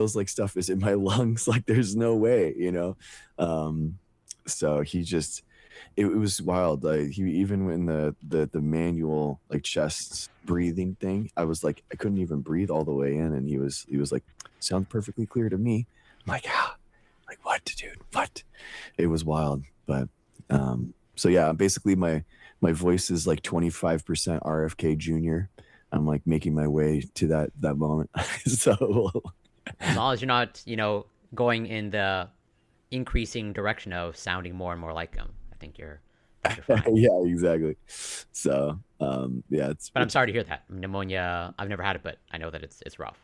feels like stuff is in my lungs. Like there's no way, you know? So he just, it was wild. Like he even when the manual like chest breathing thing, I was like I couldn't even breathe all the way in, and he was like, "Sounds perfectly clear to me." I'm like, "Ah, like what, dude? What?" It was wild, but so yeah, basically my voice is like 25% RFK Jr. I'm like making my way to that moment. So As long as you're not, going in the increasing direction of sounding more and more like him, I think you're fine. yeah, exactly. So yeah, it's But I'm it's sorry to hear that pneumonia. I've never had it, but I know that it's rough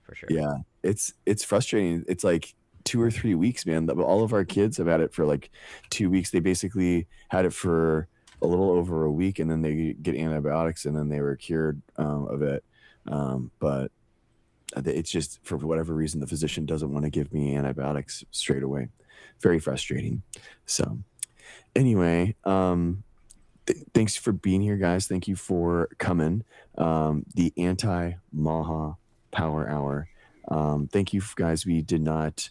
for sure. yeah, it's frustrating. It's like 2 or 3 weeks, man. All of our kids have had it for like 2 weeks. They basically had it for a little over a week, and then they get antibiotics, and then they were cured of it. But it's just for whatever reason the physician doesn't want to give me antibiotics straight away. Very frustrating. So anyway, thanks for being here, guys. Thank you for coming. The Anti-MAHA Power Hour. Thank you, guys. We did not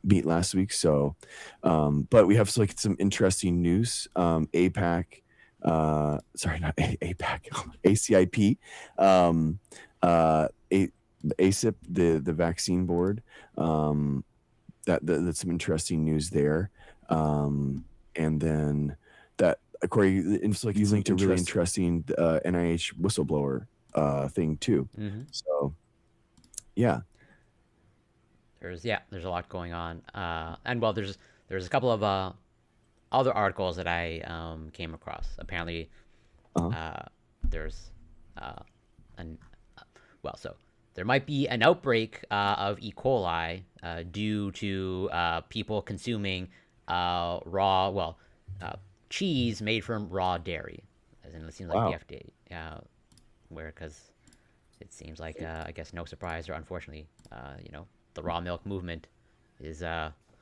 beat last week, so but we have like some interesting news. APAC, sorry, not APAC, ACIP, a, ACIP, the vaccine board. That's some interesting news there. And then that Corey, it's like you linked a really interesting NIH whistleblower thing too. Mm-hmm. So yeah. There's a lot going on, and well, there's a couple of other articles that I came across. Apparently, Uh-huh. there's an well, so there might be an outbreak of E. coli due to people consuming raw, cheese made from raw dairy. As in, it seems like the Wow. FDA, where because it seems like I guess no surprise or unfortunately, the raw milk movement is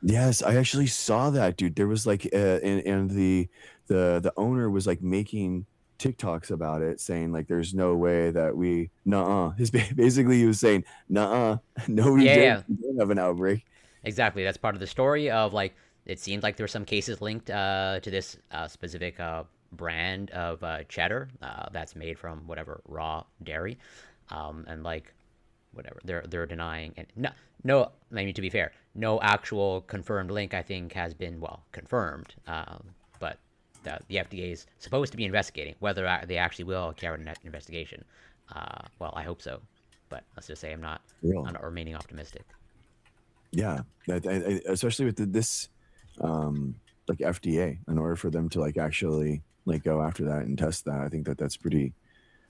Yes, I actually saw that, dude. There was like, and the owner was like making TikToks about it, saying like, "There's no way that we, nuh-uh." Basically, he was saying, "Nuh-uh, no, we yeah, didn't. yeah, We didn't have an outbreak." exactly. That's part of the story of like it seems like there were some cases linked to this specific brand of cheddar that's made from whatever raw dairy, and like whatever they're denying and no, I mean to be fair, no actual confirmed link I think has been confirmed, but the FDA is supposed to be investigating whether they actually will carry out an investigation. Well, I hope so, but let's just say Real. I'm not remaining optimistic. Yeah, especially with this, like FDA, in order for them to like actually like go after that and test that, I think that's pretty.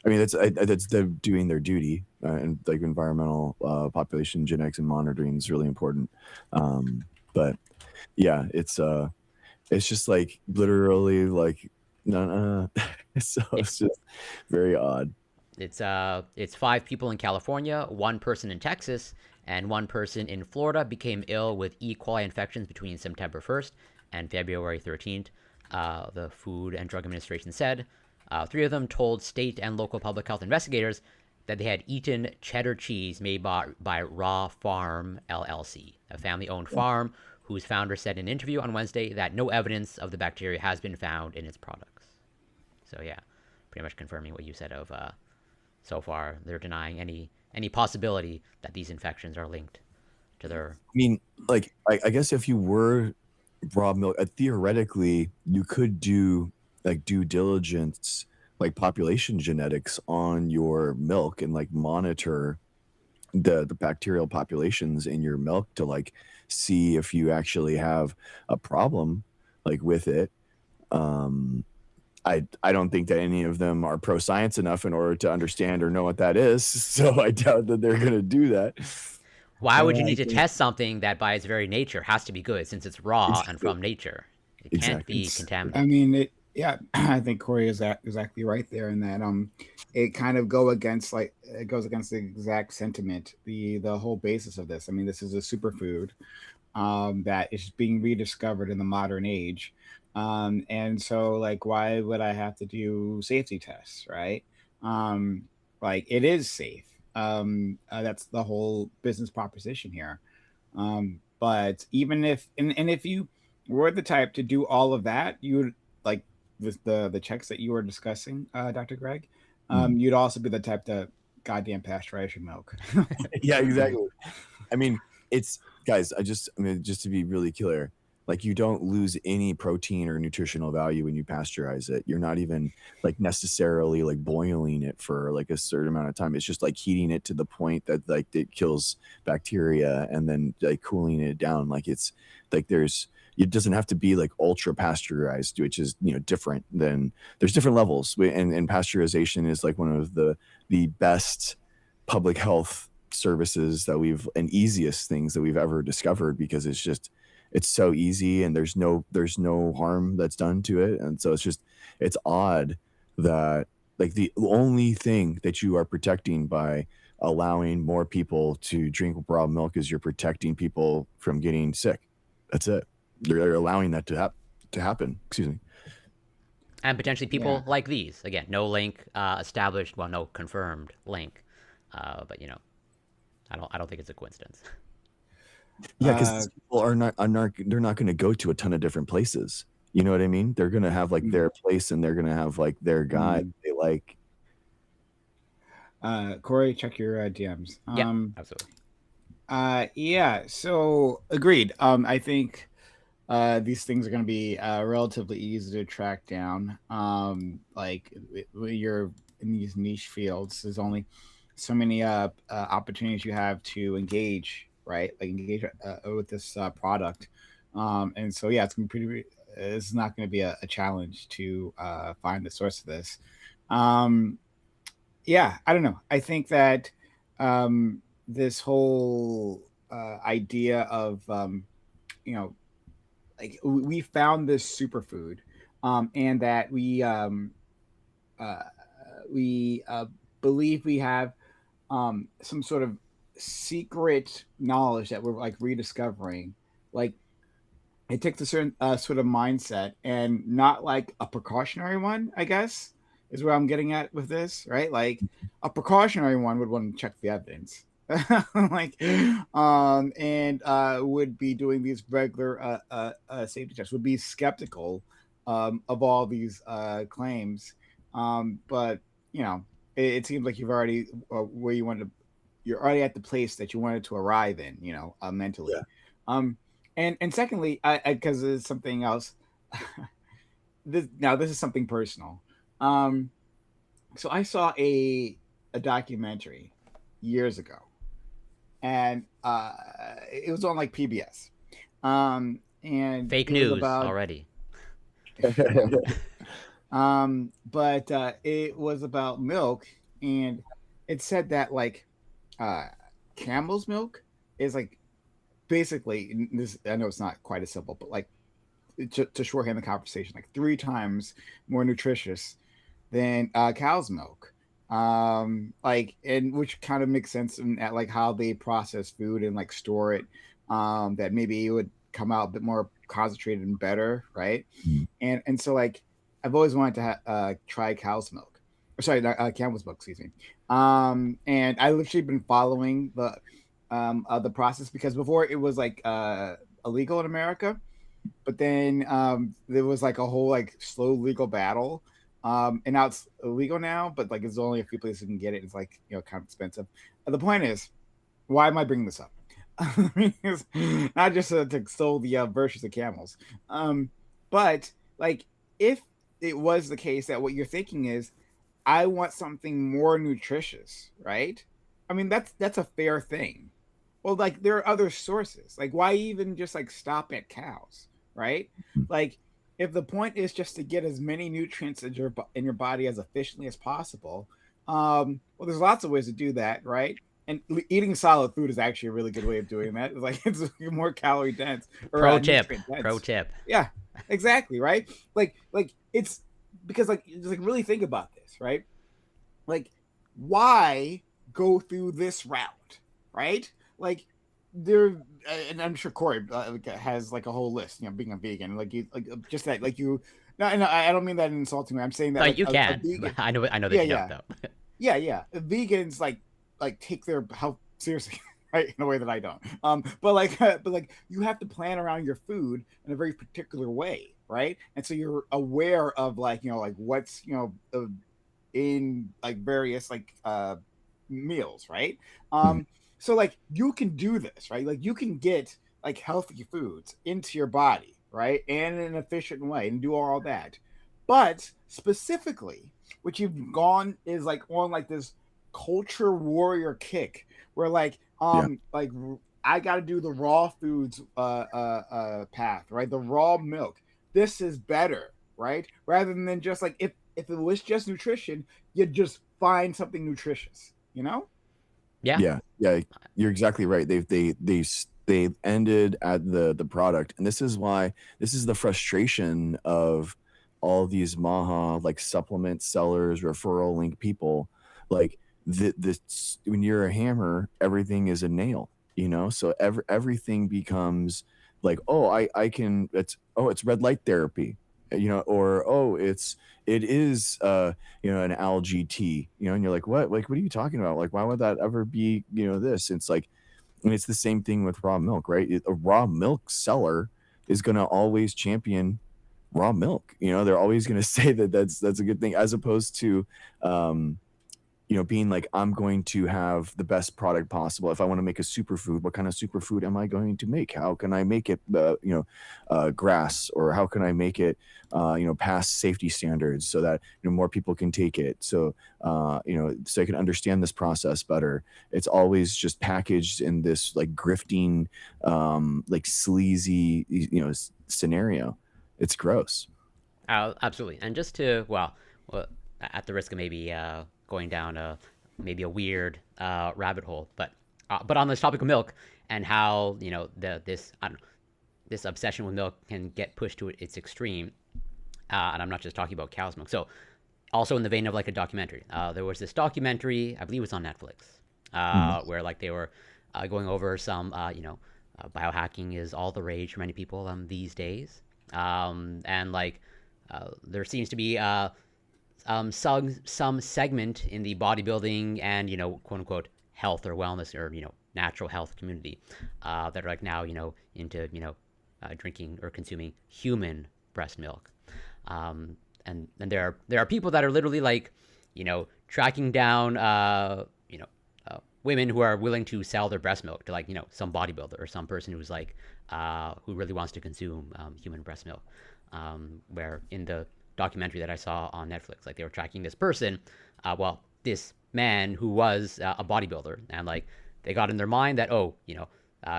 I mean, that's them doing their duty, and like environmental population genetics and monitoring is really important. But yeah, it's just like literally like no, so Yeah, it's just very odd. it's five people in California, one person in Texas, and one person in Florida became ill with E. coli infections between September 1st and February 13th. The Food and Drug Administration said three of them told state and local public health investigators that they had eaten cheddar cheese made by Raw Farm LLC, a family-owned farm whose founder said in an interview on Wednesday that no evidence of the bacteria has been found in its products. So yeah, pretty much confirming what you said of so far they're denying any possibility that these infections are linked to their. I mean, like I guess if you were raw milk, theoretically you could do like due diligence, like population genetics on your milk, and like monitor the bacterial populations in your milk to like see if you actually have a problem like with it. um I don't think that any of them are pro science enough in order to understand or know what that is, so I doubt that they're going to do that. Why would you I need to think test something that by its very nature has to be good since it's raw and exactly, from nature? It can't exactly. be I contaminated. mean, yeah, I think Corey is exactly right there in that it kind of it goes against the exact sentiment, the whole basis of this. I mean, this is a superfood that is being rediscovered in the modern age. And so, like, why would I have to do safety tests, right? Um, like, it is safe. That's the whole business proposition here. But even if and if you were the type to do all of that, you would like the checks that you were discussing, Dr. Greg. Mm. You'd also be the type to goddamn pasteurize your milk. Yeah, exactly. I mean, it's guys. I mean, just to be really clear, like you don't lose any protein or nutritional value when you pasteurize it. You're not even like necessarily like boiling it for like a certain amount of time. It's just like heating it to the point that like it kills bacteria and then like cooling it down. Like it's like it doesn't have to be like ultra pasteurized, which is different than there's different levels. And pasteurization is like one of the best public health services that and easiest things that we've ever discovered, because it's so easy and there's no harm that's done to it. And so it's odd that like the only thing that you are protecting by allowing more people to drink raw milk is you're protecting people from getting sick. That's it. You're allowing that to happen. Excuse me. And potentially people Yeah. like these. Again, no link established, well, no confirmed link. But I don't think it's a coincidence. Yeah, because Uh, these people they're not going to go to a ton of different places. You know what I mean? They're going to have like their place, and they're going to have like their guy they like. Corey, check your DMs. Yeah, absolutely. Yeah. So agreed. I think these things are going to be relatively easy to track down. Like when you're in these niche fields, there's only so many opportunities you have to engage, right? Like engage with this product. And so yeah, it's going to be pretty. It's not going to be a challenge to find the source of this. Um, yeah, I don't know. I think that this whole idea of you know we found this superfood, and that uh, we believe we have some sort of secret knowledge that we're like rediscovering. Like it takes a certain sort of mindset, and not like a precautionary one, I guess, is where I'm getting at with this, right? Like a precautionary one would want to check the evidence. Like and would be doing these regular safety checks, would be skeptical of all these claims, but it seems like you've already where you wanted to, you're already at the place that you wanted to arrive in, mentally. Yeah. um and secondly, I because it's something else. This is something personal. um so I saw a documentary years ago, and it was on like PBS. And Fake it was news about already. but it was about milk, and it said that like uh camel's milk is like basically this. I know it's not quite as simple, but like to shorthand the conversation, like 3 times more nutritious than cow's milk. Like, and which kind of makes sense in at like how they process food and like store it. That maybe it would come out a bit more concentrated and better, right? Mm. And so like I've always wanted to try cow's milk. Or sorry, not, camel's milk, excuse me. And I literally been following the process, because before it was like illegal in America, but then there was like a whole like slow legal battle, and now it's illegal now, but like it's only a few places you can get it. It's like kind of expensive. The point is, why am I bringing this up? It's not just to sell the virtues of camels, but like if it was the case that what you're thinking is, I want something more nutritious, right? I mean that's a fair thing. Well, like there are other sources. Like why even just like stop at cows, right? Like if the point is just to get as many nutrients in your body as efficiently as possible, well, there's lots of ways to do that, right? And eating solid food is actually a really good way of doing that. It's like it's more calorie dense or Pro tip. nutrient dense. Pro tip. Yeah, exactly, right? Like it's because like just like really think about this, right? Like why go through this route, right? Like there, and I'm sure Corey has like a whole list, being a vegan, like you, like just that, like you. No, I don't mean that in insulting way. I'm saying that like You a can. vegan. I know that Yeah, you yeah, don't though. yeah. Vegans like like take their health seriously, right? In a way that I don't. But like you have to plan around your food in a very particular way, right? And so you're aware of like like what's in like various like meals, right? Mhm. So like you can do this, right? Like you can get like healthy foods into your body, right? And in an efficient way and do all that. But specifically, what you've gone is like on like this culture warrior kick where Yeah. like I got to do the raw foods path, right? The raw milk. This is better, right? Rather than just like if it was just nutrition, you just find something nutritious, you know? Yeah. Yeah, yeah, you're exactly right. They've ended at the product, and this is why this is the frustration of all these MAHA like supplement sellers, referral link people. Like this, when you're a hammer, everything is a nail. So everything becomes like, oh, I can. It's red light therapy. Or it is an algae tea, and you're like, what are you talking about? Like, why would that ever be, this? It's like, and it's the same thing with raw milk, right? A raw milk seller is going to always champion raw milk. They're always going to say that that's a good thing, as opposed to, being like, I'm going to have the best product possible. If I want to make a superfood, what kind of superfood am I going to make? How can I make it, grass, or how can I make it, past safety standards so that, more people can take it. So I can understand this process better. It's always just packaged in this like grifting, like sleazy, scenario. It's gross. Absolutely. And just to, well, at the risk of maybe going down maybe a weird rabbit hole, but on this topic of milk and how this I don't know, this obsession with milk can get pushed to its extreme, and I'm not just talking about cow's milk. So also in the vein of like a documentary, there was this documentary, I believe it was on Netflix, Mm. where like they were going over some biohacking is all the rage for many people these days, and like there seems to be some segment in the bodybuilding and quote unquote health or wellness or natural health community that are like now into drinking or consuming human breast milk, and there are people that are literally like tracking down women who are willing to sell their breast milk to like some bodybuilder or some person who's like who really wants to consume human breast milk, where in the documentary that I saw on Netflix, like they were tracking this person, this man who was a bodybuilder, and like they got in their mind that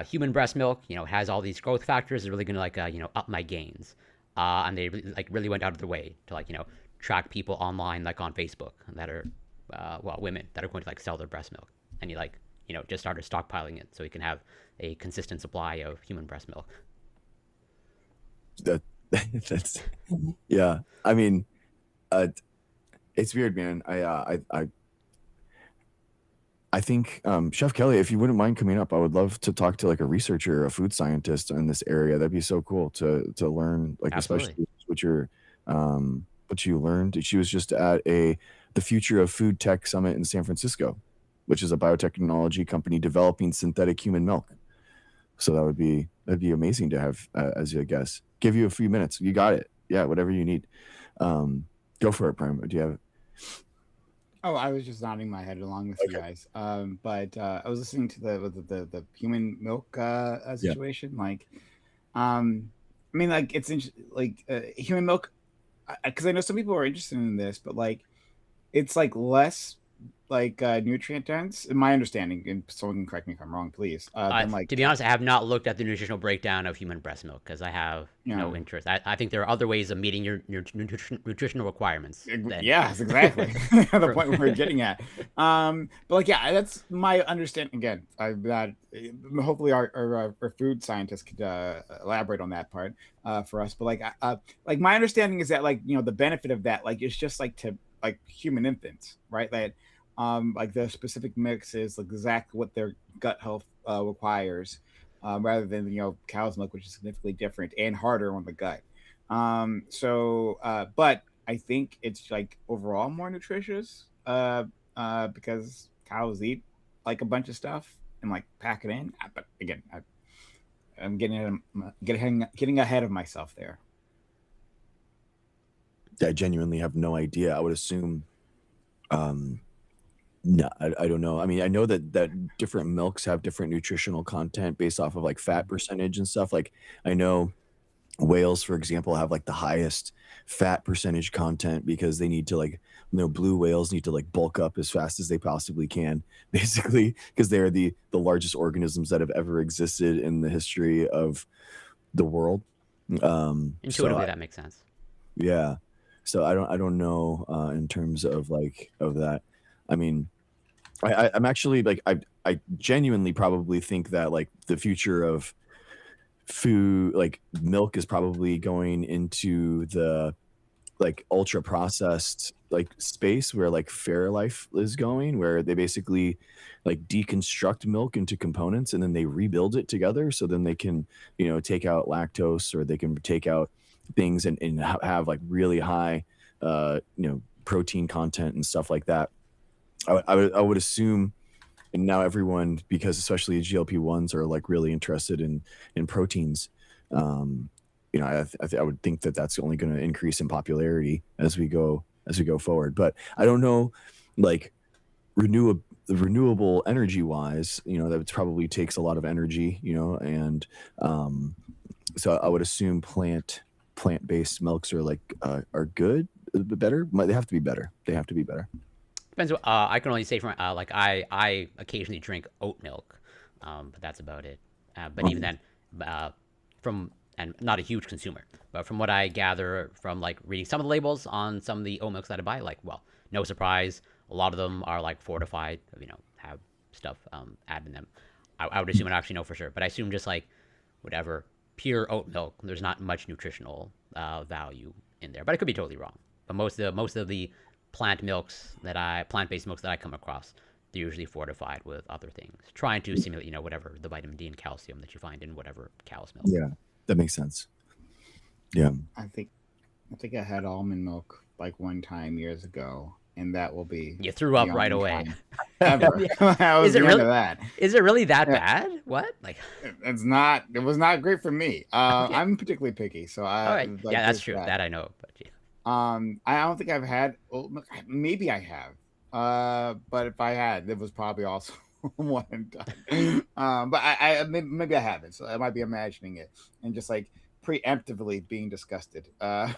human breast milk has all these growth factors, is really gonna like up my gains, and they like really went out of their way to like track people online like on Facebook that are women that are going to like sell their breast milk, and you like just started stockpiling it so you can have a consistent supply of human breast milk. That that's yeah. I mean, uh, it's weird, man. I think, Chef Kelly, if you wouldn't mind coming up, I would love to talk to like a researcher, a food scientist in this area. That'd be so cool to learn, like, Absolutely. especially what you learned. She was just at the Future of Food Tech Summit in San Francisco, which is a biotechnology company developing synthetic human milk. So that'd be amazing to have as a guest. Give you a few minutes. You got it. Yeah, whatever you need. Go for it, Prime. Do you have? Oh, I was just nodding my head along with you Okay. guys. But I was listening to the human milk Yeah. situation. Like, I mean, like like human milk, because I know some people are interested in this, but like it's like less like nutrient dense, in my understanding. And someone can correct me if I'm wrong, please. Than like To be honest, I have not looked at the nutritional breakdown of human breast milk because I have you no know, interest. I think there are other ways of meeting your nutritional requirements than yes, exactly. The from. point we're getting at. But like, yeah, that's my understanding. Again, that hopefully our food scientists could elaborate on that part for us. But like my understanding is that like the benefit of that like it's just like to like human infants, right? That like the specific mix is like exactly what their gut health requires, rather than cow's milk, which is significantly different and harder on the gut. But I think it's like overall more nutritious because cows eat. like a bunch of stuff and like pack it in. But again, I'm getting ahead of myself there. I genuinely have no idea. I would assume, no, I don't know. I mean, I know that different milks have different nutritional content based off of like fat percentage and stuff. Like I know whales, for example, have like the highest fat percentage content because they need to like, blue whales need to like bulk up as fast as they possibly can, basically, because they are the largest organisms that have ever existed in the history of the world. Intuitively, that makes sense. Yeah. So I don't know in terms of like of that. I mean, I'm actually like I genuinely probably think that like the future of food, like milk, is probably going into the like ultra processed like space where like Fairlife is going, where they basically like deconstruct milk into components and then they rebuild it together. So then they can, take out lactose, or they can take out things and have like really high, protein content and stuff like that. I would assume, and now everyone, because especially GLP-1s are like really interested in proteins. I would think that that's only going to increase in popularity as we go forward. But I don't know, like renewable energy wise, that probably takes a lot of energy, and so I would assume plant-based milks are like are good, better. They have to be better. They have to be better. Depends. I can only say from like I occasionally drink oat milk, but that's about it. But even then, from and not a huge consumer, but from what I gather from like reading some of the labels on some of the oat milks that I buy, like, well, no surprise, a lot of them are like fortified, have stuff added in them. I would assume, I actually know for sure, but I assume just like whatever pure oat milk, there's not much nutritional value in there, but I could be totally wrong. But most of the plant-based milks that I come across, they're usually fortified with other things, trying to simulate, whatever the vitamin D and calcium that you find in whatever cow's milk. Yeah, that makes sense. Yeah. I think I had almond milk like one time years ago, and that will be. You threw up right away. Ever. Is it really that? Is it really that bad? What? Like, it's not. It was not great for me. I'm particularly picky, so I. All right. Like, yeah, that's true. That I know. But yeah. I don't think I've had. Maybe I have. But if I had, it was probably also one and done. But I maybe I haven't. So I might be imagining it and just like preemptively being disgusted. Yeah.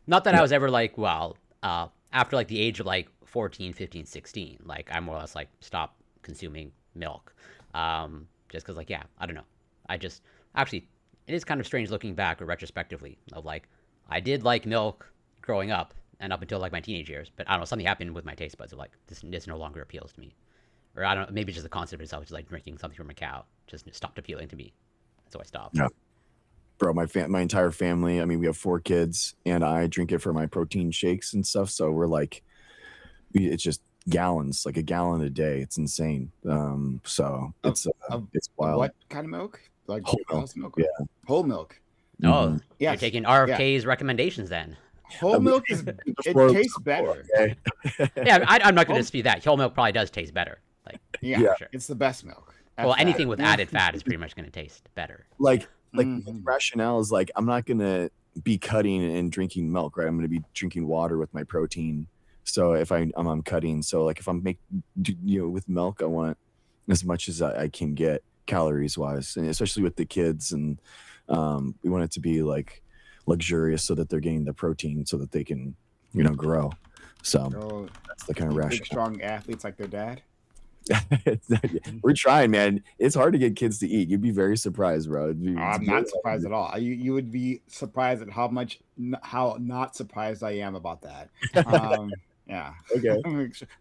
Not that I was ever like, well, after like the age of like 14, 15, 16, like I more or less like stopped consuming milk. Just because like, yeah, I don't know. I just actually, it is kind of strange looking back or retrospectively of like, I did like milk growing up and up until like my teenage years, but I don't know, something happened with my taste buds of like, this no longer appeals to me. Or I don't know, maybe just the concept itself, just like drinking something from a cow, just stopped appealing to me. So I stopped. Yeah. Bro, my entire family, I mean, we have 4 kids, and I drink it for my protein shakes and stuff. So we're like, it's just gallons, like a gallon a day. It's insane. So it's wild. What kind of milk? Like whole milk. Yeah. Whole milk. Oh, you're taking RFK's recommendations then. Whole milk it tastes better. Okay. Yeah, I'm not going to dispute that. Whole milk probably does taste better. Like, yeah. Sure. It's the best milk. Well, anything with added fat is pretty much going to taste better. Like the rationale is like, I'm not going to be cutting and drinking milk, right? I'm going to be drinking water with my protein. So if I'm cutting, so like if I'm with milk, I want as much as I can get calories wise, and especially with the kids, and we want it to be like luxurious so that they're getting the protein so that they can, grow. So that's the kind of rationale. Big, strong athletes like their dad. We're trying, man. It's hard to get kids to eat. You'd be very surprised, bro. I'm not surprised at all. You would be surprised at how not surprised I am about that. Yeah. Okay.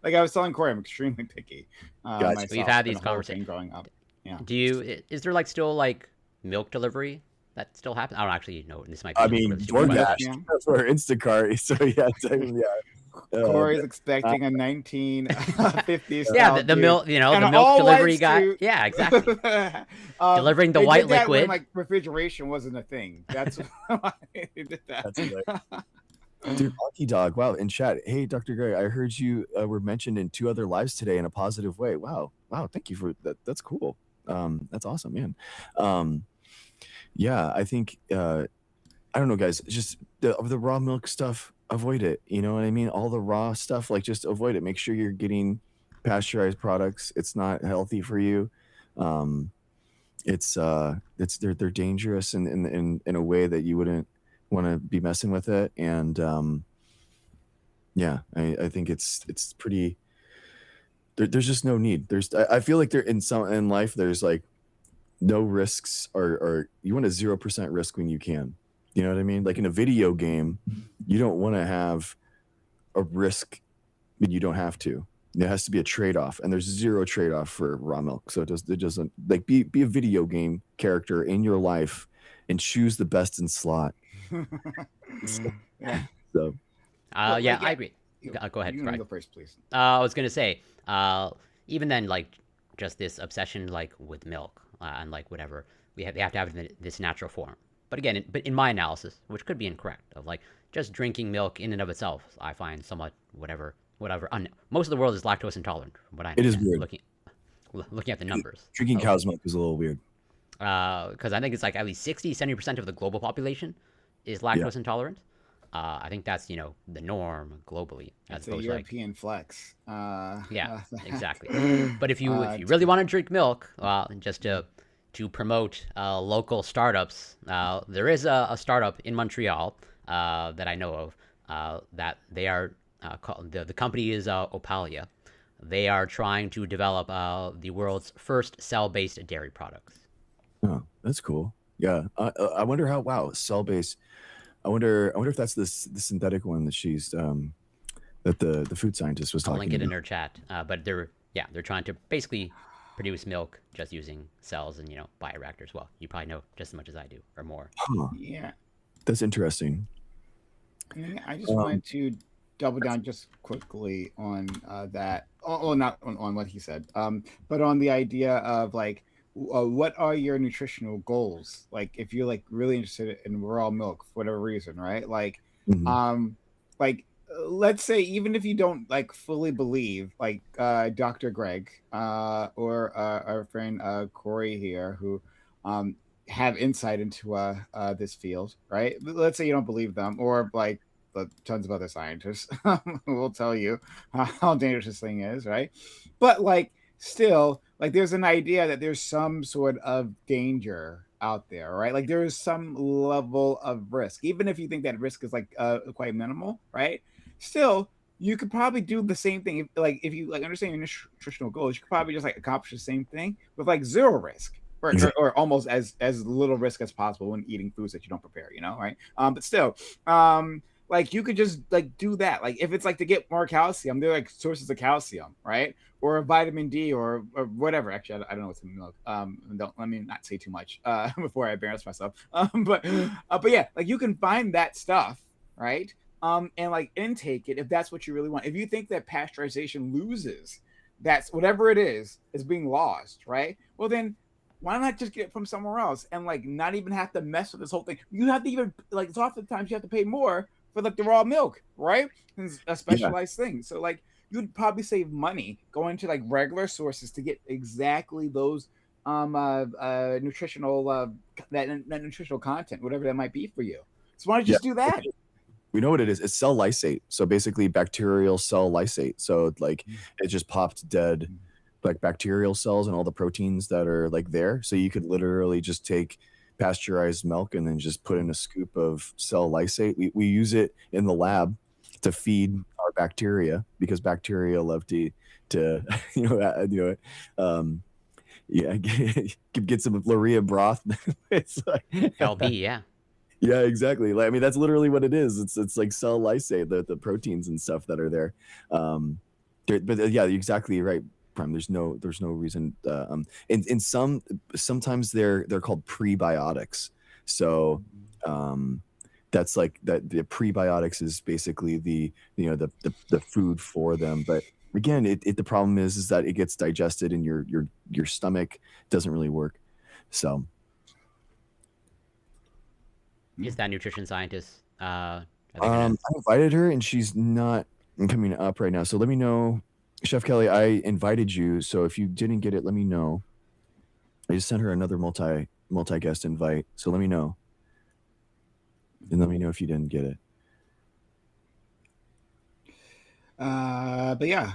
Like I was telling Corey, I'm extremely picky. Gotcha. We've had these conversations growing up. Yeah. Is there like still like milk delivery that still happens? I don't actually know. This might be. I mean, DoorDash or Instacart. So yeah. Corey's expecting a 1950s. Yeah, the milk, the milk delivery guy. Yeah, exactly. Delivering the white liquid. When, like refrigeration wasn't a thing. That's why they did that. That's right. Dude, Monkey Dog. Wow, in chat. Hey, Dr. Gray, I heard you were mentioned in 2 other lives today in a positive way. Wow. Wow, thank you for that. That's cool. That's awesome, man. Um, yeah, I think I don't know, guys, just the raw milk stuff, avoid it. You know what I mean? All the raw stuff, like just avoid it. Make sure you're getting pasteurized products. It's not healthy for you. Um, it's they're dangerous in a way that you wouldn't want to be messing with it. And yeah, I think it's pretty. There's just no need. I feel like there in life there's like no risks or you want a 0% risk when you can. You know what I mean? Like in a video game, you don't want to have a risk when you don't have to. There has to be a trade-off, and there's zero trade-off for raw milk. So it doesn't like be a video game character in your life and choose the best in slot. Yeah. So Yeah, Well, like, I agree. Go ahead, You Brian. go first, please. I was gonna say, even then, like, just this obsession, like, with milk and like whatever, they have to have it in this natural form. But again, but in my analysis, which could be incorrect, of like just drinking milk in and of itself, I find somewhat whatever. Most of the world is lactose intolerant, from what I it is understand. weird. Looking at the numbers, Drinking cow's milk is a little weird. because I think it's like at least 60-70% of the global population is lactose intolerant. I think that's the norm globally, as It's a opposed to like European flex. yeah, exactly. But if you really want to drink milk, just to promote local startups, there is a startup in Montreal that I know of that they are called, the company is Opalia. They are trying to develop the world's first cell-based dairy products. Oh, that's cool. Yeah, I wonder how. Wow, cell base. I wonder if that's the synthetic one that she's that the food scientist was I'll talking link it in about. her chat. But they're trying to basically produce milk just using cells and bioreactors. Well, you probably know just as much as I do, or more. Huh, Yeah. that's interesting. Yeah, I just Um, wanted to double down just quickly on that. Oh, not on what he said, but on the idea of like, what are your nutritional goals? Like, if you're like really interested in raw milk for whatever reason, right? mhm. Um, like let's say even if you don't like fully believe, like Dr. Greg or our friend Corey here, who um have insight into this field, right? Let's say you don't believe them, or like tons of other scientists who will tell you how dangerous this thing is, right? But like still, like there's an idea that there's some sort of danger out there, right? Like there is some level of risk, even if you think that risk is like quite minimal, right? Still, you could probably do the same thing. If you like understand your nutritional goals, you could probably just like accomplish the same thing with like zero risk. Or, or, Exactly. or almost as little risk as possible when eating foods that you don't prepare, right? But still, like you could just like do that. Like if it's like to get more calcium, they're like sources of calcium, right? Or vitamin D or whatever. Actually, I don't know what's in milk. Don't let me not say too much before I embarrass myself. But yeah, like you can find that stuff, right? And like intake it if that's what you really want. If you think that pasteurization loses, that's whatever it is being lost, right? Well then why not just get it from somewhere else and like not even have to mess with this whole thing? You have to even like it's oftentimes you have to pay more for like the raw milk, right? It's a Yeah. specialized thing. So like you'd probably save money going to like regular sources to get exactly those nutritional that nutritional content, whatever that might be for you. So why don't you Yeah. just do that? We know what it is. It's cell lysate. So basically bacterial cell lysate. So like it just popped dead like bacterial cells and all the proteins that are like there. So you could literally just take pasteurized milk and then just put in a scoop of cell lysate. We use it in the lab to feed our bacteria because bacteria love to um yeah get some Loria broth. It's like LB, yeah. yeah, exactly. Like, I mean, that's literally what it is. It's like cell lysate, the proteins and stuff that are there. But yeah, you're exactly right, Prime. There's no reason. In sometimes they're called prebiotics. So that's like that. The prebiotics is basically the food for them. But again, the problem is that it gets digested in your stomach. Doesn't really work. So Is that nutrition scientist Are they gonna? I invited her and she's not coming up right now. So let me know, Chef Kelly. I invited you, so if you didn't get it, let me know. I just sent her another multi guest invite, so let me know, and let me know if you didn't get it. But yeah,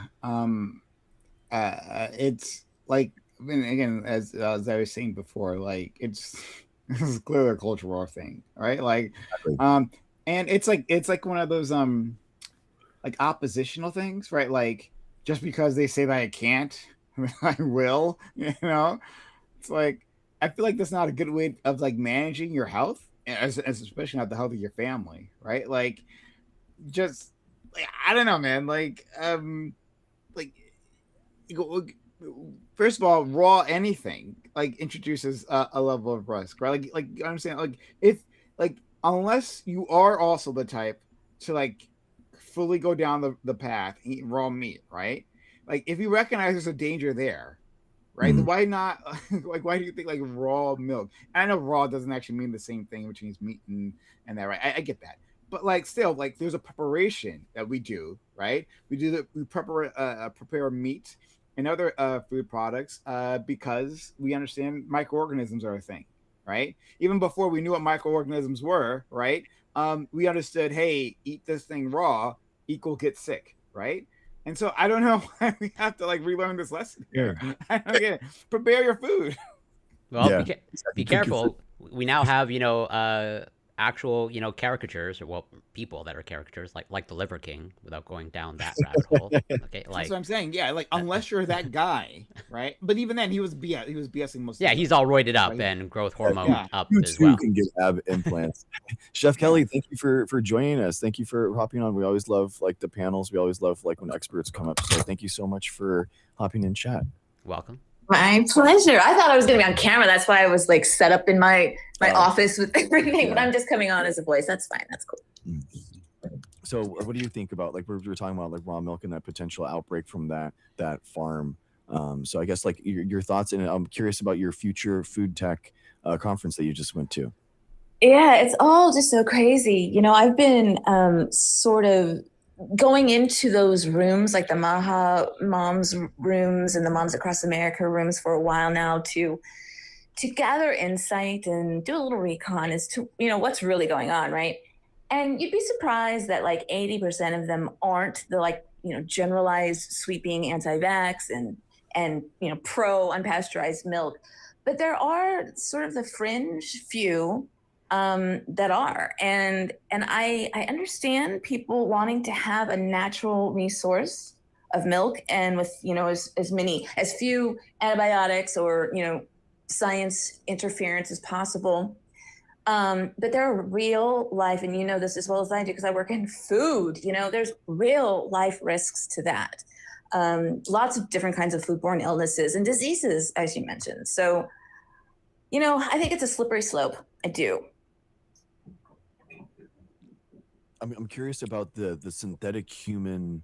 it's like, I mean, again, as I was saying before, like it's this is clearly a cultural thing, right? Like, Exactly. um, and it's like one of those like oppositional things, right? Like just because they say that I can't, I will, you know. It's like I feel like that's not a good way of like managing your health, as especially not the health of your family, right? Like just like I don't know, man. Like first of all, raw anything like introduces a level of risk, right? Like I'm saying, like if like unless you are also the type to like fully go down the path, eat raw meat, right? Like if you recognize there's a danger there, right? Mhm. Then why not like why do you think like raw milk? And I know raw doesn't actually mean the same thing, which means meat and that, right? I get that. But like still, like there's a preparation that we do, right? We prepare meat and other food products because we understand microorganisms are a thing, right? Even before we knew what microorganisms were, right? We understood, hey, eat this thing raw, equal get sick, right? And so I don't know why we have to like relearn this lesson Yeah. here. I don't get it. Prepare your food. Well, Yeah. Exactly. be Cook your food. careful. We now have actual caricatures, or well, people that are caricatures like the Liver King, without going down that rabbit hole. Okay, That's what like I'm saying. Yeah, like unless you're that guy, right? But even then, he was BSing most of yeah, the he's time, all roided up right? and growth Exactly. hormone Yeah, up You as too well. can get ab implants. Chef yeah. Kelly, thank you for joining us. Thank you for hopping on. We always love like the panels. We always love like when experts come up. So thank you so much for hopping in chat. Welcome. My pleasure. I thought I was going to be on camera. That's why I was like set up in my office with everything. But Yeah. I'm just coming on as a voice. That's fine. That's cool. So what do you think about like we were talking about like raw milk and that potential outbreak from that farm? So I guess like your thoughts, and I'm curious about your future food tech conference that you just went to. Yeah, it's all just so crazy. You know, I've been sort of going into those rooms, like the MAHA moms rooms and the Moms Across America rooms for a while now to gather insight and do a little recon as to, what's really going on, right? And you'd be surprised that like 80% of them aren't the like, generalized sweeping anti-vax and pro unpasteurized milk. But there are sort of the fringe few that are. And I understand people wanting to have a natural resource of milk and with, as few antibiotics or, science interference as possible. But there are real life, and you know this as well as I do because I work in food, there's real life risks to that. Lots of different kinds of foodborne illnesses and diseases, as you mentioned. So, I think it's a slippery slope. I do. I'm curious about the synthetic human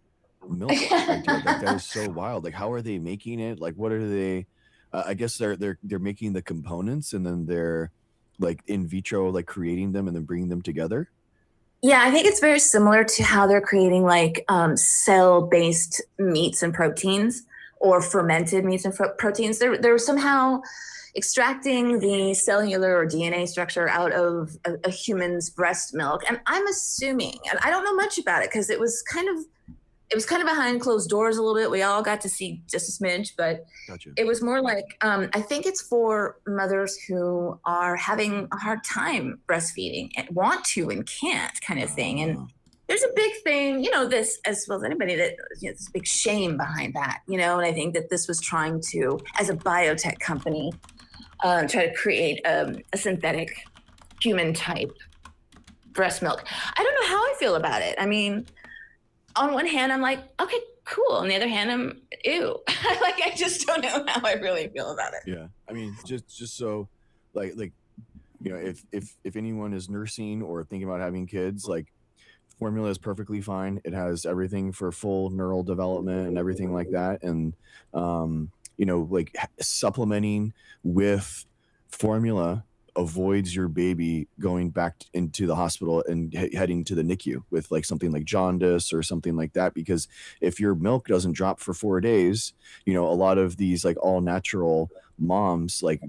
milk idea. Like that is so wild. Like how are they making it? Like what are they? I guess they're making the components and then they're like in vitro like creating them and then bringing them together. Yeah, I think it's very similar to how they're creating like cell-based meats and proteins or fermented meats and proteins. They're somehow extracting the cellular or DNA structure out of a human's breast milk. And I'm assuming, and I don't know much about it because it was kind of behind closed doors a little bit. We all got to see just a smidge, but Gotcha. it was more like I think it's for mothers who are having a hard time breastfeeding and want to and can't, kind of thing. And there's a big thing, this as well as anybody that this big shame behind that, and I think that this was trying to, as a biotech company, try to create a synthetic human type breast milk. I don't know how I feel about it. I mean, on one hand, I'm like, okay, cool. On the other hand, I'm ew. Like, I just don't know how I really feel about it. Yeah, I mean, just so, like, if anyone is nursing or thinking about having kids, like, formula is perfectly fine. It has everything for full neural development and everything like that, and like supplementing with formula avoids your baby going back into the hospital and heading to the NICU with like something like jaundice or something like that. Because if your milk doesn't drop for 4 days, you know, a lot of these like all natural moms like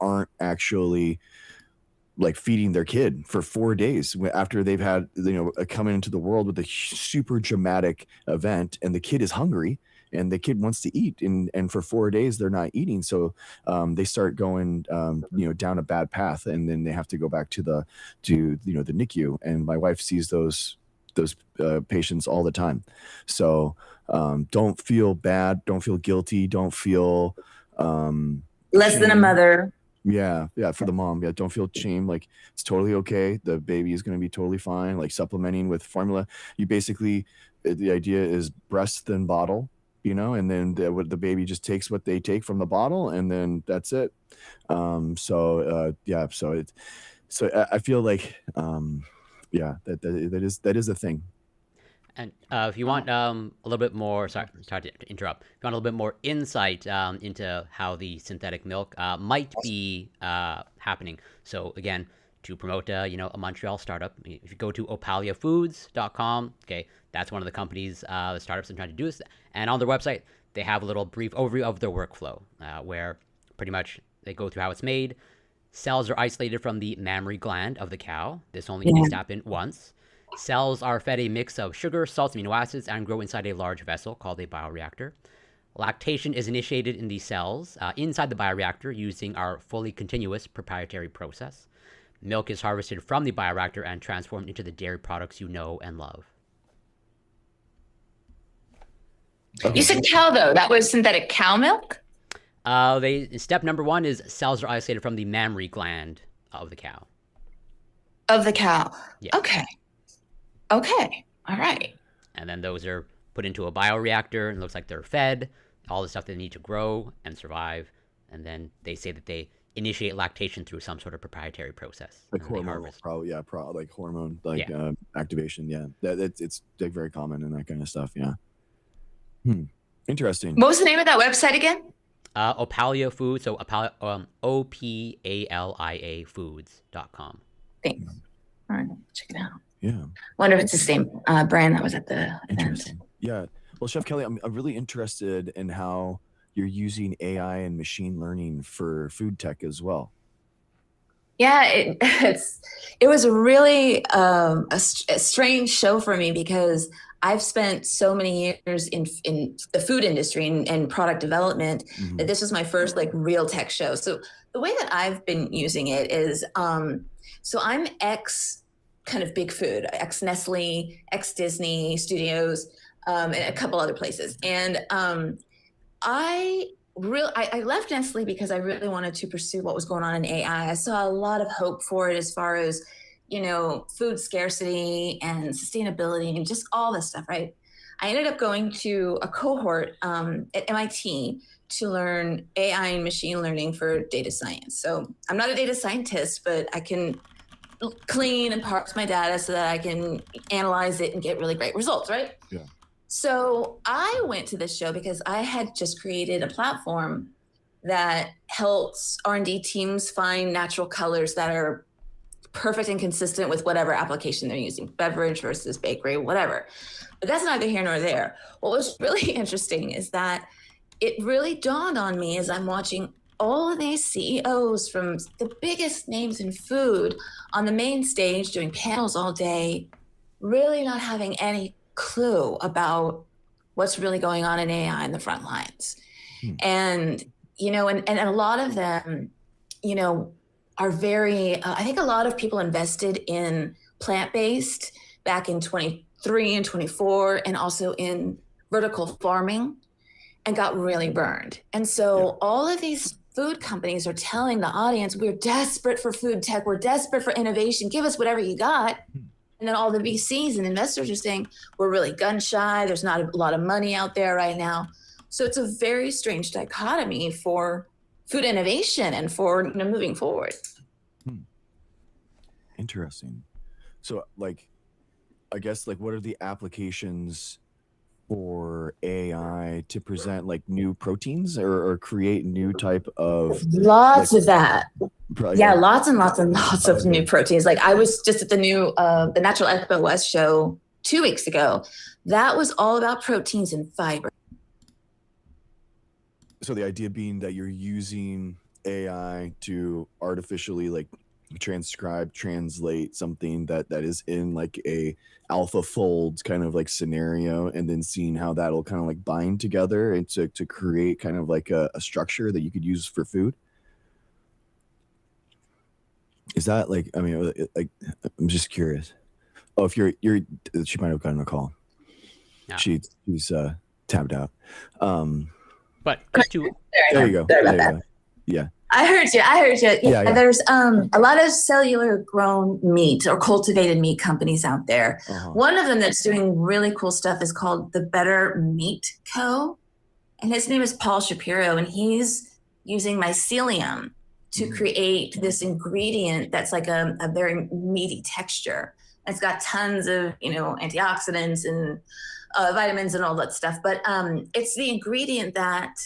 aren't actually like feeding their kid for 4 days after they've had, you know, coming into the world with a super dramatic event, and the kid is hungry and the kid wants to eat, and for 4 days they're not eating. So they start going you know, down a bad path, and then they have to go back to the you know, the NICU. And my wife sees those patients all the time. So don't feel bad, don't feel guilty, don't feel Less than a shame. mother. Yeah, for the mom. Yeah, don't feel shame. Like, it's totally okay. The baby is going to be totally fine. Like, supplementing with formula, you basically, the idea is breast then bottle, you know, and then the baby just takes what they take from the bottle, and then that's it. Yeah, so I feel like yeah, that is a thing. And if you want a little bit more, sorry to interrupt. If you want a little bit more insight into how the synthetic milk might be happening. So again, to promote you know, a Montreal startup, if you go to opaliafoods.com, okay, that's one of the companies, the startups that are trying to do this. And on their website, they have a little brief overview of their workflow, where pretty much they go through how it's made. Cells are isolated from the mammary gland of the cow. This only needs to happen once. Cells are fed a mix of sugar, salts, amino acids, and grow inside a large vessel called a bioreactor. Lactation is initiated in these cells inside the bioreactor using our fully continuous proprietary process. Milk is harvested from the bioreactor and transformed into the dairy products you know and love. You said cow, though. That was synthetic cow milk? Step number 1 is cells are isolated from the mammary gland of the cow. Of the cow. Yeah. Okay. Okay. All right. And then those are put into a bioreactor, and it looks like they're fed all the stuff they need to grow and survive. And then they say that they initiate lactation through some sort of proprietary process. Like hormonal, probably, yeah, like hormone, like activation. Yeah, it's like very common and that kind of stuff. Yeah. Interesting. What was the name of that website again? Opalia Foods. So OPALIA Foods.com. Thanks. All right, check it out. Yeah. Wonder if it's the same brand that was at the event. Interesting. Yeah. Well, Chef Kelly, I'm really interested in how you're using AI and machine learning for food tech as well. Yeah, it was really a strange show for me, because I've spent so many years in the food industry and product development that this was my first like real tech show. So the way that I've been using it is, so I'm ex kind of big food, ex Nestle, ex Disney Studios, and a couple other places. And I left Nestle because I really wanted to pursue what was going on in AI. I saw a lot of hope for it as far as, you know, food scarcity and sustainability and just all this stuff, right? I ended up going to a cohort at MIT to learn AI and machine learning for data science. So I'm not a data scientist, but I can clean and parse my data so that I can analyze it and get really great results, right? Yeah. So I went to this show because I had just created a platform that helps R&D teams find natural colors that are perfect and consistent with whatever application they're using, beverage versus bakery, whatever. But that's neither here nor there. What was really interesting is that it really dawned on me as I'm watching all of these CEOs from the biggest names in food on the main stage doing panels all day, really not having any clue about what's really going on in AI in the front lines. And, you know, and a lot of them, you know, are very, I think a lot of people invested in plant-based back in 23 and 24, and also in vertical farming, and got really burned. And so all of these food companies are telling the audience, we're desperate for food tech, we're desperate for innovation, give us whatever you got. And then all the VCs and investors are saying, we're really gun shy, there's not a lot of money out there right now. So it's a very strange dichotomy for food innovation and for, you know, moving forward. Interesting. So like, I guess like, what are the applications for AI to present like new proteins or create new type of Lots of that. Probably, Yeah, lots and lots and lots of new proteins. Like I was just at the new the Natural Expo West show 2 weeks ago. That was all about proteins and fiber. So the idea being that you're using AI to artificially like translate something that is in like a alpha fold kind of like scenario, and then seeing how that'll kind of like bind together and to create kind of like a structure that you could use for food. Is that like, I mean, like, I'm just curious. Oh, if she might have gotten a call. No. She's tabbed out. But just to There you go. Sorry about There you that. go. Yeah. I heard you. Yeah. There's a lot of cellular grown meat or cultivated meat companies out there. One of them that's doing really cool stuff is called the Better Meat Co. And his name is Paul Shapiro, and he's using mycelium to create this ingredient that's like a very meaty texture. It's got tons of, antioxidants and vitamins and all that stuff. But it's the ingredient that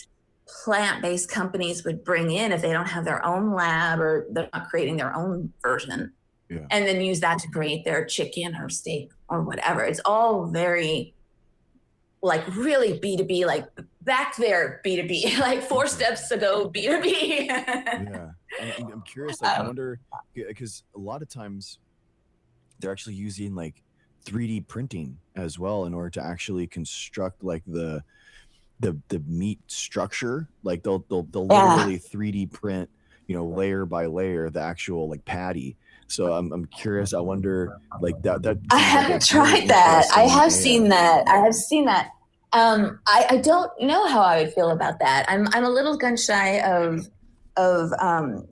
plant-based companies would bring in if they don't have their own lab or they're not creating their own version, and then use that to create their chicken or steak or whatever. It's all very like really B2B, like back there B2B, like 4 steps ago B2B. Yeah. I'm curious, like, I wonder, because a lot of times they're actually using like 3D printing as well in order to actually construct like the meat structure. Like they'll literally 3D print, layer by layer, the actual like patty. So I'm curious. I wonder, like that. I haven't tried that. I have seen that. I don't know how I would feel about that. I'm a little gun shy of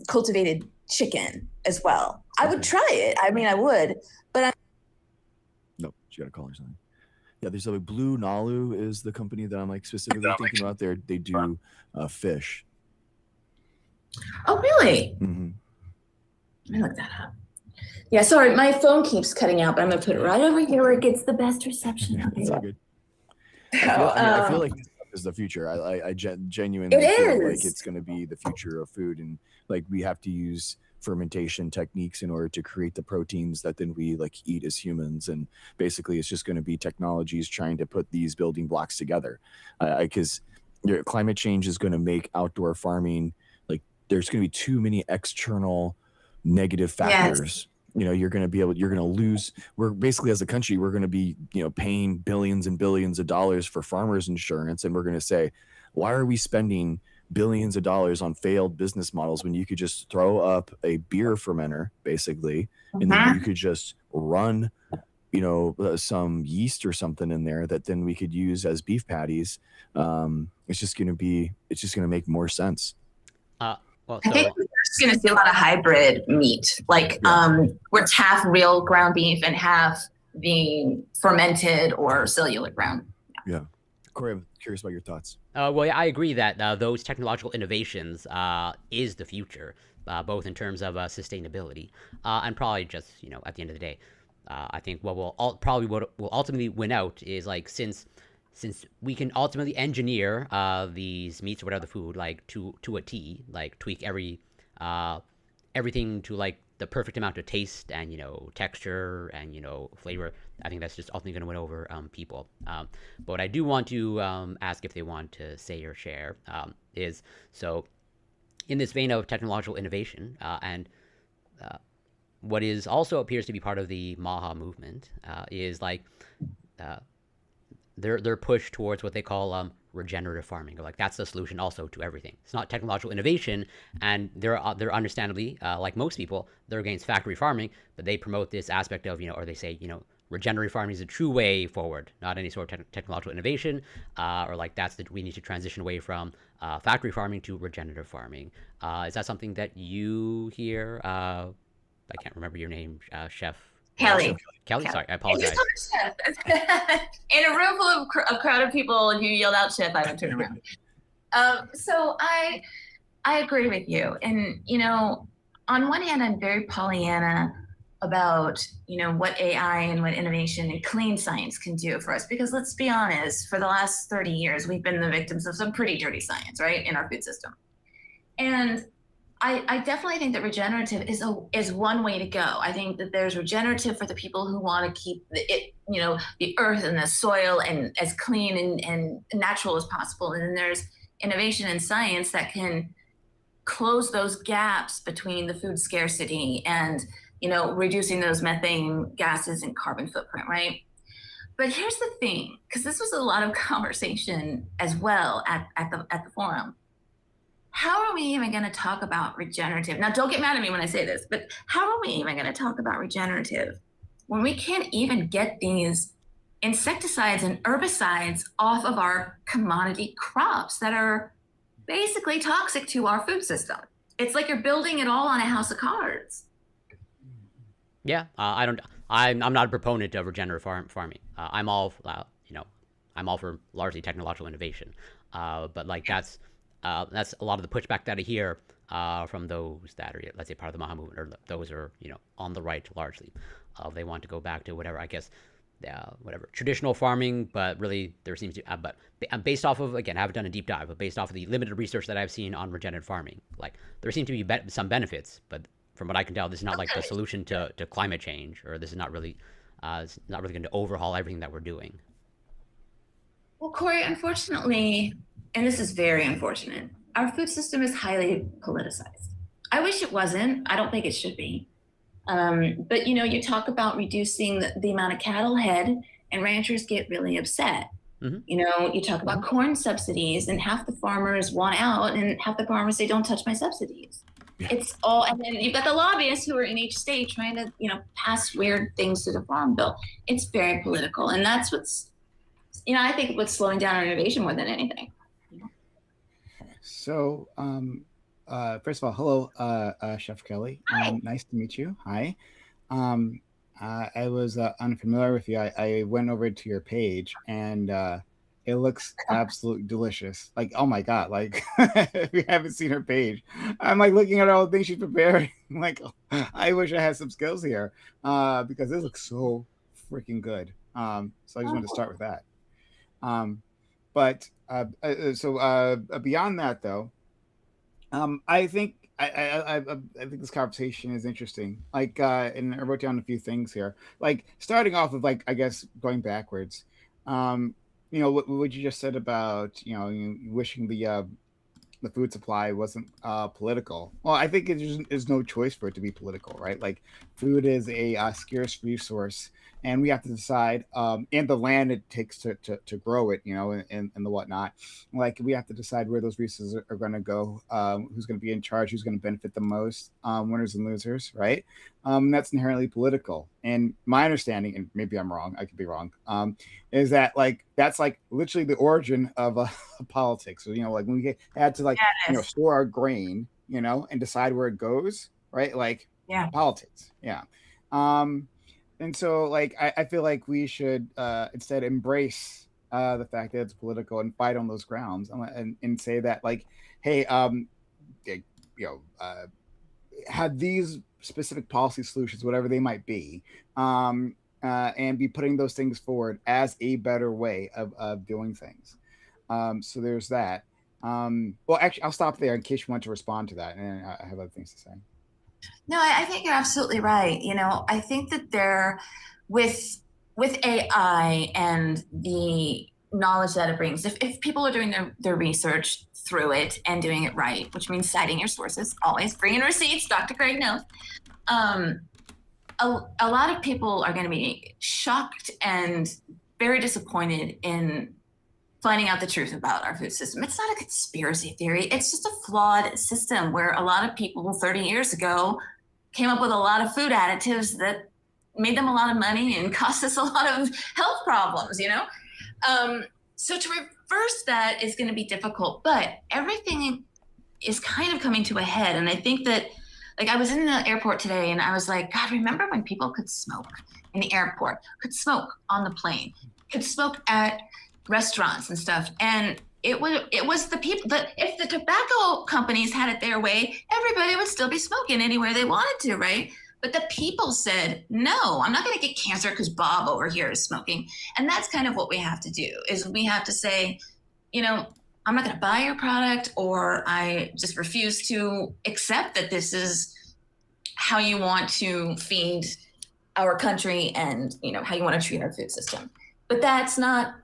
cultivated chicken as well. I would try it. I mean, I would, but nope. She got a call or something. Yeah, there's a Blue Nalu is the company that I'm like specifically thinking about. They do fish. Oh, really? Mm-hmm. Let me look that up. Yeah, sorry, my phone keeps cutting out, but I'm gonna put it right over here where it gets the best reception. Okay. It's all good. I feel like this is the future. I genuinely feel like it's going to be the future of food, and like we have to use fermentation techniques in order to create the proteins that then we like eat as humans. And basically it's just going to be technologies trying to put these building blocks together, because climate change is going to make outdoor farming, like there's going to be too many external negative factors. You're going to lose. We're basically, as a country, we're going to be, paying billions and billions of dollars for farmers insurance. And we're going to say, why are we spending billions of dollars on failed business models when you could just throw up a beer fermenter, basically, and then you could just run, some yeast or something in there that then we could use as beef patties. It's just going to make more sense. I think we're just going to see a lot of hybrid meat, like where it's half real ground beef and half being fermented or cellular ground. Yeah. Corey, I'm curious about your thoughts. Well, yeah, I agree that those technological innovations is the future, both in terms of sustainability and probably just, at the end of the day, I think what will ultimately win out is like since we can ultimately engineer these meats or whatever the food like to a T, like tweak everything to like the perfect amount of taste and texture and flavor, I think that's just ultimately going to win over people. But what I do want to ask if they want to say or share is, so in this vein of technological innovation and what is also appears to be part of the MAHA movement is like their push towards what they call regenerative farming, or like that's the solution also to everything. It's not technological innovation, and they're understandably like most people, they're against factory farming, but they promote this aspect of or they say regenerative farming is a true way forward, not any sort of technological innovation, or like we need to transition away from factory farming to regenerative farming. Is that something that you hear? I can't remember your name, Chef. Kelly. Sorry, I apologize. In a room full of a crowd of people, and you yelled out "Chef," I would turn around. So I agree with you, and on one hand, I'm very Pollyanna about what AI and what innovation and clean science can do for us, because let's be honest, for the last 30 years, we've been the victims of some pretty dirty science, right, in our food system, and I definitely think that regenerative is one way to go. I think that there's regenerative for the people who want to keep the earth and the soil and as clean and natural as possible. And then there's innovation in science that can close those gaps between the food scarcity and reducing those methane gases and carbon footprint, right? But here's the thing, because this was a lot of conversation as well at the forum. How are we even going to talk about regenerative? Now, don't get mad at me when I say this, but how are we even going to talk about regenerative when we can't even get these insecticides and herbicides off of our commodity crops that are basically toxic to our food system? It's like you're building it all on a house of cards. Yeah, I'm not a proponent of regenerative farming. I'm all for largely technological innovation. But like that's a lot of the pushback that I hear from those that are, let's say, part of the MAHA movement, or those are on the right largely. They want to go back to whatever, I guess, whatever traditional farming, but really there seems to but based off of, again, I haven't done a deep dive, but based off of the limited research that I've seen on regenerative farming, like there seem to be some benefits, but from what I can tell, this is not like the solution to climate change, or this is not really going to overhaul everything that we're doing. Well, Corey, unfortunately, and this is very unfortunate, our food system is highly politicized. I wish it wasn't. I don't think it should be. But you talk about reducing the amount of cattle head, and ranchers get really upset. Mm-hmm. You talk about corn subsidies, and half the farmers want out, and half the farmers say, "Don't touch my subsidies." Yeah. It's all, and then you've got the lobbyists who are in each state trying to, pass weird things to the farm bill. It's very political, and that's what's, I think what's slowing down our innovation more than anything. So, first of all, hello, Chef Kelly. Hi. Nice to meet you. Hi. I was unfamiliar with you. I went over to your page, and it looks absolutely delicious. Like, oh my God, like if you haven't seen her page, I'm like looking at all the things she's preparing. Like, I wish I had some skills here because this looks so freaking good. So I just wanted to start with that. But beyond that, though, I think I think this conversation is interesting. Like, and I wrote down a few things here. Like, starting off with, like, I guess going backwards. What you just said about wishing the food supply wasn't political. Well, I think there's no choice for it to be political, right? Like, food is a scarce resource, and we have to decide, and the land it takes to grow it, and the whatnot. Like, we have to decide where those resources are going to go, who's going to be in charge, who's going to benefit the most, winners and losers, right? That's inherently political. And my understanding, and maybe I'm wrong, I could be wrong, is that that's literally the origin of politics. So, like when we had to store our grain, and decide where it goes, right? Like, yeah, politics. Yeah. And so, I feel like we should instead embrace the fact that it's political and fight on those grounds, and say that, hey, had these specific policy solutions, whatever they might be, and be putting those things forward as a better way of doing things. So there's that. Well, actually, I'll stop there in case you want to respond to that, and I have other things to say. No, I think you're absolutely right. I think that with AI and the knowledge that it brings, if people are doing their research through it and doing it right, which means citing your sources, always bringing receipts, Dr. Craig knows, a lot of people are going to be shocked and very disappointed in finding out the truth about our food system. It's not a conspiracy theory. It's just a flawed system where a lot of people 30 years ago came up with a lot of food additives that made them a lot of money and cost us a lot of health problems, So to reverse that is going to be difficult, but everything is kind of coming to a head. And I think that, I was in the airport today and I was like, God, remember when people could smoke in the airport, could smoke on the plane, could smoke at restaurants and stuff. And it was the people that, if the tobacco companies had it their way, everybody would still be smoking anywhere they wanted to, right? But the people said, no, I'm not going to get cancer because Bob over here is smoking. And that's kind of what we have to do, is we have to say, I'm not going to buy your product, or I just refuse to accept that this is how you want to feed our country and, you know, how you want to treat our food system. But that's not,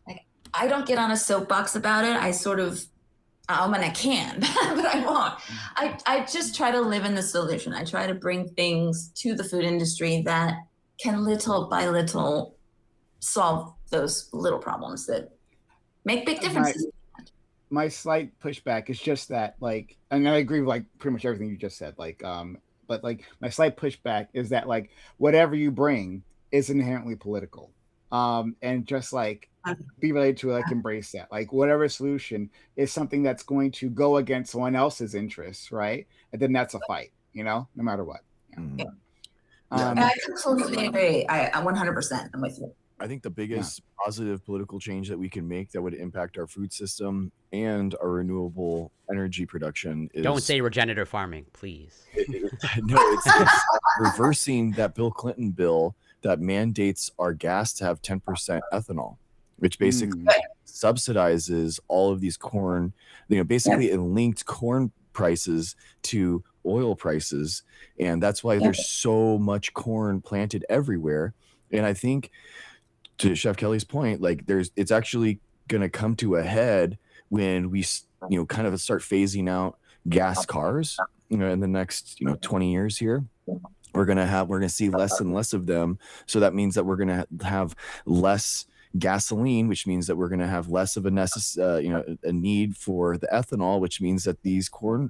like, I don't get on a soapbox about it. I sort of, and I can, but I won't. I just try to live in the solution. I try to bring things to the food industry that can little by little solve those little problems that make big differences. My slight pushback is just that, like, and I agree with like pretty much everything you just said, like, but like my slight pushback is that like whatever you bring is inherently political, and just like be related to like embrace that, like whatever solution is something that's going to go against someone else's interests, right? And then that's a fight, you know, no matter what. Yeah. I completely agree. I 100%. I'm with you. I think the biggest positive political change that we can make that would impact our food system and our renewable energy production is... Don't say regenerative farming, please. It's reversing that Bill Clinton bill that mandates our gas to have 10% ethanol, which basically subsidizes all of these corn, you know, basically it linked corn prices to oil prices. And that's why there's so much corn planted everywhere. And I think, to Chef Kelly's point, like it's actually going to come to a head when we, you know, kind of start phasing out gas cars, you know, in the next, you know, 20 years here. We're going to see less and less of them. So that means that we're going to have less gasoline, which means that we're going to have less of a need for the ethanol, which means that these corn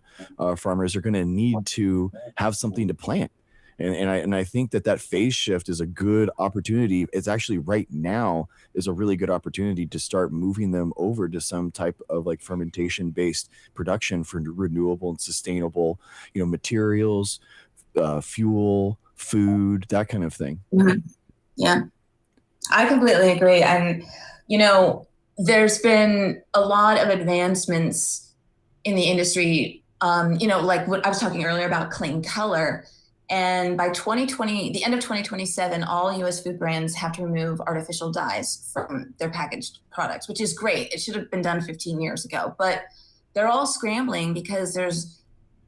farmers are going to need to have something to plant. And I think that phase shift is a good opportunity. It's actually right now is a really good opportunity to start moving them over to some type of like fermentation based production for renewable and sustainable, you know, materials, fuel, food, that kind of thing. Mm-hmm. Yeah, I completely agree. And, you know, there's been a lot of advancements in the industry, you know, like what I was talking earlier about clean color. And by 2020, the end of 2027, all U.S. food brands have to remove artificial dyes from their packaged products, which is great. It should have been done 15 years ago, but they're all scrambling because there's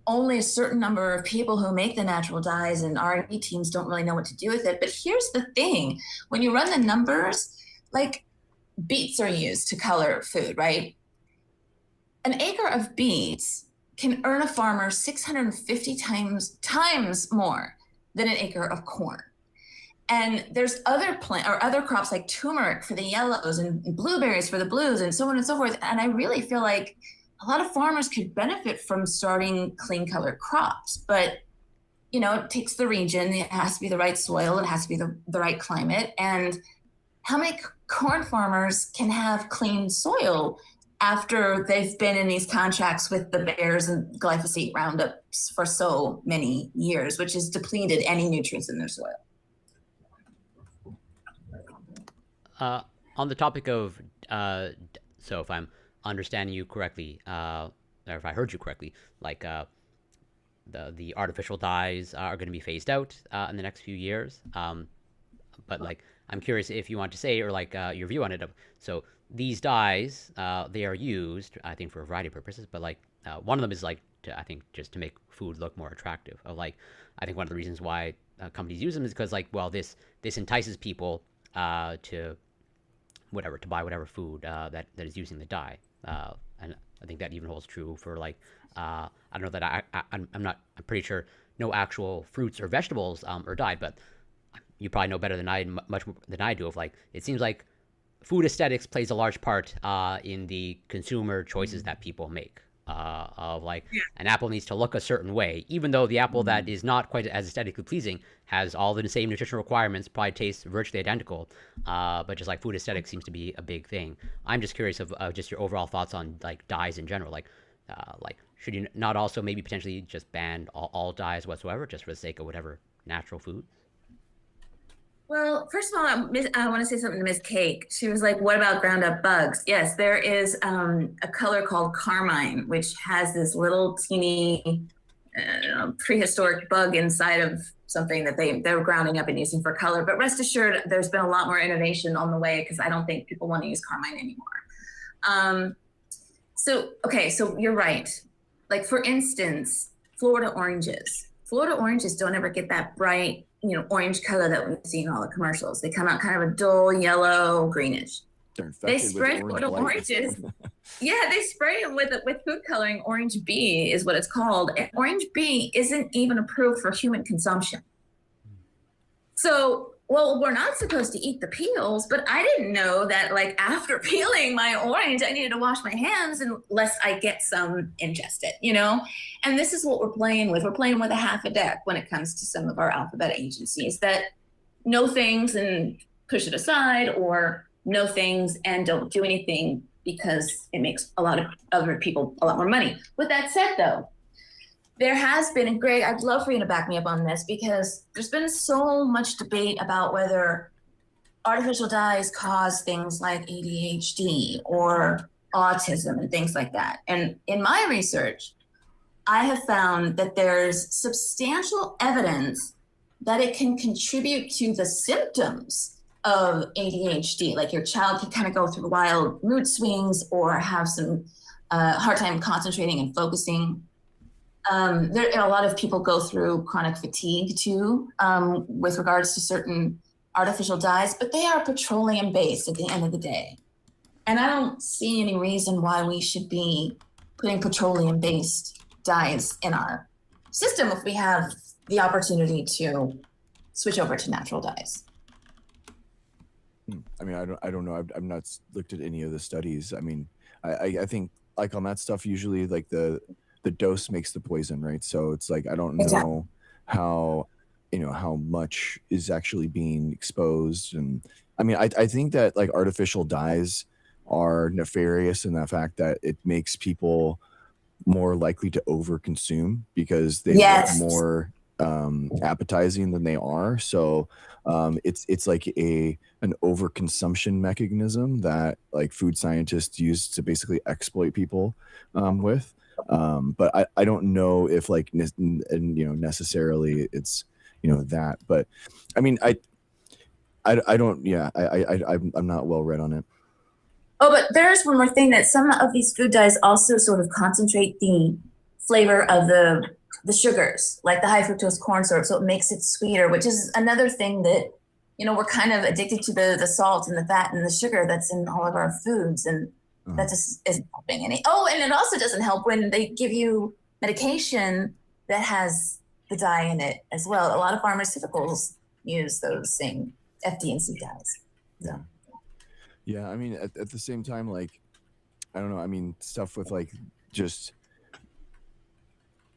only a certain number of people who make the natural dyes, and R&D teams don't really know what to do with it. But here's the thing. When you run the numbers, like beets are used to color food, right? An acre of beets can earn a farmer 650 times more than an acre of corn. And there's other other crops like turmeric for the yellows and blueberries for the blues and so on and so forth. And I really feel like a lot of farmers could benefit from starting clean color crops, but you know, it takes the region, it has to be the right soil, it has to be the right climate. And how many corn farmers can have clean soil after they've been in these contracts with the Bayers and glyphosate Roundups for so many years, which has depleted any nutrients in their soil? On the topic of, so if I'm understanding you correctly, or if I heard you correctly, like the artificial dyes are going to be phased out in the next few years. But like, I'm curious if you want to say, or like your view on it. So these dyes, they are used, I think, for a variety of purposes, but like one of them is like, I think, just to make food look more attractive. Like, I think one of the reasons why companies use them is because, like, well, this entices people to buy whatever food that is using the dye. And I think that even holds true for like, I don't know that I'm pretty sure no actual fruits or vegetables are dyed, but you probably know better than much more than I do of like, it seems like food aesthetics plays a large part in the consumer choices that people make. Of like, an apple needs to look a certain way, even though the apple that is not quite as aesthetically pleasing has all the same nutritional requirements, probably tastes virtually identical. But just like food aesthetics seems to be a big thing. I'm just curious of just your overall thoughts on like dyes in general. Like should you not also maybe potentially just ban all dyes whatsoever, just for the sake of whatever natural food? Well, first of all, I want to say something to Miss Cake. She was like, what about ground up bugs? Yes, there is a color called carmine, which has this little teeny prehistoric bug inside of something that they're grounding up and using for color. But rest assured, there's been a lot more innovation on the way, because I don't think people want to use carmine anymore. Okay, so you're right. Like, for instance, Florida oranges. Florida oranges don't ever get that bright, orange color that we see in all the commercials. They come out kind of a dull yellow, greenish. They're They infected with spray orange Florida blight. oranges. Yeah, they spray them with food coloring. Orange B is what it's called. And orange B isn't even approved for human consumption. So, well, we're not supposed to eat the peels, but I didn't know that, like, after peeling my orange, I needed to wash my hands unless I get some ingested, And this is what we're playing with. We're playing with a half a deck when it comes to some of our alphabet agencies that know things and push it aside, or know things and don't do anything because it makes a lot of other people a lot more money. With that said, though, there has been, and Greg, I'd love for you to back me up on this, because there's been so much debate about whether artificial dyes cause things like ADHD or autism and things like that. And in my research, I have found that there's substantial evidence that it can contribute to the symptoms of ADHD. Like, your child can kind of go through wild mood swings or have some hard time concentrating and focusing. A lot of people go through chronic fatigue too, with regards to certain artificial dyes, but they are petroleum based at the end of the day. And I don't see any reason why we should be putting petroleum based dyes in our system if we have the opportunity to switch over to natural dyes. I mean, I don't know. I've not looked at any of the studies. I mean, I think, like, on that stuff, usually, like, the dose makes the poison, right? So it's like, I don't know how much is actually being exposed. And I mean, I think that, like, artificial dyes are nefarious in the fact that it makes people more likely to overconsume because they look more appetizing than they are. So it's like an overconsumption mechanism that, like, food scientists use to basically exploit people with. But I don't know if, like, necessarily it's that. But I mean, I don't. Yeah, I'm not well read on it. Oh, but there's one more thing, that some of these food dyes also sort of concentrate the flavor of the sugars, like the high fructose corn syrup, so it makes it sweeter, which is another thing that, we're kind of addicted to the salt and the fat and the sugar that's in all of our foods, and that just isn't helping any. Oh, and it also doesn't help when they give you medication that has the dye in it as well. A lot of pharmaceuticals use those same FD and C dyes. So. Yeah, I mean, at the same time, like, I don't know. I mean, stuff with, like, just,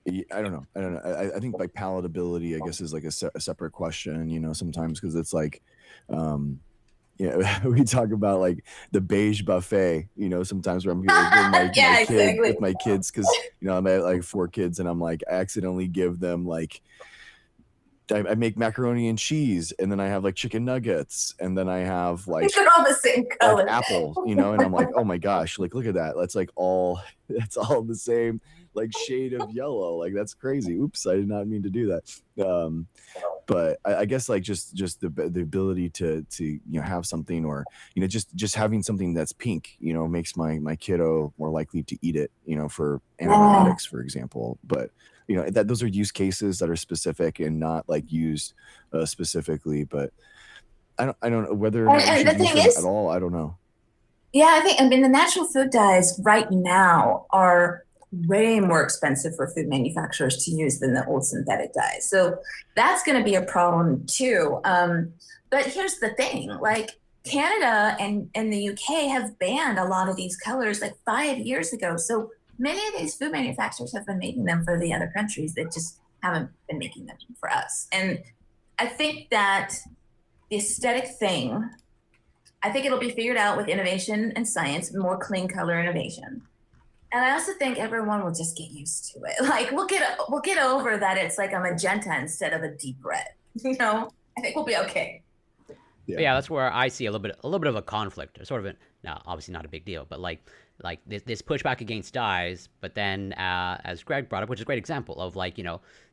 I don't know. I think, like, palatability, I guess, is like a separate question, sometimes, because it's like, we talk about, like, the beige buffet, sometimes where I'm giving with my kids, because, I'm at, like, 4 kids, and I'm like, I accidentally give them, like, I make macaroni and cheese, and then I have, like, chicken nuggets, and then I have, like, they're all the same color, like, apples, and I'm like, oh my gosh, like, look at that. That's, like, that's all the same, like, shade of yellow. Like, that's crazy. Oops, I did not mean to do that. But I guess, like, just the ability to have something, or just having something that's pink, makes my kiddo more likely to eat it, for antibiotics, for example. But that those are use cases that are specific and not, like, used specifically. But I don't know whether or not we should use them at all. I don't know. Yeah, I mean, the natural food dyes right now are way more expensive for food manufacturers to use than the old synthetic dyes. So that's going to be a problem too. But here's the thing, like, Canada and the UK have banned a lot of these colors like 5 years ago. So many of these food manufacturers have been making them for the other countries. They just haven't been making them for us. And I think that the aesthetic thing, I think it'll be figured out with innovation and science, more clean color innovation. And I also think everyone will just get used to it. Like, we'll get over that it's like a magenta instead of a deep red. I think we'll be okay. Yeah, that's where I see a little bit of a conflict, or sort of now, obviously not a big deal, but like this pushback against dyes. But then, as Greg brought up, which is a great example of, like,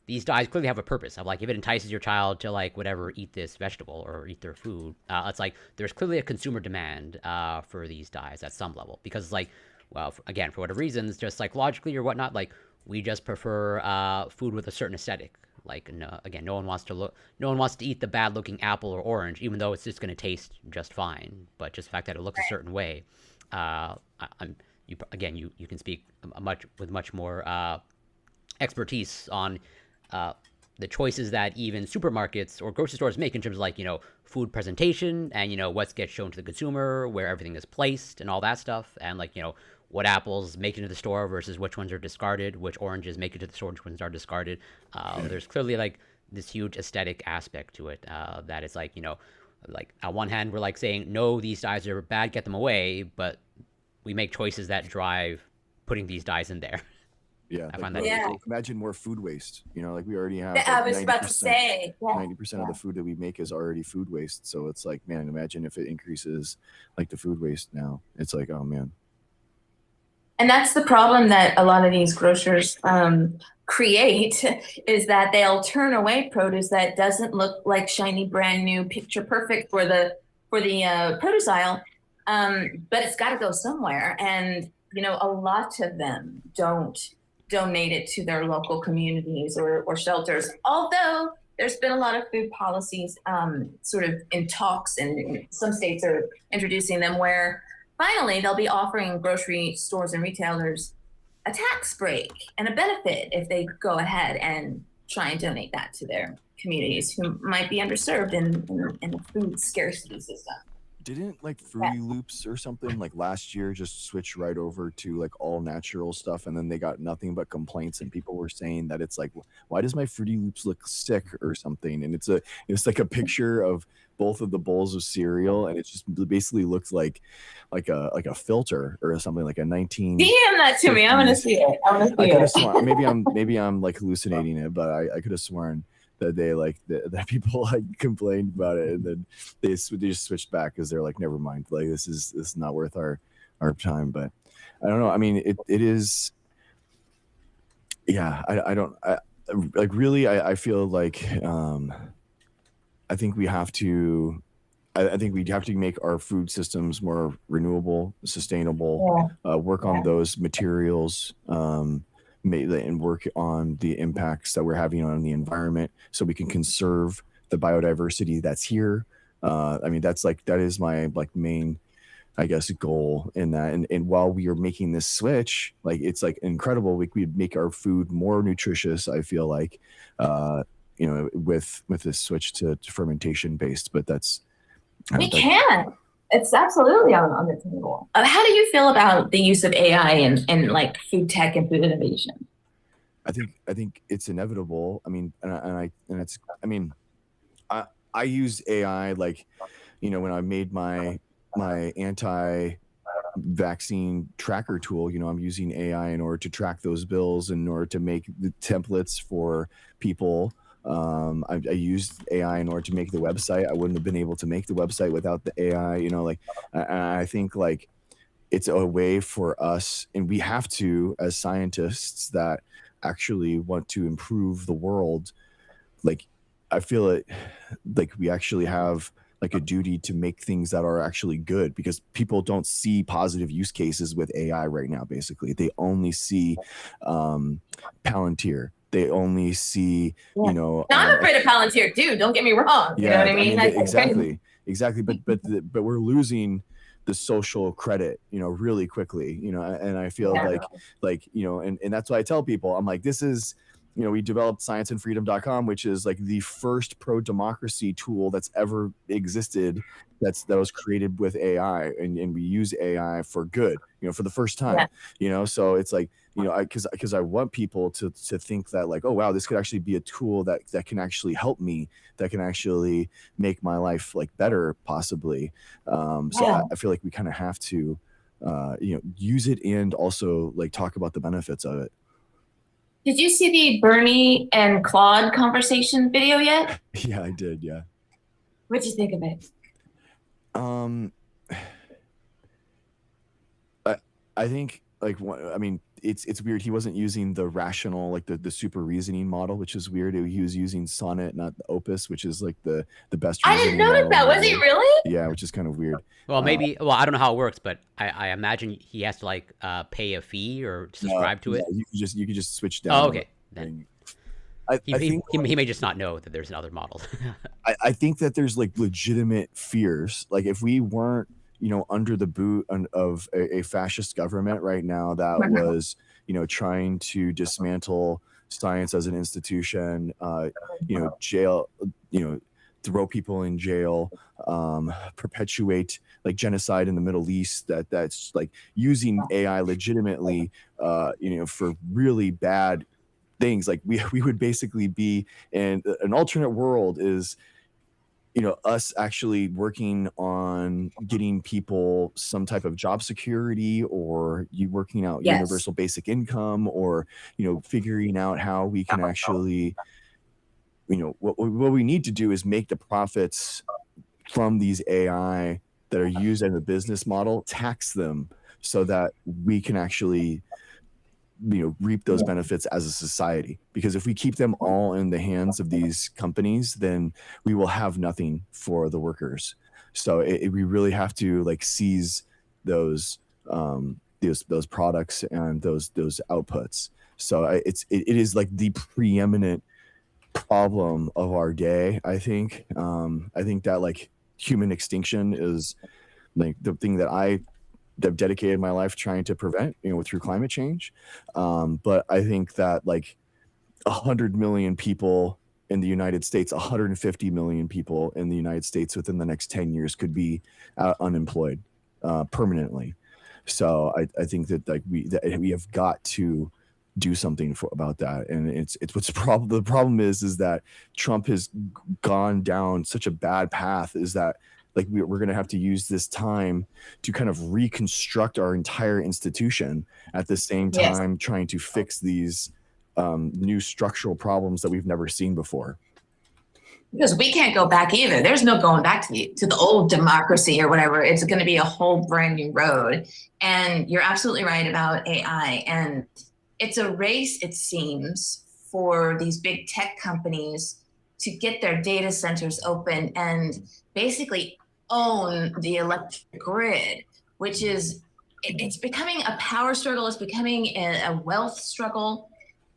these dyes clearly have a purpose of, like, if it entices your child to, like, whatever, eat this vegetable or eat their food, it's like there's clearly a consumer demand for these dyes at some level, because, like, well, again, for whatever reasons, just psychologically or whatnot, like we just prefer food with a certain aesthetic. Like, no, again, no one wants to eat the bad looking apple or orange, even though it's just going to taste just fine. But just the fact that it looks a certain way, you can speak with much more expertise on the choices that even supermarkets or grocery stores make in terms of like, food presentation and, what gets shown to the consumer, where everything is placed and all that stuff. And like, what apples make it into the store versus which ones are discarded, which oranges make it to the store, which ones are discarded. There's clearly like this huge aesthetic aspect to it that is like, like on one hand, we're like saying, no, these dyes are bad, get them away. But we make choices that drive putting these dyes in there. Yeah, I like find that Yeah. interesting. imagine more food waste. Like we already have. I Like was about to 90%, say, yeah. 90% of the food that we make is already food waste. So it's like, man, imagine if it increases like the food waste now. It's like, oh man. And that's the problem that a lot of these grocers create is that they'll turn away produce that doesn't look like shiny, brand new, picture perfect for the produce aisle, but it's got to go somewhere. And a lot of them don't donate it to their local communities or shelters. Although there's been a lot of food policies sort of in talks, and some states are introducing them where finally they'll be offering grocery stores and retailers a tax break and a benefit if they go ahead and try and donate that to their communities who might be underserved in a food scarcity system. Didn't like Fruity Loops or something like last year just switch right over to like all natural stuff, and then they got nothing but complaints, and people were saying that it's like, why does my Fruity Loops look sick or something? And it's like a picture of both of the bowls of cereal, and it just basically looks like a filter or something, like a 19. DM that to me. I want to see it. I could have sworn, maybe I'm like hallucinating it, but I could have sworn that they like that people like complained about it, and then they just switched back because they're like, never mind, like this is not worth our time. But I don't know. I mean, it is. Yeah, I don't like really. I feel like I think we have to. I think we have to make our food systems more renewable, sustainable. Work on those materials. And work on the impacts that we're having on the environment so we can conserve the biodiversity that's here. I mean, that is my like main, I guess, goal in that. And while we are making this switch, like it's like incredible. We'd make our food more nutritious, I feel like, with this switch to fermentation based, but that's. We can. It's absolutely on the table. How do you feel about the use of AI in like food tech and food innovation? I think it's inevitable. I mean, I use AI like, when I made my anti-vaccine tracker tool. I'm using AI in order to track those bills, in order to make the templates for people. I used AI in order to make the website. I wouldn't have been able to make the website without the AI. I think like it's a way for us, and we have to, as scientists that actually want to improve the world. Like, I feel it, like we actually have like a duty to make things that are actually good, because people don't see positive use cases with AI right now. Basically, they only see Palantir. They only see, No, I'm afraid of Palantir too. Don't get me wrong. You know what I mean? Exactly. But we're losing the social credit, really quickly, and I feel like, and that's why I tell people, I'm like, this is, we developed scienceandfreedom.com, which is like the first pro-democracy tool that's ever existed. That was created with AI, and we use AI for good, for the first time, so it's like, because I want people to think that like, oh wow, this could actually be a tool that can actually help me, that can actually make my life like better possibly. I feel like we kind of have to use it, and also like talk about the benefits of it. Did you see the Bernie and Claude conversation video yet? Yeah, I did. Yeah. What'd you think of it? I think like, I mean, it's weird. He wasn't using the rational, like the super reasoning model, which is weird. He was using Sonnet, not the Opus, which is like the best. I didn't reasoning notice model that. Was he really? Yeah, which is kind of weird. Well, maybe. Well, I don't know how it works, but I imagine he has to like pay a fee or subscribe to it. You could just switch down. Oh, okay. Then he may just not know that there's another model. I think that there's like legitimate fears. Like if we weren't, under the boot of a fascist government right now that was, trying to dismantle science as an institution, jail, throw people in jail, perpetuate like genocide in the Middle East, that's like using AI legitimately, for really bad things. Like we would basically be in an alternate world is, us actually working on getting people some type of job security, or you working out universal basic income, or, figuring out how we can actually, what we need to do is make the profits from these AI that are used as a business model, tax them so that we can actually, reap those benefits as a society. Because if we keep them all in the hands of these companies, then we will have nothing for the workers. So we really have to like seize those products and those outputs. So it is like the preeminent problem of our day. I think that like human extinction is like the thing that I've dedicated my life trying to prevent, through climate change. But I think that like 100 million people in the United States, 150 million people in the United States within the next 10 years could be unemployed permanently. So I think that like we have got to do something about that. And it's what's the problem is that Trump has gone down such a bad path, is that like we're going to have to use this time to kind of reconstruct our entire institution at the same time trying to fix these new structural problems that we've never seen before. Because we can't go back either. There's no going back to the old democracy or whatever. It's going to be a whole brand new road. And you're absolutely right about AI. And it's a race, it seems, for these big tech companies to get their data centers open and basically own the electric grid, which is, it's becoming a power struggle. It's becoming a wealth struggle.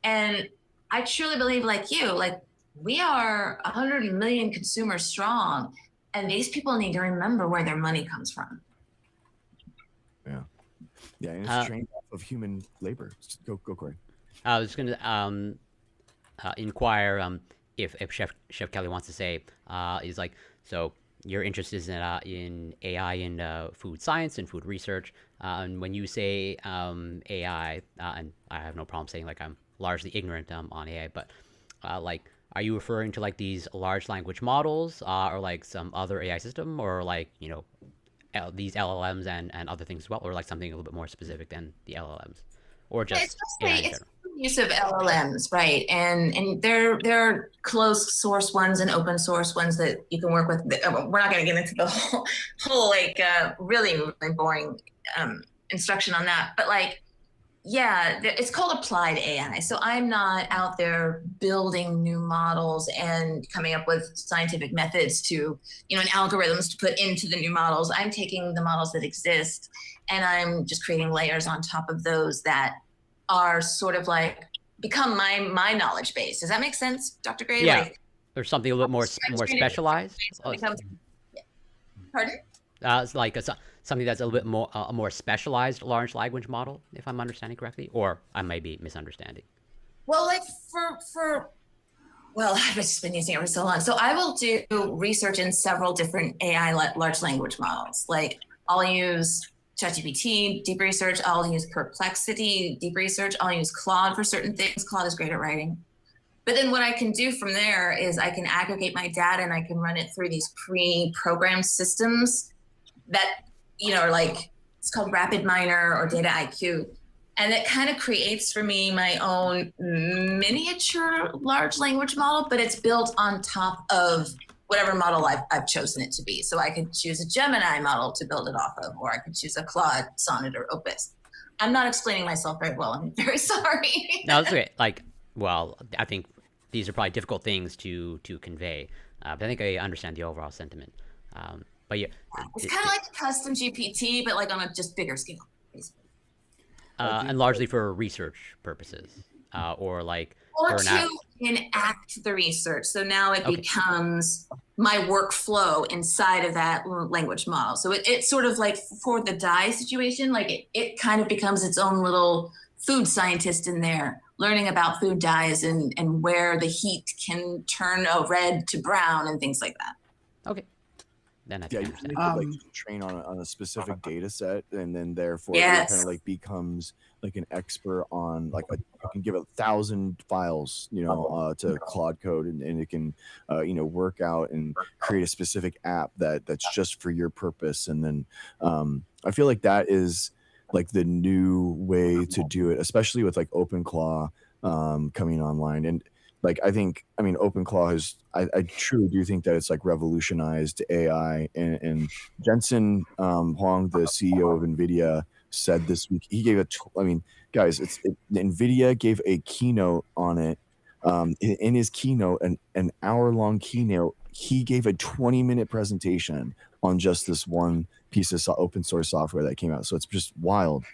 And I truly believe, like you, like we are 100 million consumers strong, and these people need to remember where their money comes from. Yeah, and it's trained off of human labor. Go, Corey. I was going to inquire if Chef Kelly wants to say, is like, so your interest is in AI and food science and food research. And when you say AI, and I have no problem saying like I'm largely ignorant on AI, but like, are you referring to like these large language models or like some other AI system, or like, these LLMs and other things as well, or like something a little bit more specific than the LLMs, or just AI in general? Use of LLMs, right? And there are closed source ones and open source ones that you can work with. We're not going to get into the whole like really, really boring instruction on that, but like, yeah, it's called applied AI. So I'm not out there building new models and coming up with scientific methods to, and algorithms to put into the new models. I'm taking the models that exist and I'm just creating layers on top of those that are sort of like become my knowledge base. Does that make sense, Dr. Gray? Yeah, like, there's something a little bit more specialized. Pardon? It's like something that's a little bit more a more specialized large language model, if I'm understanding correctly, or I may be misunderstanding. Well, like well, I've just been using it for so long. So I will do research in several different AI large language models. Like I'll use ChatGPT, deep research. I'll use Perplexity, deep research. I'll use Claude for certain things. Claude is great at writing. But then what I can do from there is I can aggregate my data and I can run it through these pre-programmed systems that, are like, it's called RapidMiner or Data IQ. And it kind of creates for me my own miniature large language model, but it's built on top of whatever model I've chosen it to be. So I could choose a Gemini model to build it off of, or I could choose a Claude, Sonnet, or Opus. I'm not explaining myself very well. I'm very sorry. No, that's okay. Like, well, I think these are probably difficult things to convey, but I think I understand the overall sentiment. But yeah, It's kind of like a custom GPT, but like on a just bigger scale, basically. and largely for research purposes, or like Or for to enact the research. So now it becomes my workflow inside of that language model. So it's sort of like for the dye situation, like it kind of becomes its own little food scientist in there, learning about food dyes and where the heat can turn a red to brown and things like that. Okay. Then I Yeah, think I you understand. can like train on a specific data set, and then therefore it Yes. kind of like becomes like an expert on like you can give 1,000 files, you know, to Claude Code, and it can, you know, work out and create a specific app that's just for your purpose. And then I feel like that is like the new way to do it, especially with like OpenClaw coming online. And like I mean OpenClaw has I truly do think that it's like revolutionized AI, and Jensen Huang, the CEO of NVIDIA, said this week he gave I mean guys, NVIDIA gave a keynote on it. In his keynote, an hour-long keynote, he gave a 20-minute presentation on just this one piece of open source software that came out. So it's just wild.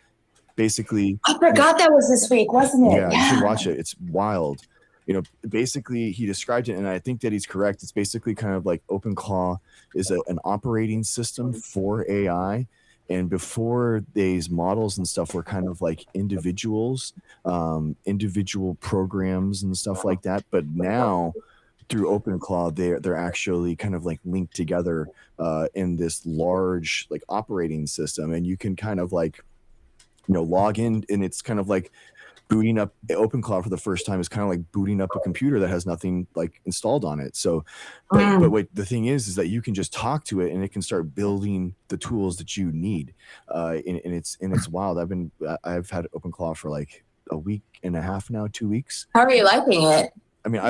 Basically, I forgot that was this week, wasn't it? yeah, you should watch it. It's wild. You know, basically he described it, and I think that he's correct. It's basically kind of like OpenClaw is an operating system for AI. And before these models and stuff were kind of like individuals, individual programs and stuff like that. But now through OpenClaw, they're actually kind of like linked together in this large like operating system. And you can kind of like, you know, log in, and it's kind of like booting up OpenClaw for the first time is kind of like booting up a computer that has nothing like installed on it. So, but wait, the thing is that you can just talk to it and it can start building the tools that you need. And it's wild. I've had OpenClaw for like a week and a half now, 2 weeks. How are you liking it? I mean,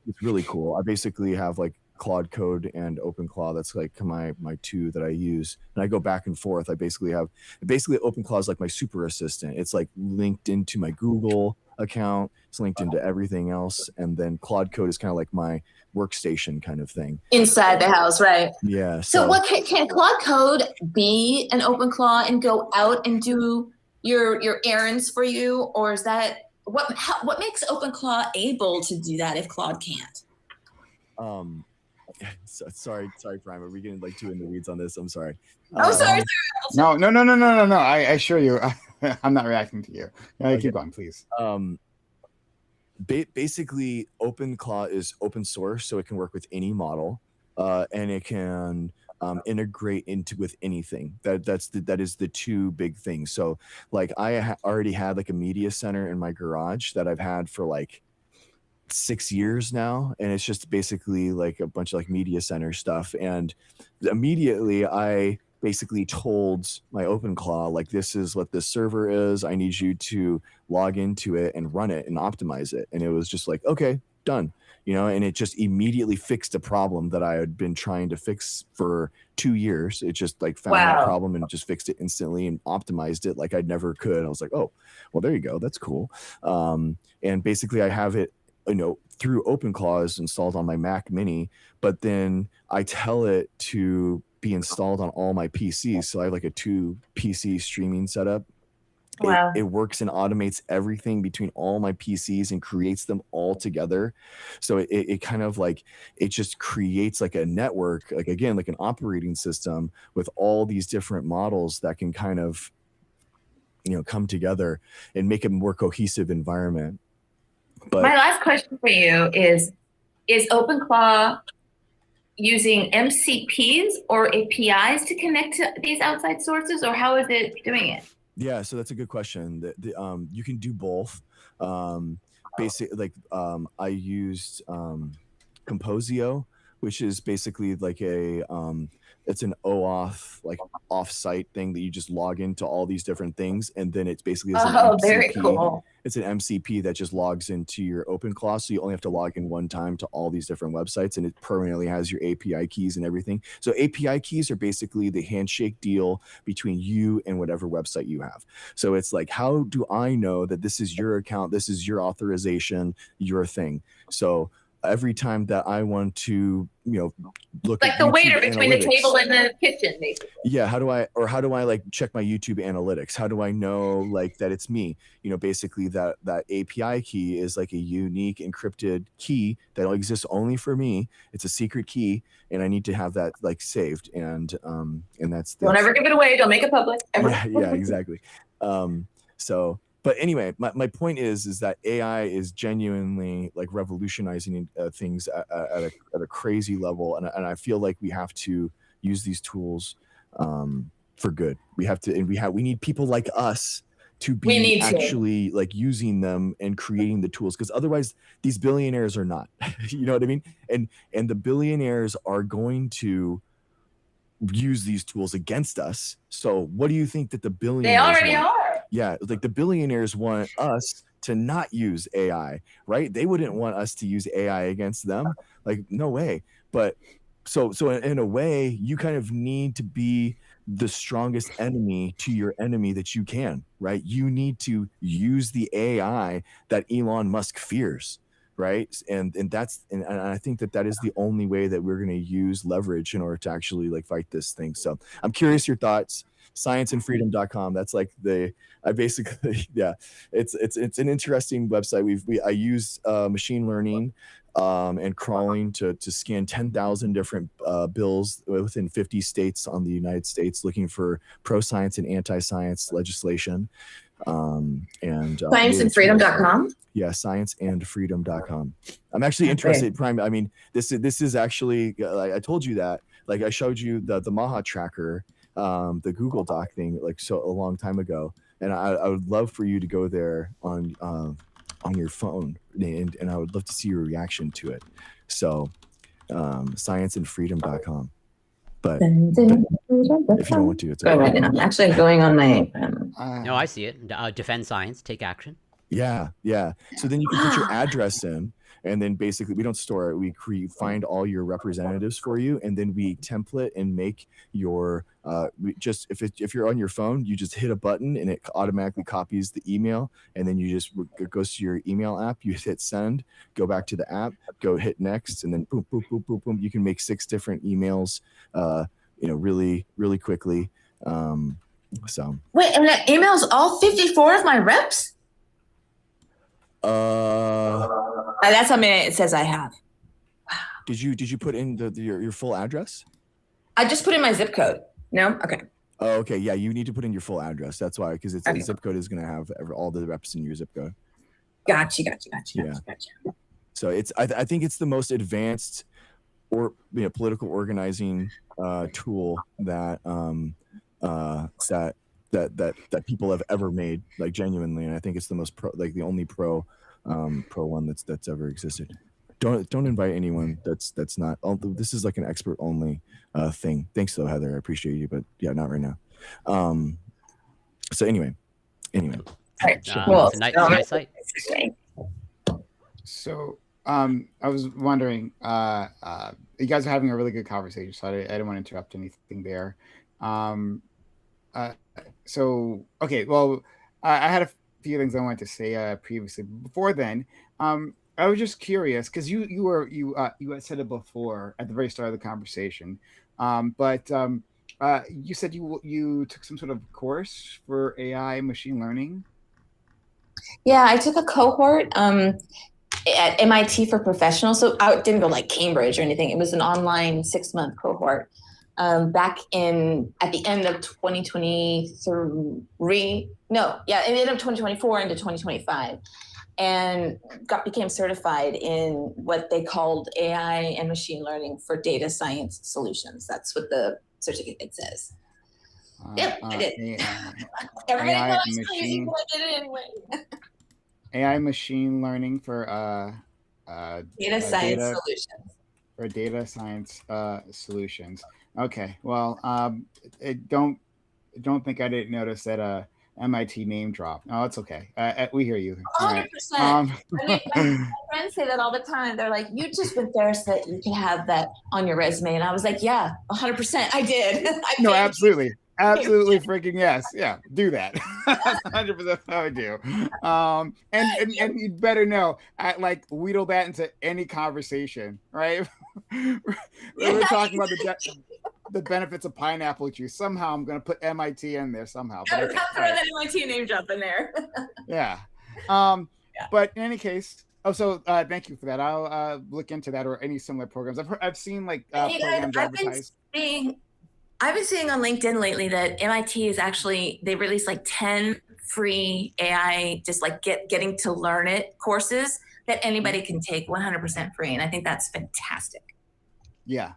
it's really cool. I basically have like Claude Code and OpenClaw. That's like my two that I use, and I go back and forth. Basically OpenClaw is like my super assistant. It's like linked into my Google account. It's linked into everything else, and then Claude Code is kind of like my workstation kind of thing Inside the house, right? Yeah. So what can Claude Code be an OpenClaw and go out and do your errands for you, or is that what makes OpenClaw able to do that if Claude can't? Sorry, Brian. Are we getting like too in the weeds on this? I'm sorry. Sorry. No. I assure you, I'm not reacting to you. Okay. Keep going, please. Basically, OpenClaw is open source, so it can work with any model, and it can integrate with anything. That is the two big things. So, like, I already had like a media center in my garage that I've had for like 6 years now, and it's just basically like a bunch of like media center stuff. And immediately I basically told my OpenClaw, like, this is what this server is. I need you to log into it and run it and optimize it. And it was just like, okay, done. You know, and it just immediately fixed a problem that I had been trying to fix for 2 years. It just like found that problem and just fixed it instantly and optimized it like I never could. I was like, oh, well, there you go. That's cool. And basically I have it, you know, through OpenClaw is installed on my Mac Mini, but then I tell it to be installed on all my PCs. So I have like a 2 PC streaming setup. Wow. It works and automates everything between all my PCs and creates them all together. So it kind of like, it just creates like a network, like again, like an operating system with all these different models that can kind of, you know, come together and make a more cohesive environment. But my last question for you is OpenClaw using MCPs or APIs to connect to these outside sources, or how is it doing it? Yeah, so that's a good question. You can do both. I used Composio, which is basically like a it's an OAuth, like off-site thing that you just log into all these different things, and then it's basically as an Oh, MCP. very cool. It's an MCP that just logs into your OpenClaw, so you only have to log in one time to all these different websites, and it permanently has your API keys and everything. So API keys are basically the handshake deal between you and whatever website you have. So it's like, how do I know that this is your account, this is your authorization, your thing? So every time that I want to, look Like at the YouTube waiter between the analytics, table and the kitchen, basically. yeah, how do I like check my YouTube analytics? How do I know like that it's me? Basically that API key is like a unique encrypted key that exists only for me. It's a secret key, and I need to have that like saved, and that's Don't ever give it away. Don't make it public. Ever. yeah, exactly. So, but anyway, my point is that AI is genuinely like revolutionizing things at a crazy level, and I feel like we have to use these tools for good. We have to, and we need people like us to be actually like using them and creating the tools, because otherwise these billionaires are not. You know what I mean? And the billionaires are going to use these tools against us. So what do you think that the billionaires They already are. Yeah, like the billionaires want us to not use AI, right? They wouldn't want us to use AI against them. Like, no way. But so in a way, you kind of need to be the strongest enemy to your enemy that you can, right? You need to use the AI that Elon Musk fears, right? And I think that is the only way that we're going to use leverage in order to actually like fight this thing. So I'm curious your thoughts. Scienceandfreedom.com. That's like I basically, yeah, it's an interesting website. I use machine learning and crawling to scan 10,000 different bills within 50 states on the United States, looking for pro-science and anti-science legislation. Scienceandfreedom.com. Yeah, scienceandfreedom.com. I'm actually interested. I mean, this is actually, I told you that, like I showed you the MAHA tracker, the Google Doc thing, like so a long time ago, and I would love for you to go there on your phone, and I would love to see your reaction to it. So scienceandfreedom.com. But if you don't want to, it's okay. Right now. I'm actually going on my no, I see it. Defend science, take action. Yeah. So then you can put your address in, and then basically we don't store it. We find all your representatives for you, and then we template and make your if you're on your phone, you just hit a button and it automatically copies the email, and then it goes to your email app. You hit send, go back to the app, go hit next, and then boom, boom, boom, boom, boom. You can make 6 different emails, really, really quickly. So wait, and that emails all 54 of my reps? That's how many it says I have. Wow. Did you put in your full address? I just put in my zip code. No? Okay. Oh, okay. Yeah, you need to put in your full address. That's why, because it's a zip code is going to have all the reps in your zip code. Gotcha. So I think it's the most advanced political organizing tool that that people have ever made, like genuinely, and I think it's the most the only pro one that's ever existed. Don't invite anyone that's not. This is like an expert only thing. Thanks though, Heather. I appreciate you, but yeah, not right now. So anyway. Right. Cool. It's a nice site. So I was wondering, you guys are having a really good conversation, so I didn't want to interrupt anything there. So okay, well, I had a few things I wanted to say previously. Before then, I was just curious because you had said it before at the very start of the conversation, but you said you took some sort of course for AI machine learning. Yeah, I took a cohort at MIT for professionals. So I didn't go like Cambridge or anything. It was an online 6-month cohort back at the end of 2023. No, yeah, at the end of 2024 into 2025. And became certified in what they called AI and machine learning for data science solutions. That's what the certificate says. Yep, I did. Everybody thought I was crazy, but I did it anyway. AI machine learning for data science solutions. or data science solutions. Okay, well, don't think I didn't notice that MIT name drop. Oh, it's okay. We hear you. All right. 100%. I mean, my friends say that all the time. They're like, "You just went there so that you can have that on your resume," and I was like, "Yeah, 100%. I did. I No, paid absolutely. Absolutely freaking yes. Yeah, do that. 100% how I do. And you better know, like wheedle that into any conversation, right? We're talking about the benefits of pineapple juice. Somehow I'm going to put MIT in there somehow. But okay, throw that MIT name drop in there. yeah. Yeah. But in any case, thank you for that. I'll look into that or any similar programs. I've seen like programs advertised. I've been seeing on LinkedIn lately that MIT is actually, they released like 10 free AI, just like getting to learn it courses that anybody can take 100% free. And I think that's fantastic. Yeah.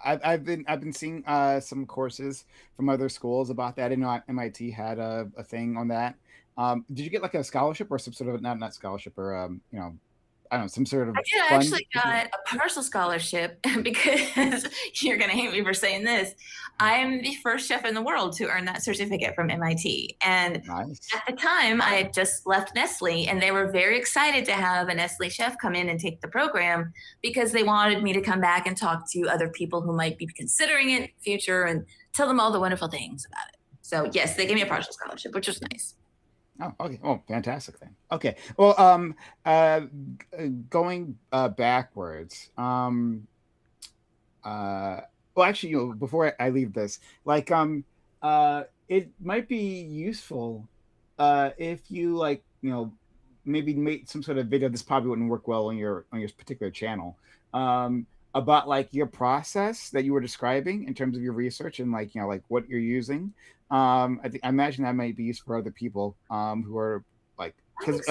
I've been seeing some courses from other schools about that. I didn't know MIT had a thing on that. Did you get like a scholarship or some sort of not scholarship or I don't know, some sort of I did. I fund? actually got a partial scholarship because you're going to hate me for saying this. I'm the first chef in the world to earn that certificate from MIT. And Nice. at the time, I had just left Nestle, and they were very excited to have a Nestle chef come in and take the program because they wanted me to come back and talk to other people who might be considering it in the future and tell them all the wonderful things about it. So, yes, they gave me a partial scholarship, which was nice. Oh, okay. Oh, fantastic thing. Okay. Well, going backwards. Well, actually, before I leave this, like, it might be useful, if you like, maybe make some sort of video. This probably wouldn't work well on your particular channel. About like your process that you were describing in terms of your research and like like what you're using. I imagine that might be useful for other people who are like because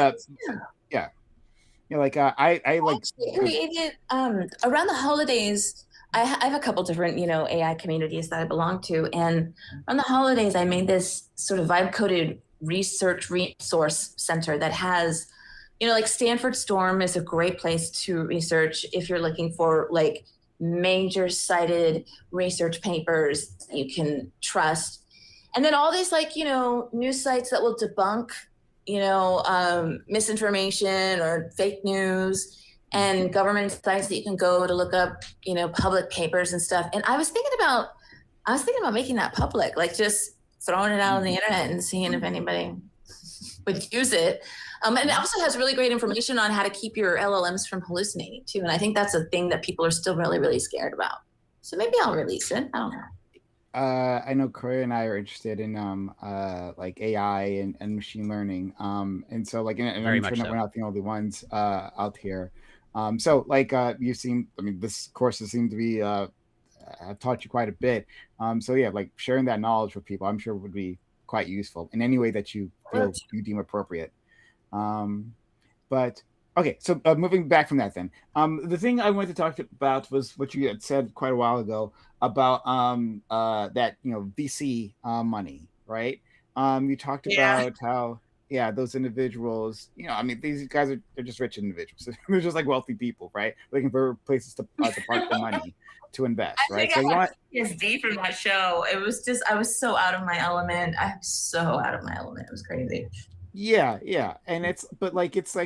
like I like created around the holidays. I have a couple different AI communities that I belong to, and on the holidays I made this sort of vibe coded research resource center that has like Stanford Storm is a great place to research if you're looking for like major cited research papers that you can trust. And then all these like, news sites that will debunk, misinformation or fake news, and government sites that you can go to look up, public papers and stuff. And I was thinking about making that public, like just throwing it out on the internet and seeing if anybody would use it. And it also has really great information on how to keep your LLMs from hallucinating too. And I think that's a thing that people are still really, really scared about. So maybe I'll release it. I don't know. I know Corey and I are interested in like AI and machine learning. And so like and Very I'm much sure that so. we're not the only ones out here. So like you seem this courses seem to be have taught you quite a bit. So yeah, like sharing that knowledge with people, I'm sure would be quite useful in any way that you feel you deem appropriate. But okay, so moving back from that then, the thing I wanted to talk about was what you had said quite a while ago about that VC money, right? You talked about how those individuals, these guys they're just rich individuals. They're just like wealthy people, right? Looking for places to park their money to invest, right? So PTSD from that show. It was just I was so out of my element. I'm so out of my element. It was crazy. Yeah, and it's like it's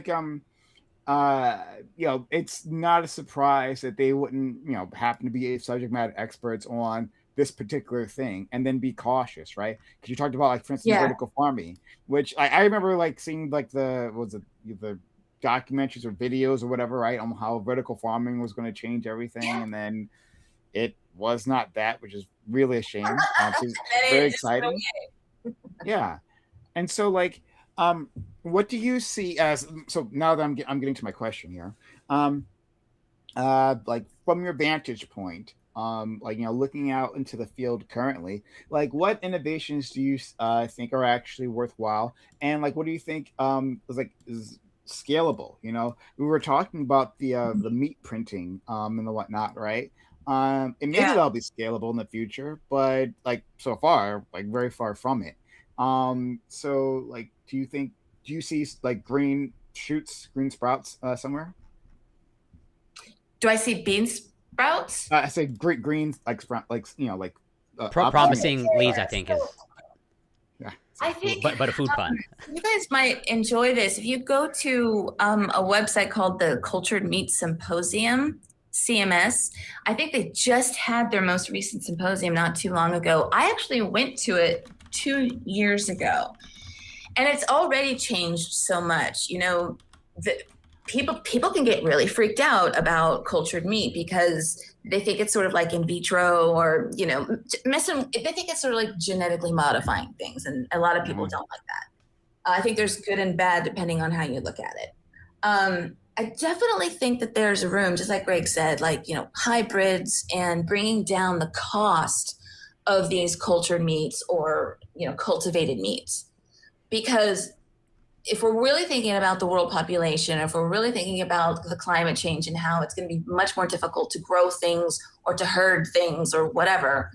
not a surprise that they wouldn't happen to be subject matter experts on this particular thing and then be cautious, right? Because you talked about like, for instance, vertical farming, which I remember like seeing like the documentaries or videos or whatever, right, on how vertical farming was going to change everything, and then it was not that, which is really a shame. So it's very exciting. Yeah, and so like what do you see as, so now that I'm getting to my question here, like from your vantage point, like looking out into the field currently, like what innovations do you think are actually worthwhile, and like what do you think is scalable? We were talking about the meat printing and the whatnot, right? And maybe that'll be scalable in the future, but like so far, like very far from it. So like do you see like green sprouts somewhere? Do I see beans sprouts. I say green, like sprout, like Promising leaves, I Yeah, think, so is Yeah. I think but a food pun. you guys might enjoy this. If you go to a website called the Cultured Meat Symposium, CMS, I think they just had their most recent symposium not too long ago. I actually went to it 2 years ago, and it's already changed so much. You know, the, people can get really freaked out about cultured meat because they think it's sort of like in vitro, or they think it's sort of like genetically modifying things, and a lot of people don't like that. I think there's good and bad depending on how you look at it. I definitely think that there's room, just like Greg said, like, hybrids and bringing down the cost of these cultured meats or, cultivated meats. Because if we're really thinking about the world population, if we're really thinking about the climate change and how it's going to be much more difficult to grow things or to herd things or whatever,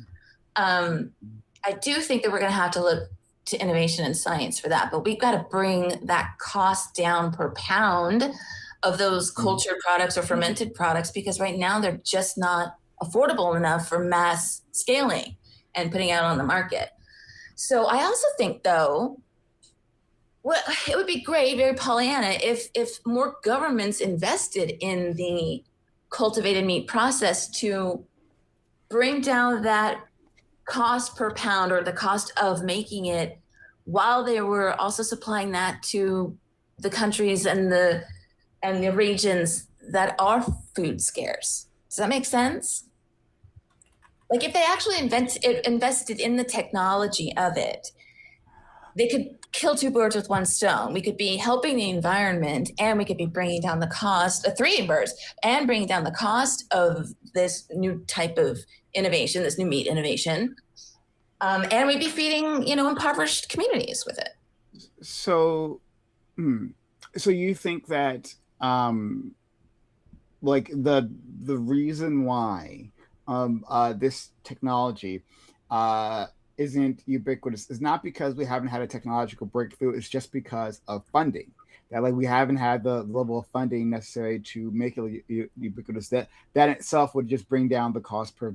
I do think that we're going to have to look to innovation and science for that. But we've got to bring that cost down per pound of those cultured products or fermented products, because right now they're just not affordable enough for mass scaling and putting out on the market. So I also think, though, well, it would be great, very Pollyanna, if more governments invested in the cultivated meat process to bring down that cost per pound or the cost of making it, while they were also supplying that to the countries and the regions that are food scarce. Does that make sense? Like, if they actually invested in the technology of it, they could kill two birds with one stone. We could be helping the environment, and we could be bringing down the cost, three birds, and bringing down the cost of this new type of innovation, this new meat innovation. And we'd be feeding, impoverished communities with it. So, so you think that, like the reason why this technology isn't ubiquitous is not because we haven't had a technological breakthrough. It's just because of funding. That, like, we haven't had the level of funding necessary to make it ubiquitous. That itself would just bring down the cost per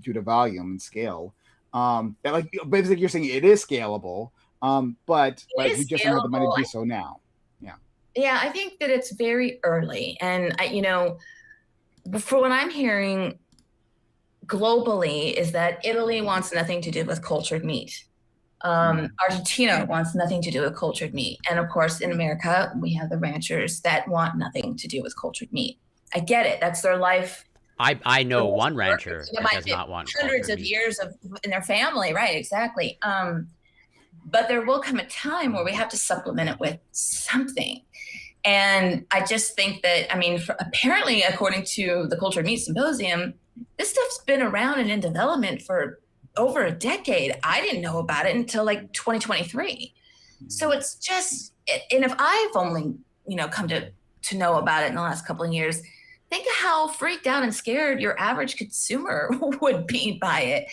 due to volume and scale. That, like, basically you're saying it is scalable, but like we just don't have the money to do so now. Yeah, I think that it's very early, and for what I'm hearing globally is that Italy wants nothing to do with cultured meat. Argentina wants nothing to do with cultured meat. And of course, in America, we have the ranchers that want nothing to do with cultured meat. I get it. That's their life. I know one rancher that does not want hundreds of years in their family. Right, exactly. But there will come a time where we have to supplement it with something. And I just think that, apparently, according to the Cultured Meat Symposium, this stuff's been around and in development for over a decade. I didn't know about it until like 2023. So it's just, and if I've only, come to know about it in the last couple of years, think of how freaked out and scared your average consumer would be by it.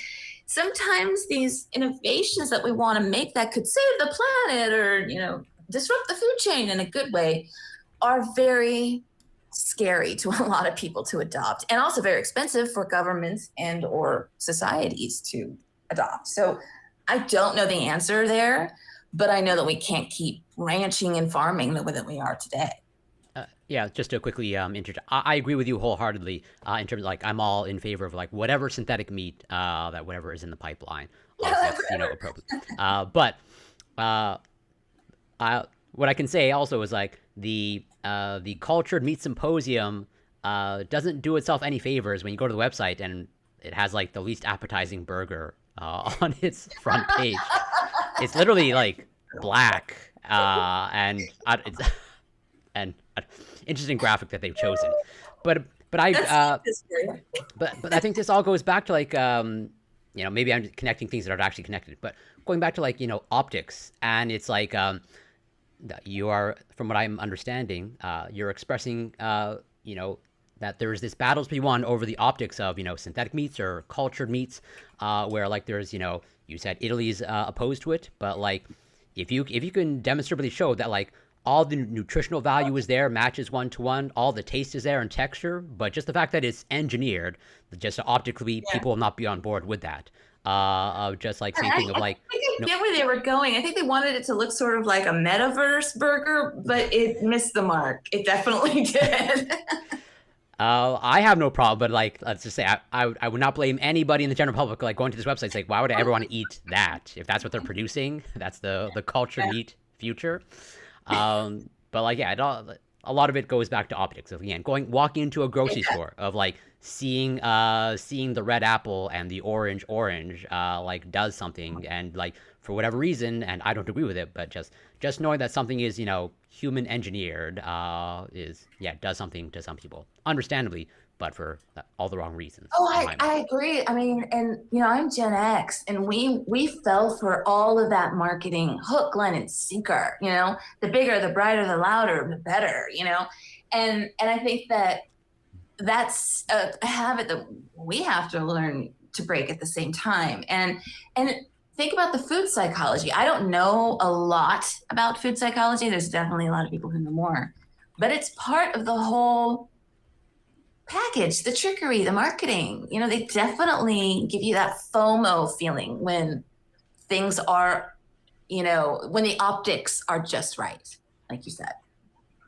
Sometimes these innovations that we want to make that could save the planet or, disrupt the food chain in a good way are very scary to a lot of people to adopt, and also very expensive for governments and or societies to adopt. So I don't know the answer there, but I know that we can't keep ranching and farming the way that we are today. Yeah, just to quickly interject, I agree with you wholeheartedly in terms of, like, I'm all in favor of, like, whatever synthetic meat that whatever is in the pipeline, that's, appropriate. But what I can say also is, like, the Cultured Meat Symposium doesn't do itself any favors when you go to the website and it has, like, the least appetizing burger on its front page. It's literally, like, black and it's an interesting graphic that they've chosen. But I think this all goes back to, like, maybe I'm connecting things that are actually connected, but going back to, like, optics, and it's like you are, from what I'm understanding, you're expressing, that there's this battle to be won over the optics of, synthetic meats or cultured meats, where, like, there's, you said Italy's opposed to it, but, like, if you can demonstrably show that, like, all the nutritional value is there, matches 1-to-1, all the taste is there and texture, but just the fact that it's engineered, just optically, people will not be on board with that. Just like same thing of like, I think I get where they were going. I think they wanted it to look sort of like a metaverse burger, but it missed the mark. It definitely did. I have no problem, but like, let's just say I would not blame anybody in the general public like going to this website. It's like, why would I ever want to eat that if that's what they're producing? That's the culture meat future. But like, yeah, a lot of it goes back to optics. Of again, walking into a grocery store of like seeing the red apple and the orange like does something, and like for whatever reason, and I don't agree with it, but just knowing that something is human engineered does something to some people, understandably, but for all the wrong reasons. Oh, I agree. I mean, and I'm Gen X, and we fell for all of that marketing hook, line, and sinker. The bigger, the brighter, the louder, the better. And I think that's a habit that we have to learn to break at the same time. And think about the food psychology. I don't know a lot about food psychology. There's definitely a lot of people who know more, but it's part of the whole package, the trickery, the marketing. They definitely give you that FOMO feeling when things are, when the optics are just right, like you said.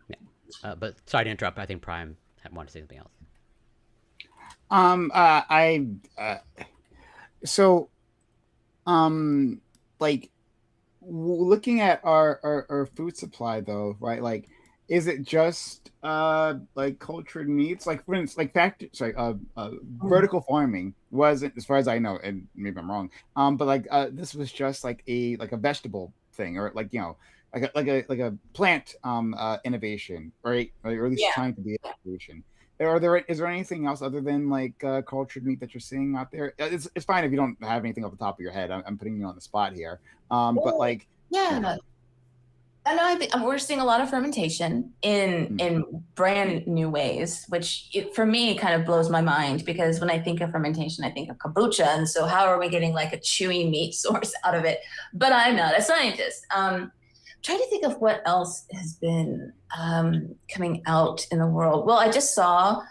Yeah. But sorry to interrupt. I think Prime wanted to say something else. Like looking at our food supply though, right? Like, is it just like cultured meats? Like for instance, like vertical farming wasn't, as far as I know, and maybe I'm wrong. But like this was just like a vegetable thing, or like like a plant innovation, right? Or at least trying to be innovation. Is there anything else other than like cultured meat that you're seeing out there? It's fine if you don't have anything off the top of your head. I'm putting you on the spot here. But like, I know. I think we're seeing a lot of fermentation in brand new ways, which for me kind of blows my mind, because when I think of fermentation, I think of kombucha, and so how are we getting like a chewy meat source out of it? But I'm not a scientist. Trying to think of what else has been coming out in the world. Well, I just saw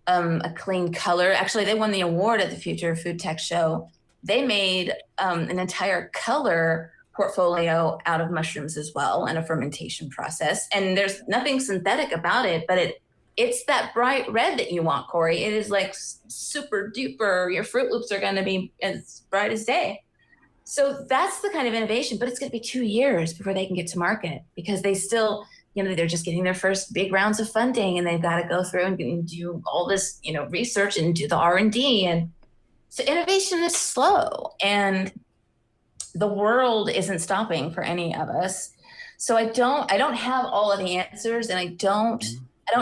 a clean color. Actually, they won the award at the Future Food Tech Show. They made an entire color portfolio out of mushrooms as well, and a fermentation process. And there's nothing synthetic about it, but it's that bright red that you want, Corey. It is like super duper. Your Fruit Loops are going to be as bright as day. So that's the kind of innovation, but it's going to be 2 years before they can get to market, because they still, they're just getting their first big rounds of funding, and they've got to go through and do all this, research and do the R&D. And so innovation is slow, and the world isn't stopping for any of us. So I don't have all of the answers, and I don't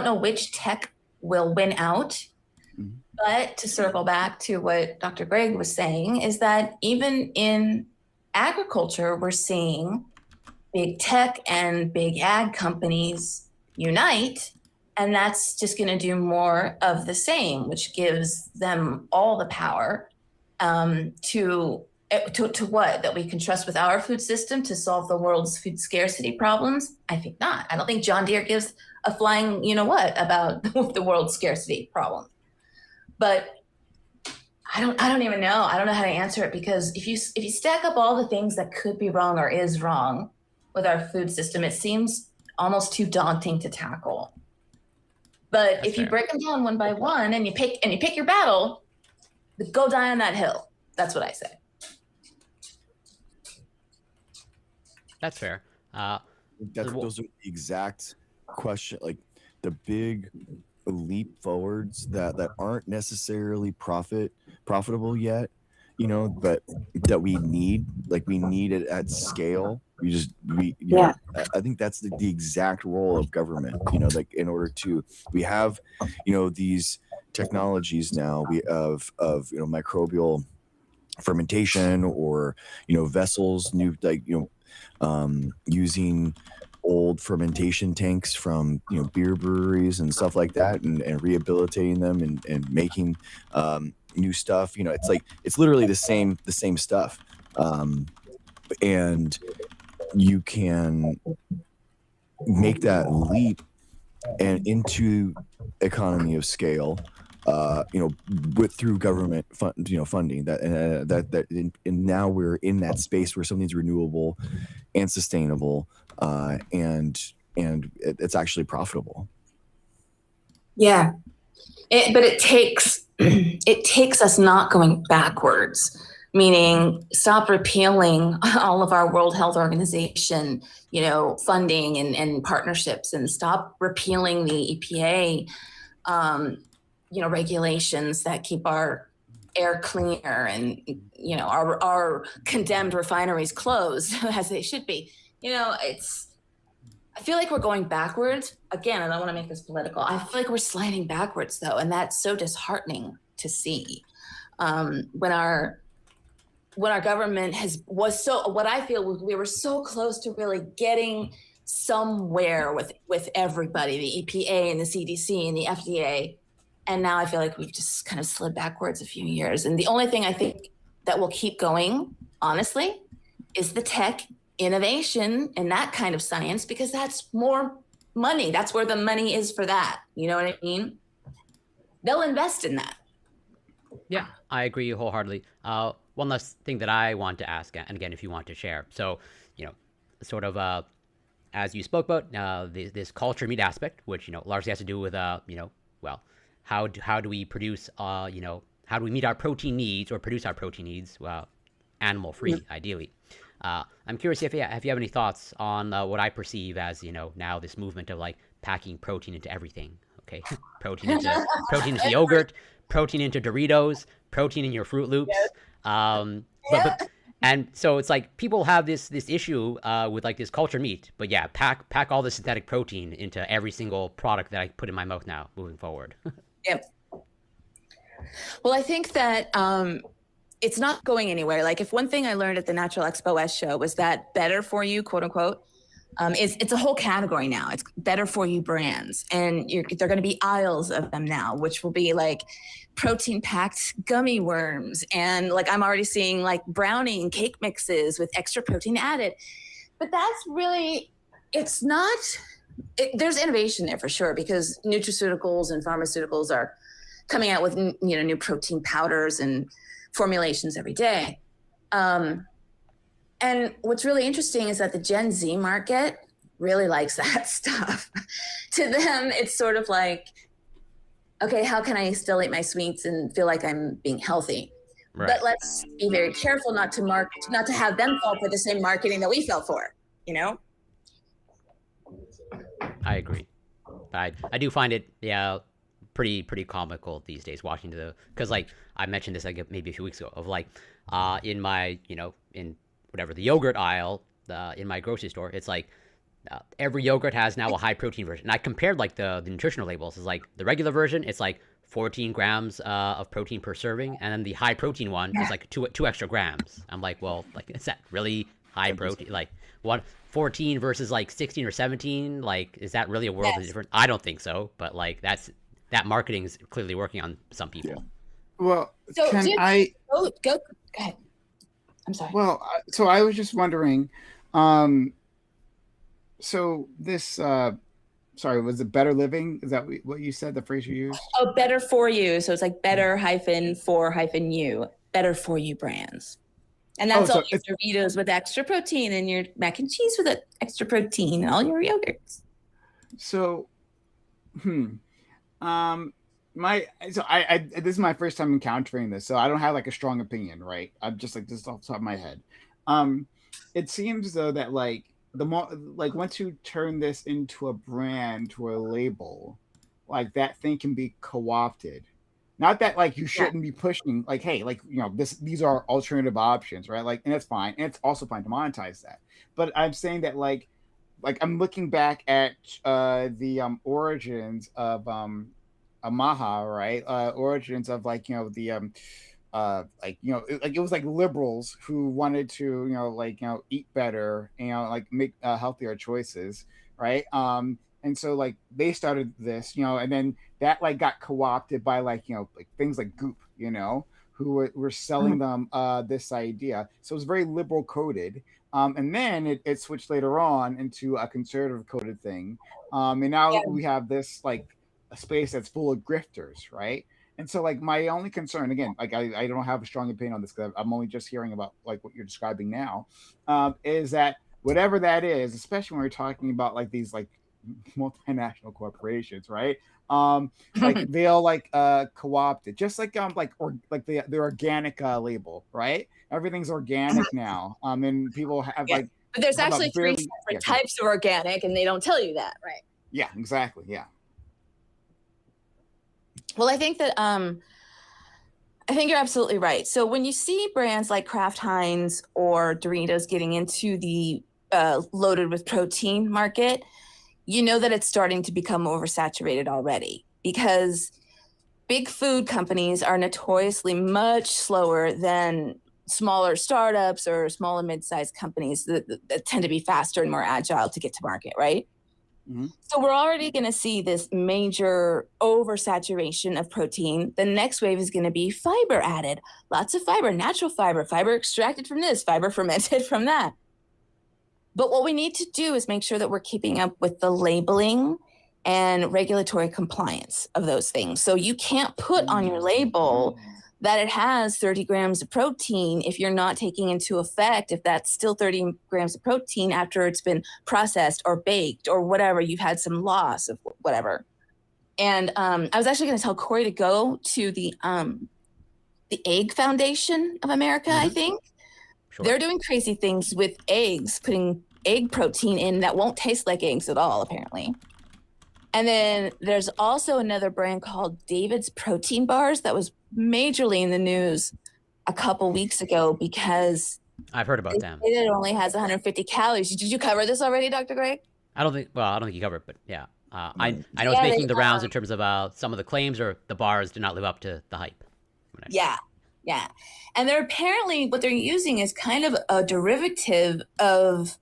know which tech will win out. But to circle back to what Dr. Greg was saying, is that even in agriculture, we're seeing big tech and big ag companies unite, and that's just going to do more of the same, which gives them all the power to what? That we can trust with our food system to solve the world's food scarcity problems? I think not. I don't think John Deere gives a flying what about the world's scarcity problem. But I don't even know. I don't know how to answer it, because if you stack up all the things that could be wrong or is wrong with our food system, it seems almost too daunting to tackle. But if you break them down one by one, and you pick your battle, go die on that hill. That's what I say. That's fair. Those are the exact question, like the big leap forwards that aren't necessarily profitable yet, but that we need it at scale. I think that's the exact role of government, like in order to, we have, these technologies now, we of microbial fermentation, or, vessels, new, like, using old fermentation tanks from beer breweries and stuff like that, and rehabilitating them and making new stuff. It's literally the same stuff, and you can make that leap and into economy of scale, through government funding and now we're in that space where something's renewable and sustainable, and it's actually profitable. Yeah, but it takes it takes us not going backwards, meaning stop repealing all of our World Health Organization, funding and partnerships, and stop repealing the EPA, regulations that keep our air cleaner and our condemned refineries closed as they should be. I feel like we're going backwards. Again, I don't want to make this political. I feel like we're sliding backwards, though, and that's so disheartening to see. When our government what I feel we were so close to really getting somewhere with everybody, the EPA and the CDC and the FDA, and now I feel like we've just kind of slid backwards a few years. And the only thing I think that will keep going, honestly, is the tech innovation and that kind of science, because that's more money. That's where the money is for that. You know what I mean? They'll invest in that. Yeah, I agree wholeheartedly. One last thing that I want to ask, and again, if you want to share. So, sort of as you spoke about this culture meat aspect, which largely has to do with how do we produce how do we meet our protein needs or produce our protein needs animal free, ideally. I'm curious if you have any thoughts on what I perceive as now this movement of like packing protein into everything. Okay, protein into yogurt, protein into Doritos, protein in your Fruit Loops. And so it's like people have this issue with like this culture meat, but yeah, pack all the synthetic protein into every single product that I put in my mouth now moving forward. Yep. Well, I think that it's not going anywhere. Like, if one thing I learned at the Natural Expo West show was that better for you, quote unquote, it's a whole category now. It's better for you brands, and they're going to be aisles of them now, which will be like protein packed gummy worms, and like I'm already seeing like brownie and cake mixes with extra protein added. But that's really, it's not. There's innovation there for sure, because nutraceuticals and pharmaceuticals are coming out with new protein powders and formulations every day. And what's really interesting is that the Gen Z market really likes that stuff. To them, it's sort of like, okay, how can I still eat my sweets and feel like I'm being healthy? Right. But let's be very careful not to have them fall for the same marketing that we fell for, I agree. I do find it, pretty comical these days watching because like I mentioned this like maybe a few weeks ago of like in my in whatever the yogurt aisle in my grocery store, it's like every yogurt has now a high protein version. And I compared like the nutritional labels. It's like the regular version, it's like 14 grams of protein per serving, and then the high protein one is like two extra grams. I'm like, well, like, is that really high protein? Like 14 versus like 16 or 17? Like, is that really a world of difference? I don't think so, but like that marketing is clearly working on some people. Yeah. Well, so go ahead. I'm sorry. Well, so I was just wondering, so this, sorry, was it better living? Is that what you said, the phrase you used? Oh, better for you. So it's like better-for-you, better for you brands. And that's all your Doritos with extra protein, and your mac and cheese with extra protein, and all your yogurts. So, this is my first time encountering this, so I don't have like a strong opinion, right? I'm just like this off the top of my head. It seems though that like the more like once you turn this into a brand, to a label, like that thing can be co-opted. Not that like you shouldn't be pushing like, hey, like these are alternative options, right? Like, and that's fine, and it's also fine to monetize that. But I'm saying that like I'm looking back at the origins of MAHA, right? Origins of like it was like liberals who wanted to eat better, like make healthier choices, right? And so like they started this, and then that like got co-opted by like things like Goop, who were selling them this idea. So it was very liberal coded. And then it switched later on into a conservative coded thing. And now we have this like a space that's full of grifters, right? And so like my only concern, again, like I don't have a strong opinion on this because I'm only just hearing about like what you're describing now, is that whatever that is, especially when we're talking about like these like multinational corporations, right? Like they'll like co-opt it, just like the organic label, right? Everything's organic now. And people have like, but there's have actually three separate types of organic, and they don't tell you that, right? Yeah, exactly. Yeah. Well, I think that I think you're absolutely right. So when you see brands like Kraft Heinz or Doritos getting into the loaded with protein market, you know that it's starting to become oversaturated already, because big food companies are notoriously much slower than smaller startups or small and mid-sized companies that tend to be faster and more agile to get to market, right? Mm-hmm. So we're already going to see this major oversaturation of protein. The next wave is going to be fiber added. Lots of fiber, natural fiber, fiber extracted from this, fiber fermented from that. But what we need to do is make sure that we're keeping up with the labeling and regulatory compliance of those things. So you can't put on your label that it has 30 grams of protein if you're not taking into effect if that's still 30 grams of protein after it's been processed or baked or whatever, you've had some loss of whatever. And I was actually going to tell Corey to go to the Egg Foundation of America, I think. Sure. They're doing crazy things with eggs, putting egg protein in that won't taste like eggs at all, apparently. And then there's also another brand called David's Protein Bars that was majorly in the news a couple weeks ago because I've heard about them. It only has 150 calories. Did you cover this already, Dr. Greg? I don't think you covered it, but yeah. I know it's making the rounds in terms of some of the claims or the bars did not live up to the hype. Yeah. And they're apparently, what they're using is kind of a derivative of,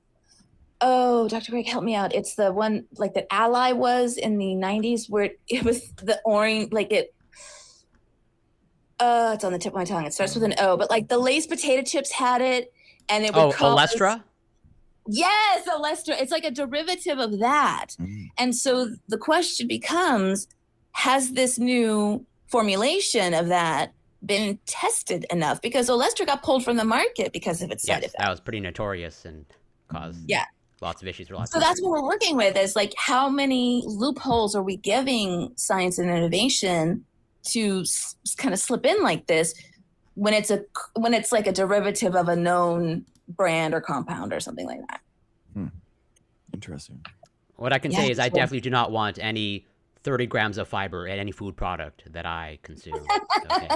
Dr. Greg, help me out. It's the one like that Ally was in the 90s where it was the orange, like it's on the tip of my tongue. It starts with an O, but like the Lay's potato chips had it, and it would Olestra? Yes, Olestra. It's like a derivative of that. And so the question becomes, has this new formulation of that been tested enough? Because Olestra got pulled from the market because of its side effects. That was pretty notorious and caused lots of issues. So that's what we're working with, is like, how many loopholes are we giving science and innovation to kind of slip in like this when it's like a derivative of a known brand or compound or something like that. Interesting. What I can say is I definitely do not want any 30 grams of fiber in any food product that I consume. Okay.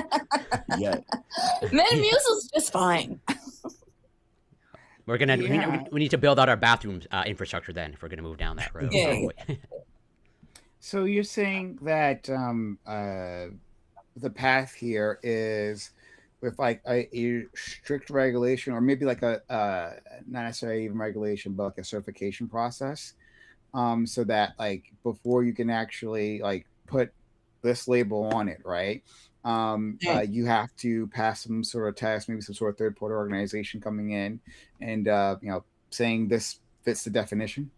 Metamucil's just fine. We're gonna we need to build out our bathroom infrastructure then if we're gonna move down that road. So you're saying that the path here is with like a strict regulation, or maybe like a not necessarily even regulation, but like a certification process, so that like before you can actually like put this label on it, right? You have to pass some sort of test, maybe some sort of third-party organization coming in and saying this fits the definition.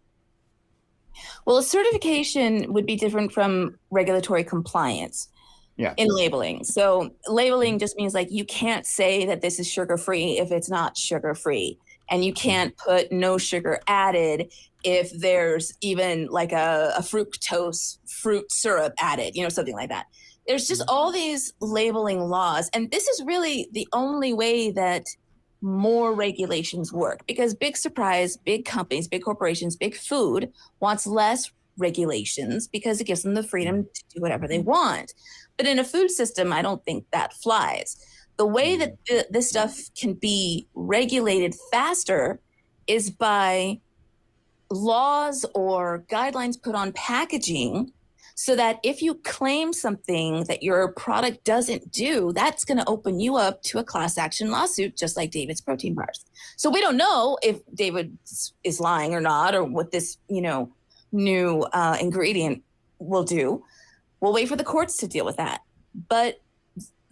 Well, a certification would be different from regulatory compliance in labeling. So labeling just means like you can't say that this is sugar-free if it's not sugar-free. And you can't put no sugar added if there's even like a fructose fruit syrup added, something like that. There's just all these labeling laws. And this is really the only way that more regulations work, because big surprise, big companies, big corporations, big food wants less regulations because it gives them the freedom to do whatever they want. But in a food system, I don't think that flies. The way that this stuff can be regulated faster is by laws or guidelines put on packaging, so that if you claim something that your product doesn't do, that's going to open you up to a class action lawsuit, just like David's Protein Bars. So we don't know if David is lying or not, or what this, new ingredient will do. We'll wait for the courts to deal with that. But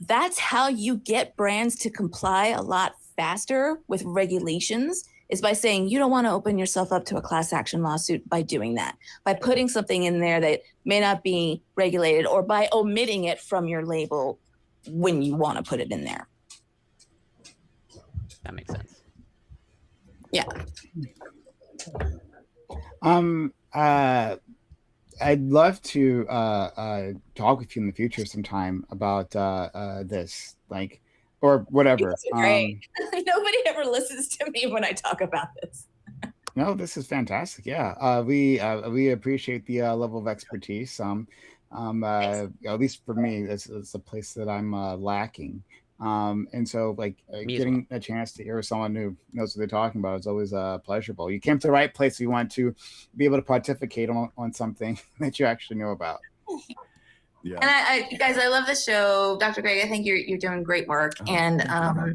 that's how you get brands to comply a lot faster with regulations, is by saying you don't want to open yourself up to a class action lawsuit by doing that, by putting something in there that may not be regulated, or by omitting it from your label when you want to put it in there. That makes sense. Yeah. I'd love to talk with you in the future sometime about this, like, or whatever. Great. Nobody ever listens to me when I talk about this. No, this is fantastic. Yeah, we appreciate the level of expertise. At least for me, it's a place that I'm lacking. And so, like, getting a chance to hear someone who knows what they're talking about is always pleasurable. You came to the right place. You want to be able to pontificate on something that you actually know about. Yeah. And guys, I love the show, Dr. Greg. I think you're doing great work. And yeah,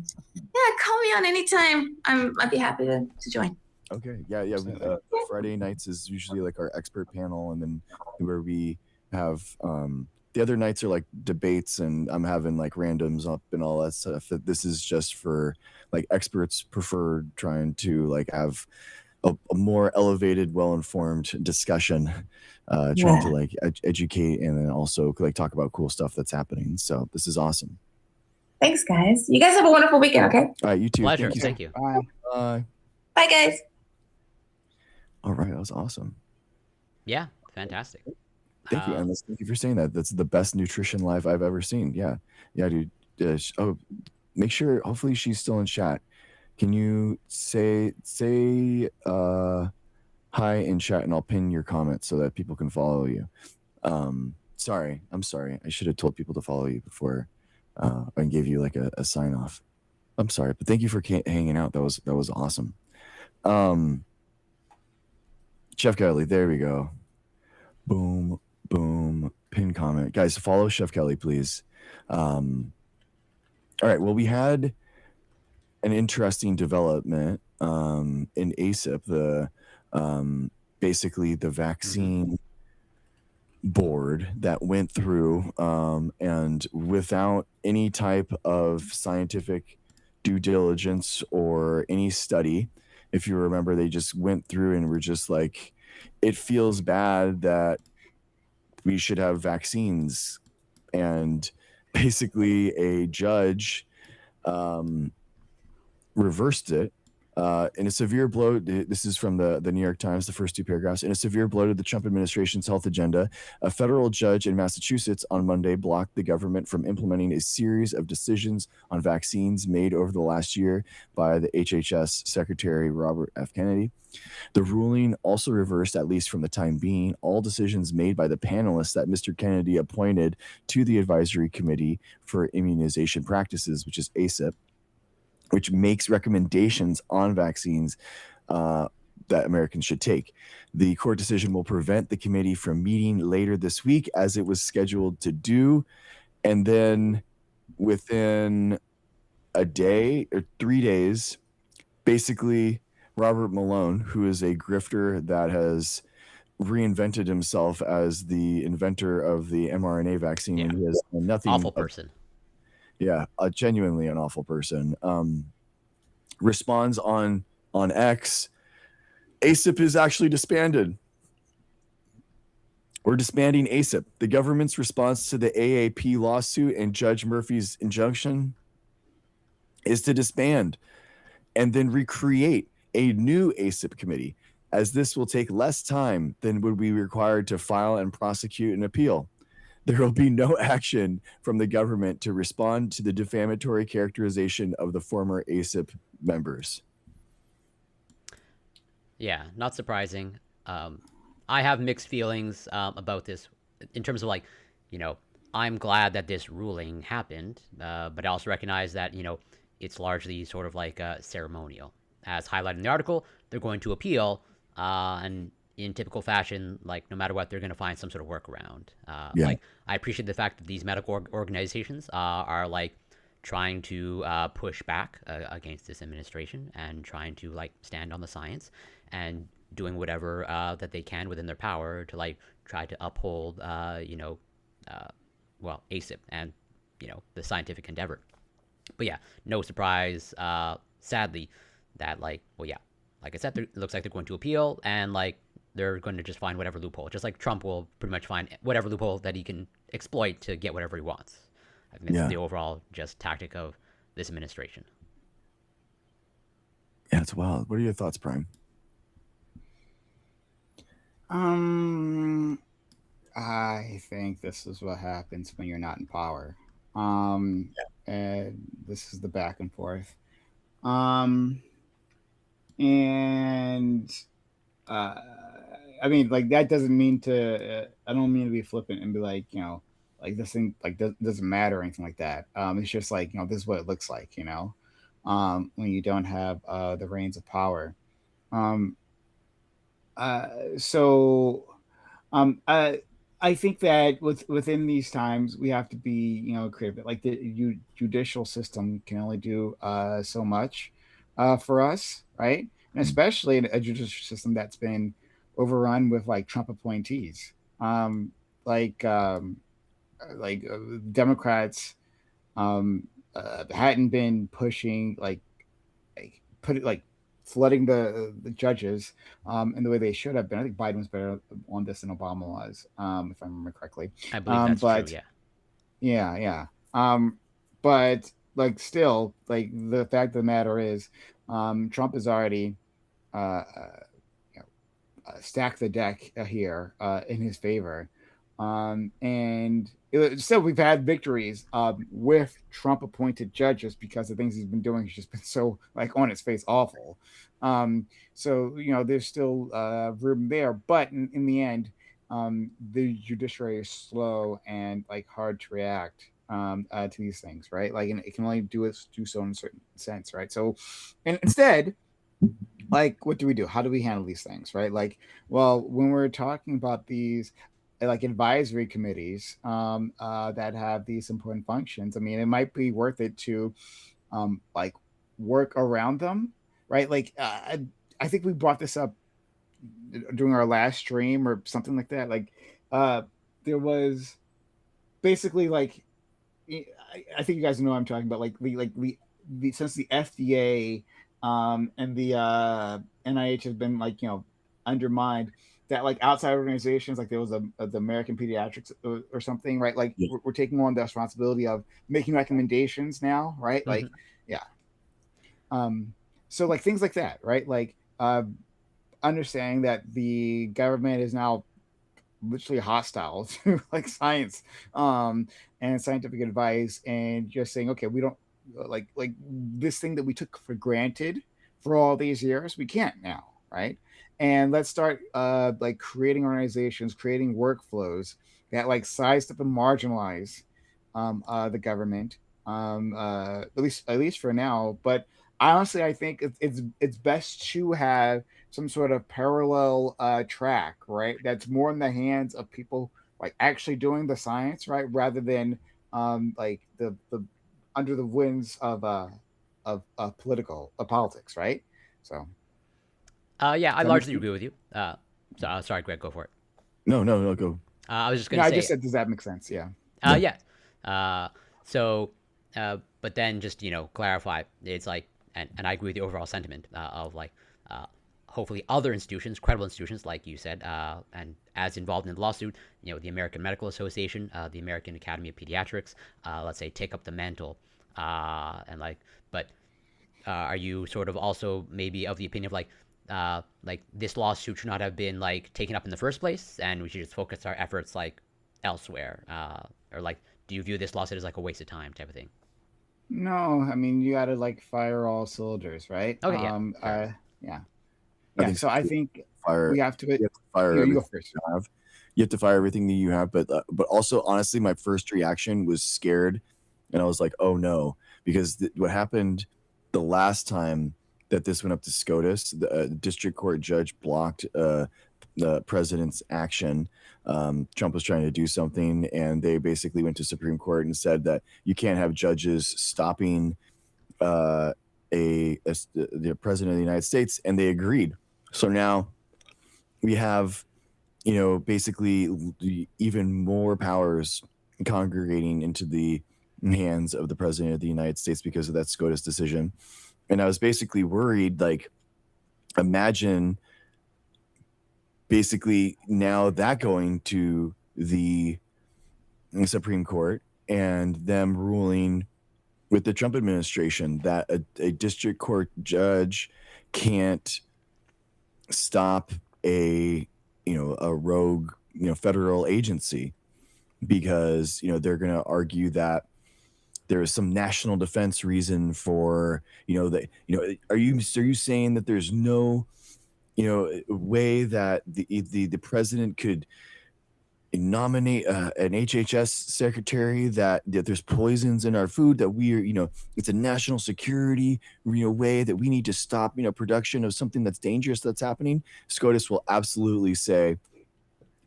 call me on anytime. I'd be happy to join. Okay. Yeah. Friday nights is usually like our expert panel, and then where we have the other nights are like debates, and I'm having like randoms up and all that stuff. This is just for like experts prefer trying to like have a more elevated, well-informed discussion, trying to like educate and then also like talk about cool stuff that's happening. So this is awesome. Thanks, guys. You guys have a wonderful weekend. Okay. All right. You too. Pleasure. Thank you. Bye. Bye. Bye, guys. All right. That was awesome. Yeah. Fantastic. Thank you, Emma. Thank you for saying that. That's the best nutrition live I've ever seen. Yeah, dude. Make sure. Hopefully, she's still in chat. Can you say hi in chat, and I'll pin your comments so that people can follow you. I'm sorry. I should have told people to follow you before and gave you like a sign off. I'm sorry, but thank you for hanging out. That was awesome. Chef Kelly, there we go. Boom. Pin comment, guys. Follow Chef Kelly, please. All right. Well, we had an interesting development in ACIP, the basically the vaccine board that went through and without any type of scientific due diligence or any study. If you remember, they just went through and were just like, it feels bad that we should have vaccines. And basically a judge reversed it in a severe blow. This is from the New York Times, the first two paragraphs. In a severe blow to the Trump administration's health agenda, a federal judge in Massachusetts on Monday blocked the government from implementing a series of decisions on vaccines made over the last year by the HHS Secretary Robert F. Kennedy. The ruling also reversed, at least from the time being, all decisions made by the panelists that Mr. Kennedy appointed to the Advisory Committee for Immunization Practices, which is ACIP, which makes recommendations on vaccines that Americans should take. The court decision will prevent the committee from meeting later this week, as it was scheduled to do. And then within a day or 3 days, basically Robert Malone, who is a grifter that has reinvented himself as the inventor of the mRNA vaccine, and he has nothing. Awful person. Genuinely an awful person. Responds on X, ACIP is actually disbanded. We're disbanding ACIP. The government's response to the AAP lawsuit and Judge Murphy's injunction is to disband and then recreate a new ACIP committee, as this will take less time than would be required to file and prosecute an appeal. There will be no action from the government to respond to the defamatory characterization of the former ACIP members. Yeah, not surprising. I have mixed feelings about this in terms of, like, I'm glad that this ruling happened, but I also recognize that, it's largely sort of like ceremonial. As highlighted in the article, they're going to appeal, and in typical fashion, like, no matter what, they're going to find some sort of workaround. Like, I appreciate the fact that these medical organizations are like trying to push back against this administration and trying to like stand on the science and doing whatever that they can within their power to like try to uphold, ACIP and the scientific endeavor. But yeah, no surprise, sadly, that like I said, it looks like they're going to appeal, and like they're going to just find whatever loophole, just like Trump will pretty much find whatever loophole that he can exploit to get whatever he wants. I think that's the overall just tactic of this administration. Yeah, it's wild. What are your thoughts, Prime? I think this is what happens when you're not in power. And this is the back and forth. And I mean, like that doesn't mean to. I don't mean to be flippant and be like, like this thing like doesn't matter or anything like that. It's just like this is what it looks like, when you don't have the reins of power. Um, so I think that within these times we have to be creative. Like the judicial system can only do so much for us, right? And especially in a judicial system that's been overrun with like Trump appointees, um, like um, like Democrats hadn't been pushing like put it like flooding the judges in the way they should have been. I think Biden was better on this than Obama was, if I remember correctly. I believe that's but true. yeah. But like still, like the fact of the matter is, Trump has already uh, stacked the deck here in his favor. And still, we've had victories with Trump appointed judges because the things he's been doing has just been so like on its face awful. So there's still room there, but in the end, the judiciary is slow and like hard to react to these things, right? Like, and it can only do so in a certain sense, right? So, and instead, like, what do we do? How do we handle these things, right? Like, well, when we're talking about these like advisory committees that have these important functions, I mean, it might be worth it to like work around them, right? Like, I think we brought this up during our last stream or something like that. Like, there was basically like, I think you guys know what I'm talking about. Like, the since the FDA and the NIH has been like undermined, that like outside organizations like there was the American Pediatrics or something, right? Like we're taking on the responsibility of making recommendations now, right? Mm-hmm. Like so like things like that, right? Like understanding that the government is now literally hostile to like science and scientific advice, and just saying, okay, we don't like this thing that we took for granted for all these years, we can't now, right? And let's start like creating organizations, creating workflows that like size up and marginalize the government, at least for now. But honestly, I think it's best to have some sort of parallel track, right? That's more in the hands of people like actually doing the science, right, rather than like the under the winds of politics, right? So yeah, I largely agree with you. So sorry, Greg, go for it. No, go. I was just gonna say. I just said, does that make sense? Yeah. Yeah. So, but then just clarify. It's like, and I agree with the overall sentiment of like, hopefully other institutions, credible institutions, like you said, and as involved in the lawsuit, the American Medical Association, the American Academy of Pediatrics, let's say, take up the mantle, and like, but are you sort of also maybe of the opinion of like this lawsuit should not have been like taken up in the first place, and we should just focus our efforts like elsewhere, or like, do you view this lawsuit as like a waste of time type of thing? No, I mean you got to like fire all cylinders, right? Okay, yeah. Yeah. So I think you have to fire you everything go first. you have. You have to fire everything that you have, but also honestly, my first reaction was scared, and I was like, oh no, because what happened the last time that this went up to SCOTUS, the district court judge blocked the president's action. Trump was trying to do something, and they basically went to Supreme Court and said that you can't have judges stopping the president of the United States, and they agreed. So now we have, basically even more powers congregating into the hands of the president of the United States because of that SCOTUS decision. And I was basically worried, like, imagine basically now that going to the Supreme Court and them ruling with the Trump administration that a district court judge can't stop a rogue federal agency because they're going to argue that there is some national defense reason for are you saying that there's no way that the president could nominate an HHS secretary that there's poisons in our food, that we're it's a national security way that we need to stop production of something that's dangerous that's happening? SCOTUS will absolutely say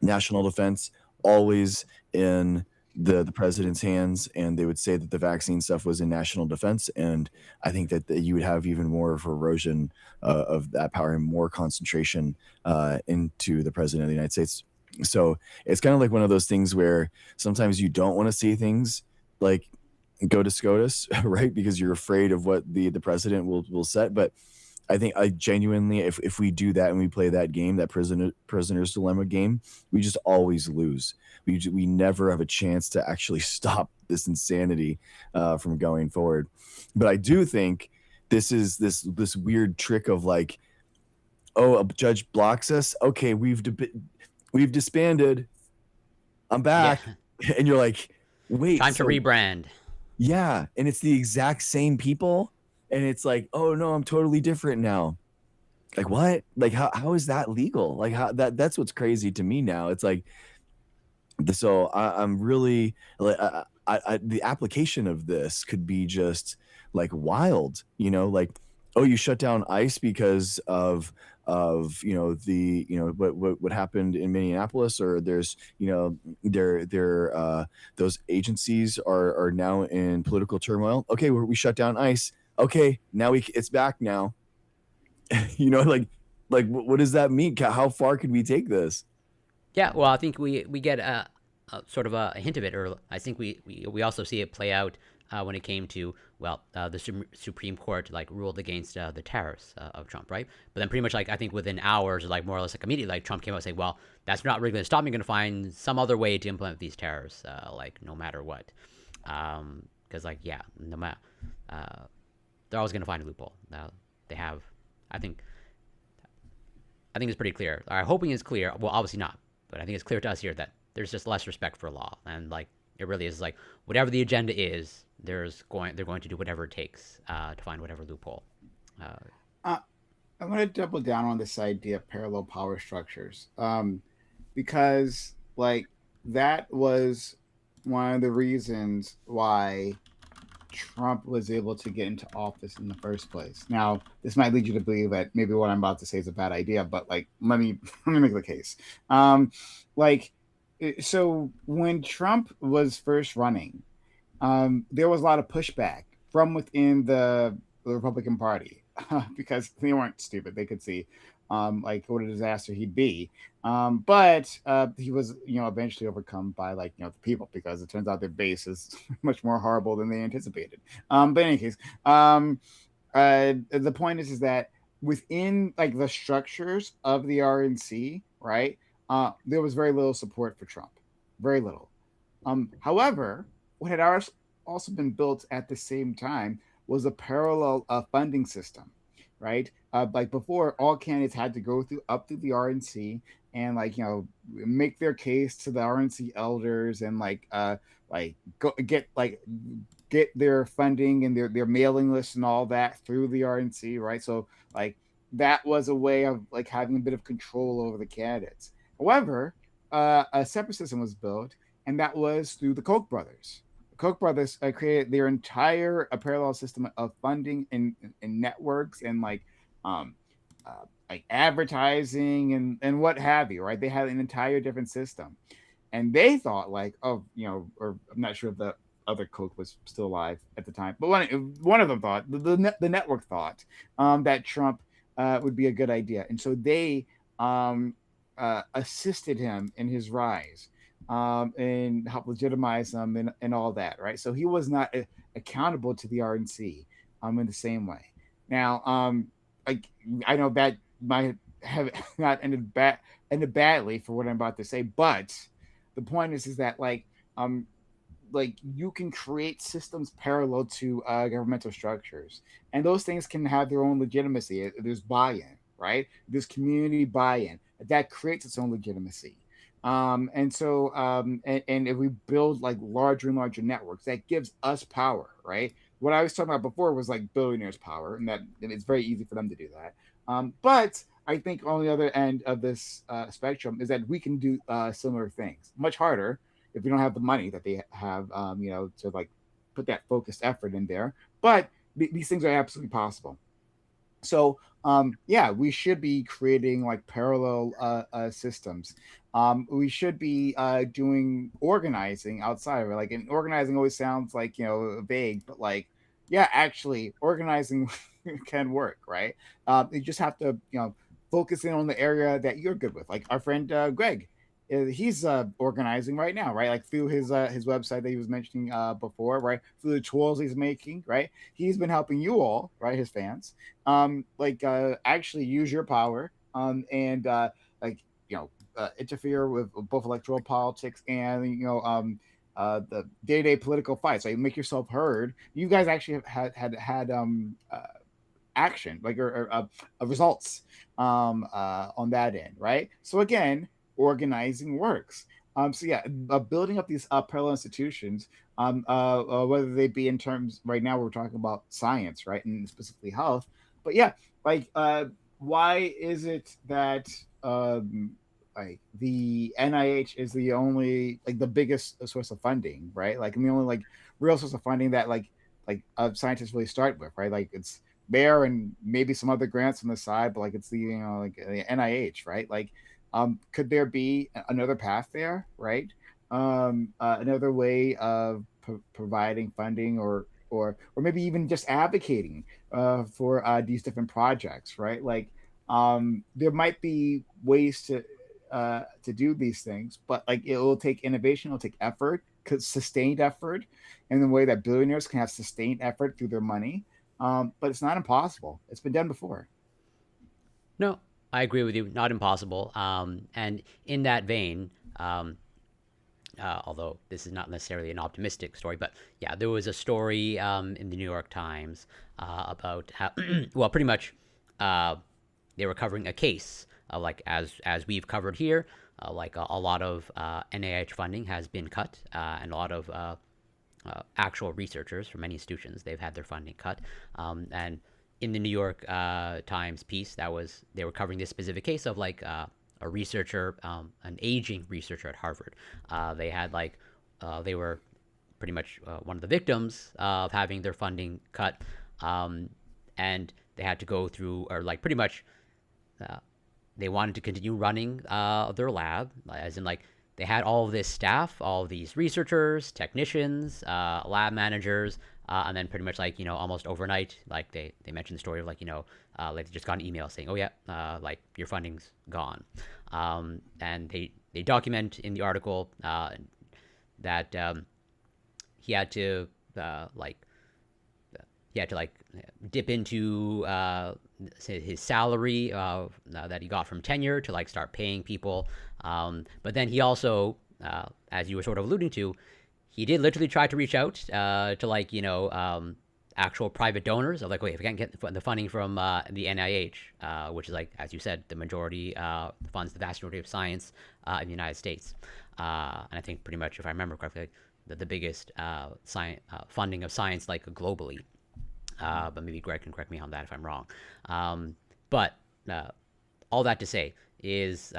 national defense always in the president's hands, and they would say that the vaccine stuff was in national defense. And I think that you would have even more of erosion of that power and more concentration into the president of the United States. So it's kind of like one of those things where sometimes you don't want to see things like go to SCOTUS, right? Because you're afraid of what the president will set. But I think I genuinely, if we do that and we play that game, that prisoner's dilemma game, we just always lose. We never have a chance to actually stop this insanity from going forward. But I do think this is this weird trick of like, oh, a judge blocks us. Okay, we've disbanded. I'm back. Yeah. And you're like, wait. Time to rebrand. Yeah. And it's the exact same people. And it's like, oh no, I'm totally different now. Like what? Like how is that legal? Like how that's what's crazy to me now. It's like, so I'm really like, the application of this could be just like wild, like, oh, you shut down ICE because of what happened in Minneapolis, or there's those agencies are now in political turmoil. Okay, we shut down ICE. Okay, now it's back now. Like what does that mean? How far could we take this? Yeah, well, I think we get a sort of a hint of it, or I think we also see it play out when it came to the Supreme Court like ruled against the tariffs of Trump, right? But then pretty much like I think within hours, or like more or less like immediately, like Trump came out saying, well, that's not really going to stop me. I'm going to find some other way to implement these tariffs, like no matter what, because like no matter they're always going to find a loophole. They have, I think it's pretty clear. I'm hoping it's clear. Well, obviously not, but I think it's clear to us here that there's just less respect for law, and like it really is like whatever the agenda is, they're going to do whatever it takes to find whatever loophole. I'm going to double down on this idea of parallel power structures, because like that was one of the reasons why Trump was able to get into office in the first place. Now, this might lead you to believe that maybe what I'm about to say is a bad idea, but like let me make the case. So when Trump was first running, there was a lot of pushback from within the Republican Party because they weren't stupid. They could see like what a disaster he'd be. But he was, eventually overcome by the people, because it turns out their base is much more horrible than they anticipated. But in any case, the point is that within like the structures of the RNC, right, there was very little support for Trump, very little. However, what had also been built at the same time was a parallel funding system, right? Like before, all candidates had to go up through the RNC and make their case to the RNC elders and get their funding and their mailing list and all that through the RNC, right? So that was a way of having a bit of control over the candidates. However, a separate system was built, and that was through the Koch brothers. The Koch brothers created their entire parallel system of funding and networks and advertising and what have you, right? They had an entire different system, and they thought or I'm not sure if the other Koch was still alive at the time, but one of them thought, the network thought that Trump would be a good idea, and so they assisted him in his rise and help legitimize them and all that, right? So he was not accountable to the RNC in the same way. Now, I know that might have not ended badly for what I'm about to say, but the point is that like you can create systems parallel to governmental structures, and those things can have their own legitimacy. There's buy-in, right? There's community buy-in that creates its own legitimacy. And if we build like larger and larger networks, that gives us power, right? What I was talking about before was like billionaires' power, and it's very easy for them to do that. But I think on the other end of this spectrum is that we can do similar things, much harder if we don't have the money that they have, to like put that focused effort in there. But these things are absolutely possible. So yeah, we should be creating like parallel systems. We should be doing organizing outside of it. Like, and organizing always sounds like vague, but like yeah, actually organizing can work, right? You just have to focus in on the area that you're good with. Like our friend Greg, he's organizing right now, right? Like through his website that he was mentioning before, right? Through the tools he's making, right? He's been helping you all, right? His fans, actually use your power, and interfere with both electoral politics and the day-to-day political fights. So you make yourself heard. You guys actually have had action, like or results on that end, right? So again, organizing works. So yeah, building up these parallel institutions, whether they be in terms right now we're talking about science, right, and specifically health, but yeah, like why is it that like the NIH is the only like the biggest source of funding, right? Like the only like real source of funding that scientists really start with, right? Like it's there and maybe some other grants on the side, but like it's the like the NIH, right? Like could there be another path there, right? Another way of providing funding or maybe even just advocating for these different projects, right? Like there might be ways to do these things, but like it will take innovation, it'll take effort, sustained effort, in the way that billionaires can have sustained effort through their money. But it's not impossible. It's been done before. No, I agree with you. Not impossible. And in that vein, although this is not necessarily an optimistic story, but yeah, there was a story in the New York Times about how, well, pretty much they were covering a case like as we've covered here, like a lot of NIH funding has been cut, and a lot of actual researchers from many institutions, they've had their funding cut. And in the New York Times piece, they were covering this specific case of like a researcher, an aging researcher at Harvard. They had they were pretty much one of the victims of having their funding cut, and they had to go through, or like pretty much, they wanted to continue running their lab, as in like they had all of this staff, all of these researchers, technicians, lab managers, and then pretty much like almost overnight, like they mentioned the story of like like they just got an email saying, oh yeah, like your funding's gone, and they document in the article that he had to dip into his salary that he got from tenure to like start paying people. But then he also, as you were sort of alluding to, he did literally try to reach out to like, actual private donors of like, wait, if we can't get the funding from the NIH, which is like, as you said, the majority funds the vast majority of science in the United States. And I think pretty much, if I remember correctly, the biggest science funding of science like globally. But maybe Greg can correct me on that if I'm wrong. But all that to say is,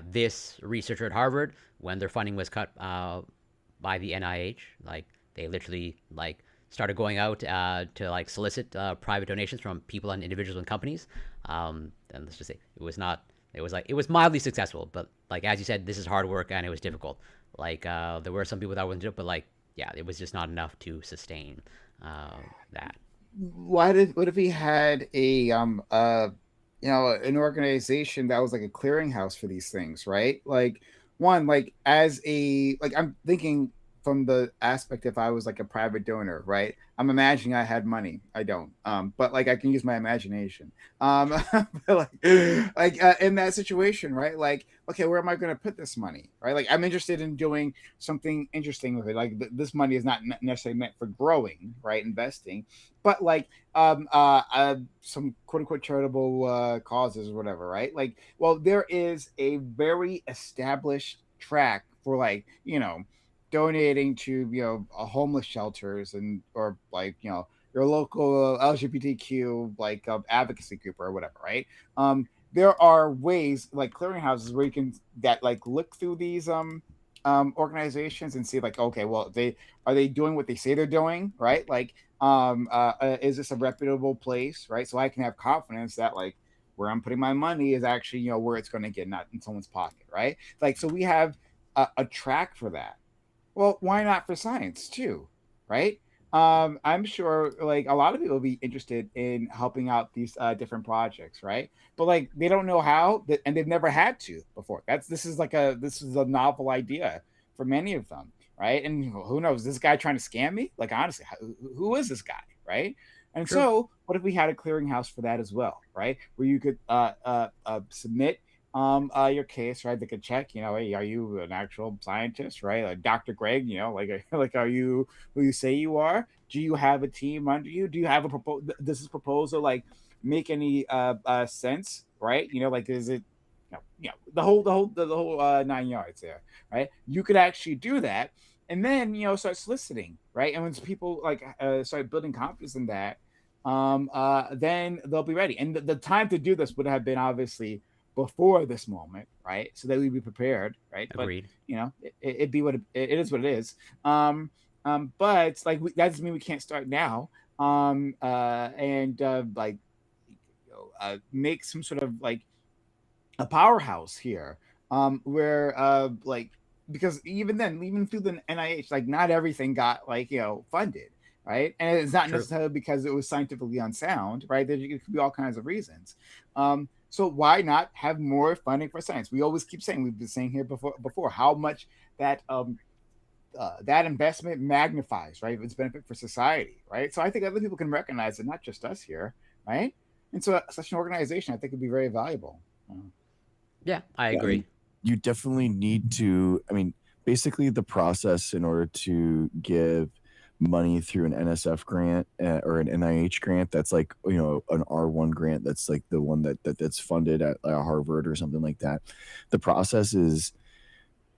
this researcher at Harvard, when their funding was cut by the NIH, like they literally like started going out to like solicit private donations from people and individuals and companies. And let's just say it was mildly successful, but like as you said, this is hard work and it was difficult. Like there were some people that wouldn't do it, but like it was just not enough to sustain that. What if he had an organization that was like a clearinghouse for these things, right? Like one, like as a like I'm thinking from the aspect if I was like a private donor, right? I'm imagining I had money. I don't, but like I can use my imagination. But in that situation, right? Like, okay, where am I going to put this money, right? Like, I'm interested in doing something interesting with it. Like, this money is not necessarily meant for growing, right? Investing, but like some quote unquote charitable causes or whatever, right? Like, well, there is a very established track for like donating to homeless shelters and or like your local LGBTQ like advocacy group or whatever, right? There are ways like clearinghouses where you can that like look through these organizations and see like, okay, well, they doing what they say they're doing, right? Like is this a reputable place, right? So I can have confidence that like where I'm putting my money is actually where it's going to get, not in someone's pocket, right? Like, so we have a track for that. Well, why not for science too, right? I'm sure like a lot of people will be interested in helping out these different projects, right? But like they don't know how, and they've never had to before. This is a novel idea for many of them, right? And who knows, this guy trying to scam me? Like honestly, who is this guy, right? And True. so, what if we had a clearinghouse for that as well, right? Where you could submit your case, right? They could check, hey, are you an actual scientist, right? Like Dr. Greg, like are you who you say you are? Do you have a team under you? Do you have a proposal? Does this proposal like make any sense, right? Like is it the whole 9 yards there, right? You could actually do that, and then start soliciting, right? And once people like start building confidence in that, then they'll be ready. And the time to do this would have been obviously before this moment, right? So that we'd be prepared, right? Agreed. But it'd be what it is. What it is. But like that doesn't mean we can't start now. And like make some sort of like a powerhouse here, where like because even then, even through the NIH, like not everything got like funded, right? And it's not True. necessarily because it was scientifically unsound, right? There could be all kinds of reasons. So why not have more funding for science? We always keep saying, we've been saying here before how much that that investment magnifies, right? Its benefit for society, right? So I think other people can recognize it, not just us here, right? And so such an organization, I think, would be very valuable. Yeah, I agree. You definitely need to. I mean, basically, the process in order to give money through an NSF grant or an NIH grant that's like an R1 grant that's like the one that's funded at Harvard or something like that. The process is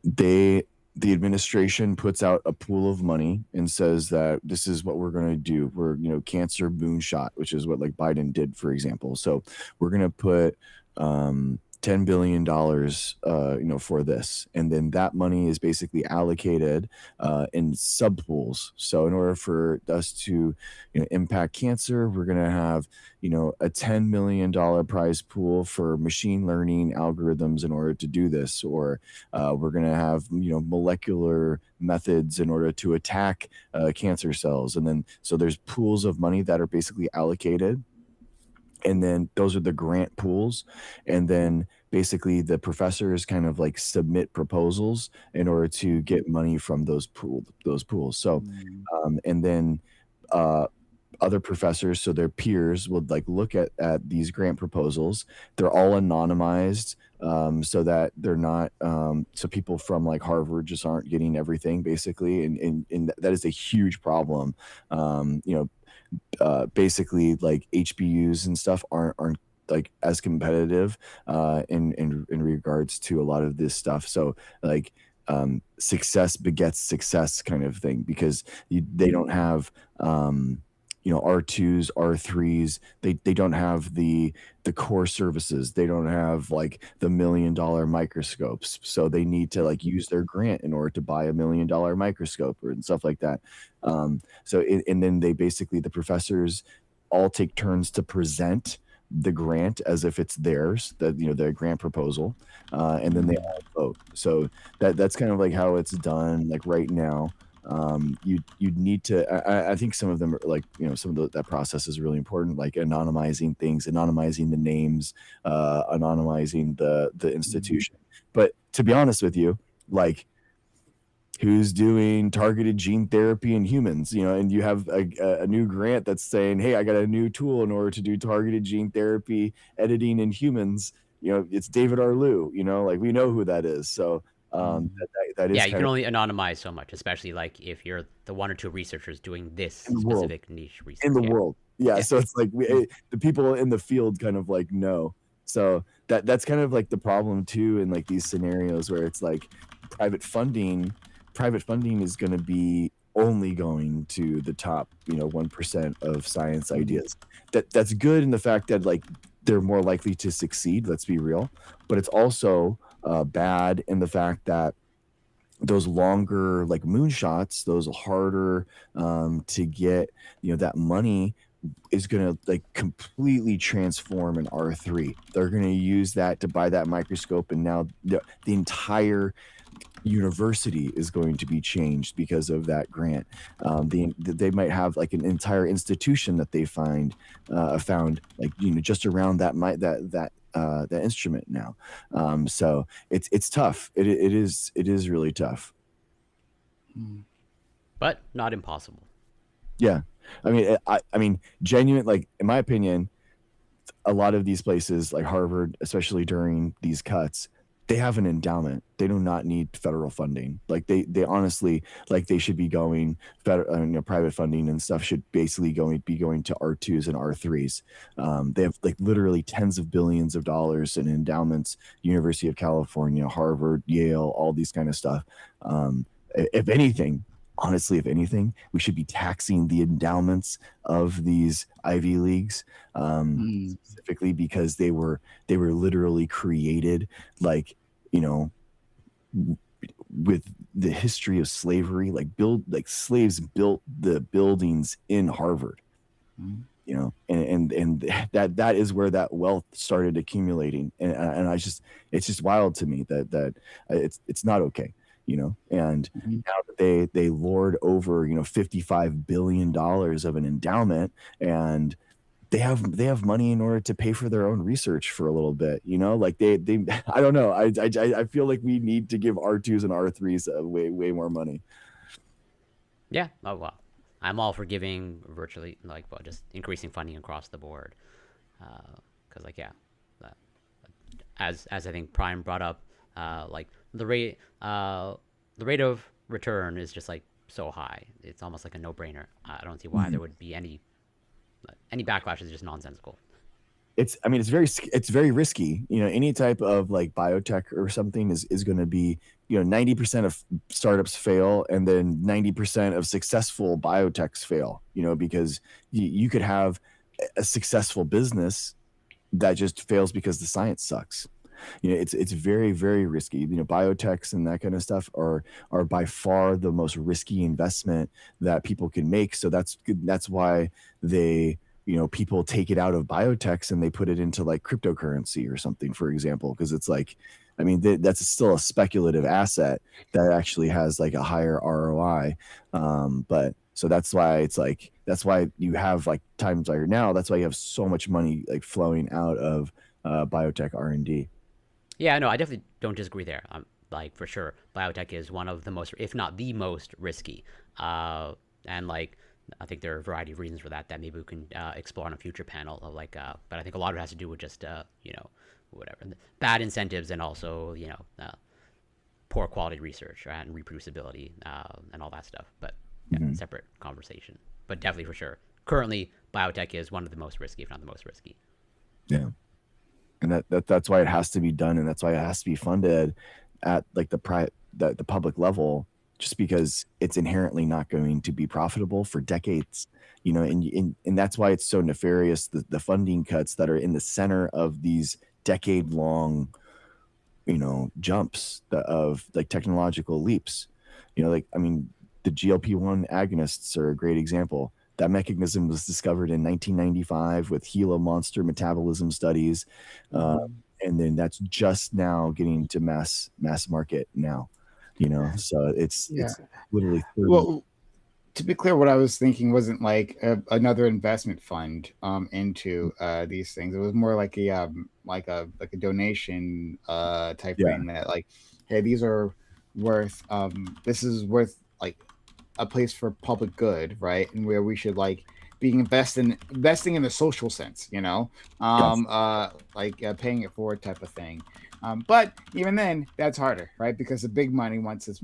the administration puts out a pool of money and says that this is what we're going to do. We're cancer moonshot, which is what like Biden did, for example. So we're going to put $10 billion, for this. And then that money is basically allocated in subpools. So in order for us to impact cancer, we're going to have, a $10 million prize pool for machine learning algorithms in order to do this. Or we're going to have, molecular methods in order to attack cancer cells. And then, so there's pools of money that are basically allocated. And then those are the grant pools. And then basically the professors kind of like submit proposals in order to get money from those pools. So, and then other professors, so their peers would like look at these grant proposals. They're all anonymized, so that they're not, so people from like Harvard just aren't getting everything basically. And that is a huge problem. Basically like HBUs and stuff aren't like as competitive in regards to a lot of this stuff. So like success begets success kind of thing, because they don't have R2s, R3s. They don't have the core services. They don't have like the $1 million microscopes. So they need to like use their grant in order to buy $1 million microscope and stuff like that. And then they basically, the professors all take turns to present the grant as if it's theirs, their grant proposal, and then they all vote. So that's kind of like how it's done like right now. You'd need to, I think some of them are like, some of that process is really important, like anonymizing things, anonymizing the names, anonymizing the institution. But to be honest with you, like who's doing targeted gene therapy in humans, and you have a new grant that's saying, hey, I got a new tool in order to do targeted gene therapy editing in humans. It's David Arlou, like we know who that is. So that is yeah, you can only anonymize so much, especially like if you're the one or two researchers doing this specific niche research in the world. Yeah, so it's like the people in the field kind of like know. So that's kind of like the problem too in like these scenarios where it's like private funding is going to be only going to the top 1% of science ideas. That's good in the fact that like they're more likely to succeed, let's be real, but it's also bad in the fact that those longer like moonshots, those harder to get that money is going to like completely transform an R3. They're going to use that to buy that microscope, and now the entire university is going to be changed because of that grant. They might have like an entire institution that they found like just around that instrument now. So it's tough. It is really tough, but not impossible. Yeah, I mean, genuine, like in my opinion, a lot of these places like Harvard, especially during these cuts, they have an endowment. They do not need federal funding. Like they honestly, like they should be going private funding and stuff should basically be going to R2s and R3s. They have like literally tens of billions of dollars in endowments, University of California, Harvard, Yale, all these kind of stuff. If anything, we should be taxing the endowments of these Ivy Leagues, specifically because they were literally created like, with the history of slavery, like slaves built the buildings in Harvard, and that is where that wealth started accumulating. And it's just wild to me that it's not okay. And now that they lord over $55 billion of an endowment, and they have money in order to pay for their own research for a little bit, like they I don't know, I feel like we need to give R2s and R3s way more money. Yeah, oh well, I'm all for giving virtually just increasing funding across the board, because as I think Prime brought up, like the rate of return is just like so high. It's almost like a no-brainer. I don't see why there would be any backlash. Is just nonsensical. It's very risky. Any type of like biotech or something is going to be 90% of startups fail, and then 90% of successful biotechs fail. Because you could have a successful business that just fails because the science sucks. It's very, very risky. Biotechs and that kind of stuff are by far the most risky investment that people can make. So that's why they, people take it out of biotechs and they put it into like cryptocurrency or something, for example, because it's like, that's still a speculative asset that actually has like a higher ROI. But so that's why you have like times like now, that's why you have so much money like flowing out of biotech R&D. Yeah, no, I definitely don't disagree there. Like for sure, biotech is one of the most, if not the most risky. And like, I think there are a variety of reasons for that maybe we can explore on a future panel. Of like, but I think a lot of it has to do with just whatever, bad incentives, and also poor quality research and reproducibility and all that stuff. But separate conversation. But definitely for sure, currently biotech is one of the most risky, if not the most risky. Yeah. And that's why it has to be done, and that's why it has to be funded at like the public level, just because it's inherently not going to be profitable for decades, and that's why it's so nefarious, the funding cuts that are in the center of these decade-long, jumps of like technological leaps. The GLP-1 agonists are a great example. That mechanism was discovered in 1995 with Gila monster metabolism studies, and then that's just now getting to mass market now. So it's literally 30. Well, to be clear, what I was thinking wasn't like another investment fund into these things. It was more like a donation type thing, that like, hey, these are worth like a place for public good, right? And where we should like be investing in the social sense, Yes. paying it forward type of thing. But even then, that's harder, right? Because the big money wants its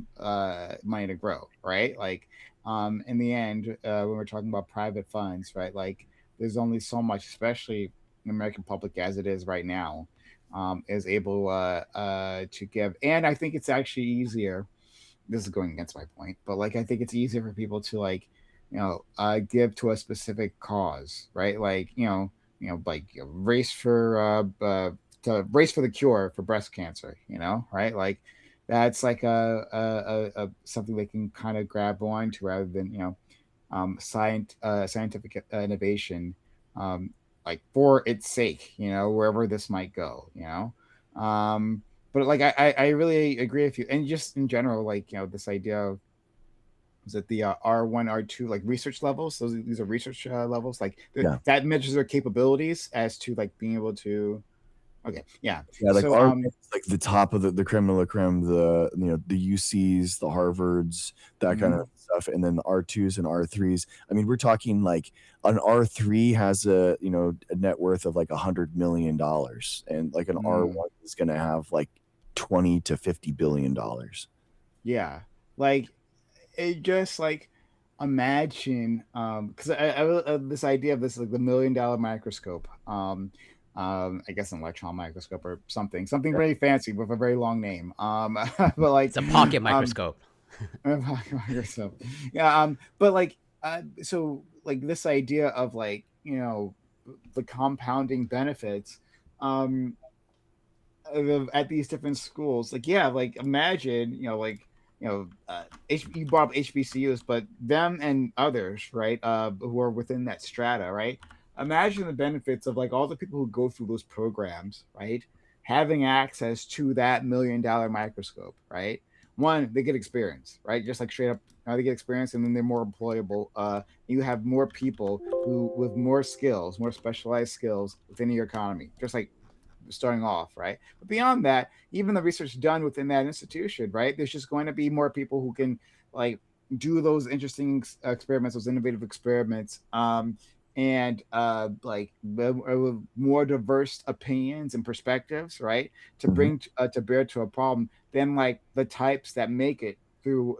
money to grow, right? Like in the end, when we're talking about private funds, right? Like there's only so much, especially the American public as it is right now, is able to give. And I think it's actually easier, this is going against my point, but like I think it's easier for people to like, give to a specific cause, right? Like like race for to race for the cure for breast cancer, right? Like that's like a something they can kind of grab onto rather than scientific innovation, like for its sake, wherever this might go, but like I really agree with you, and just in general, like this idea of, is it the R1, R2, like research levels? These are research levels, like Yeah. that measures their capabilities as to like being able to. Okay, yeah. Yeah, like So our like the top of the creme de la creme, the the UCs, the Harvards, that kind of stuff, and then the R2s and R3s. I mean, we're talking like an R3 has a a net worth of like $100 million, and like an R1 is gonna have like 20 to $50 billion. Yeah, like it just like imagine because I this idea of this like the $1 million microscope, I guess an electron microscope or something really fancy with a very long name, but like It's a pocket microscope. microscope. Yeah, but like so like this idea of like the compounding benefits um at these different schools, like yeah, like imagine you brought up HBCUs, but them and others, right, who are within that strata, right? Imagine the benefits of like all the people who go through those programs, right, having access to that $1 million microscope, right? One, they get experience, right? Just like straight up, they get experience, and then they're more employable. You have more people who with more skills, more specialized skills within your economy, just like starting off, right? But beyond that, even the research done within that institution, right? There's just going to be more people who can like do those interesting experiments, those innovative experiments, and like with more diverse opinions and perspectives, right? To bring to bear to a problem than like the types that make it through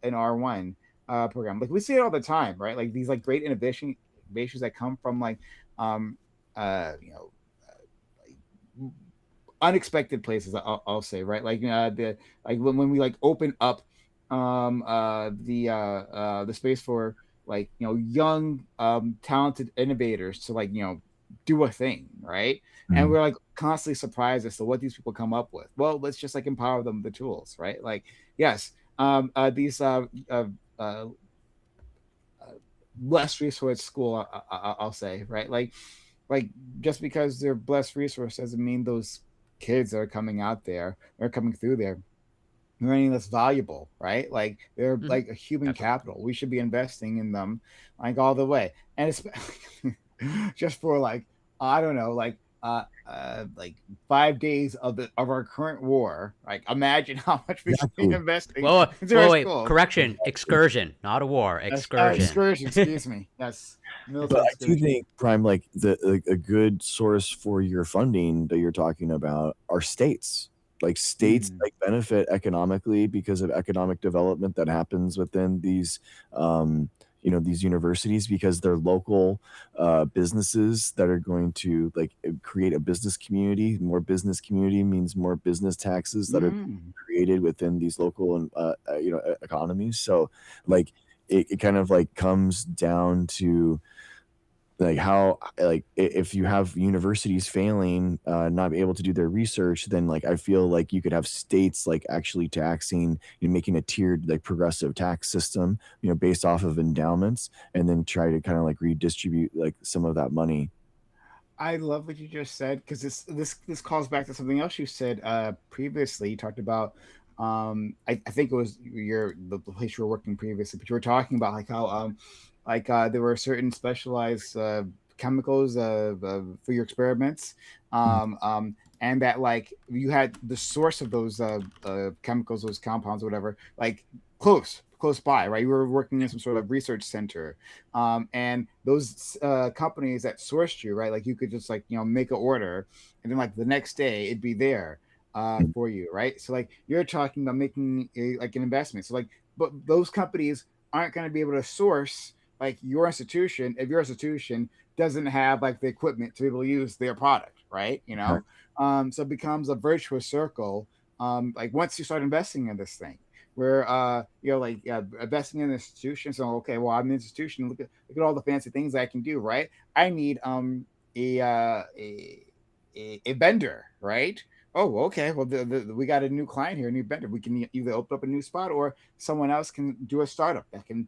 an R1 program. Like we see it all the time, right? Like these like great innovations that come from like um you know unexpected places, I'll say, right? Like the like when we like open up the space for like young talented innovators to like do a thing, right? And we're like constantly surprised as to what these people come up with. Well, let's just like empower them with the tools, right? Like yes, these less resource school, I'll say, right? Like just because they're blessed resource doesn't mean those kids that are coming out there or coming through there are any less valuable, right? Like they're like a human capital. We should be investing in them like all the way. And it's just for like I don't know, like 5 days of our current war. Like imagine how much we should be investing into our wait, schools. correction, excursion, not a war, excursion. Excursion, excuse me. Yes. But I do think, Prime, like a good source for your funding that you're talking about are states. Like states like benefit economically because of economic development that happens within these these universities, because they're local businesses that are going to like create a business community. More business community means more business taxes that are created within these local and economies. So like it kind of like comes down to like how like if you have universities failing, not be able to do their research, then like I feel like you could have states like actually taxing, making a tiered like progressive tax system, based off of endowments, and then try to kind of like redistribute like some of that money. I love what you just said, because this calls back to something else you said previously. You talked about I think it was the place you were working previously, but you were talking about like how there were certain specialized chemicals for your experiments, and that like you had the source of those chemicals, those compounds, whatever, like close by, right? You were working in some sort of research center, and those companies that sourced you, right? Like you could just like make an order, and then like the next day it'd be there for you, right? So like you're talking about making like an investment. So like, but those companies aren't going to be able to source like your institution if your institution doesn't have like the equipment to be able to use their product, right? So it becomes a virtuous circle. Like once you start investing in this thing, where like investing in institutions. So okay, well I'm an institution. Look at all the fancy things I can do, right? I need a a vendor, right? Oh, okay. Well, we got a new client here, a new vendor. We can either open up a new spot, or someone else can do a startup that can,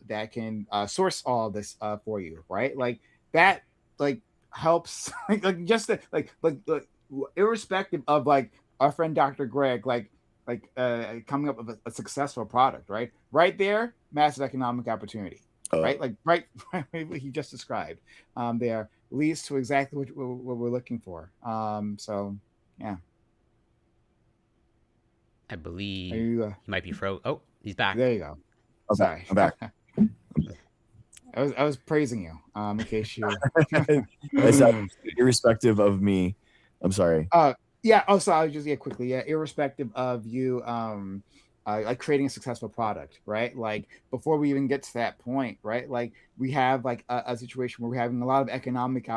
that can source all this for you, right? Like that, like helps, like just like irrespective of like our friend Dr. Greg, coming up with a successful product, right? Right there, massive economic opportunity. Right, like right what he just described there leads to exactly what we're looking for. So yeah, I believe you, he might be Oh, he's back. there you go. I'm Sorry, back. I was praising you in case you. Irrespective of me, I'm sorry. Yeah. Also, I was just quickly. Yeah, irrespective of you, like creating a successful product, right? Like before we even get to that point, right? Like we have like a situation where we're having a lot of economic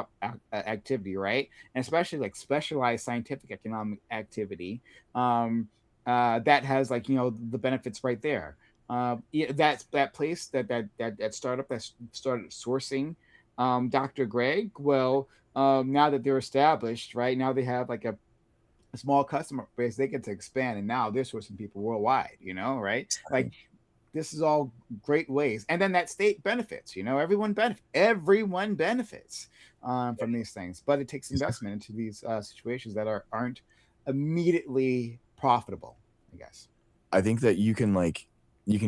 activity, right? And especially like specialized scientific economic activity that has like the benefits right there. That's that place that startup that started sourcing Dr. Greg. Well, now that they're established, right now they have like a small customer base, they get to expand, and now they're sourcing people worldwide, right? Like this is all great ways. And then that state benefits, everyone benefits from these things, but it takes investment into these situations that aren't immediately profitable, I guess. I think that you can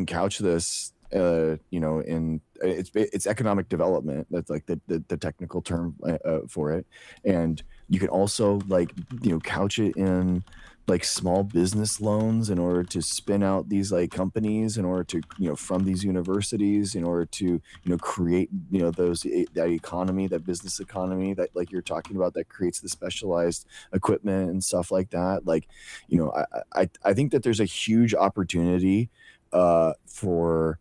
couch this in it's economic development. That's like the technical term for it. And you can also couch it in like small business loans in order to spin out these like companies, in order to from these universities, in order to create that economy, that business economy that like you're talking about, that creates the specialized equipment and stuff like that. Like I think that there's a huge opportunity for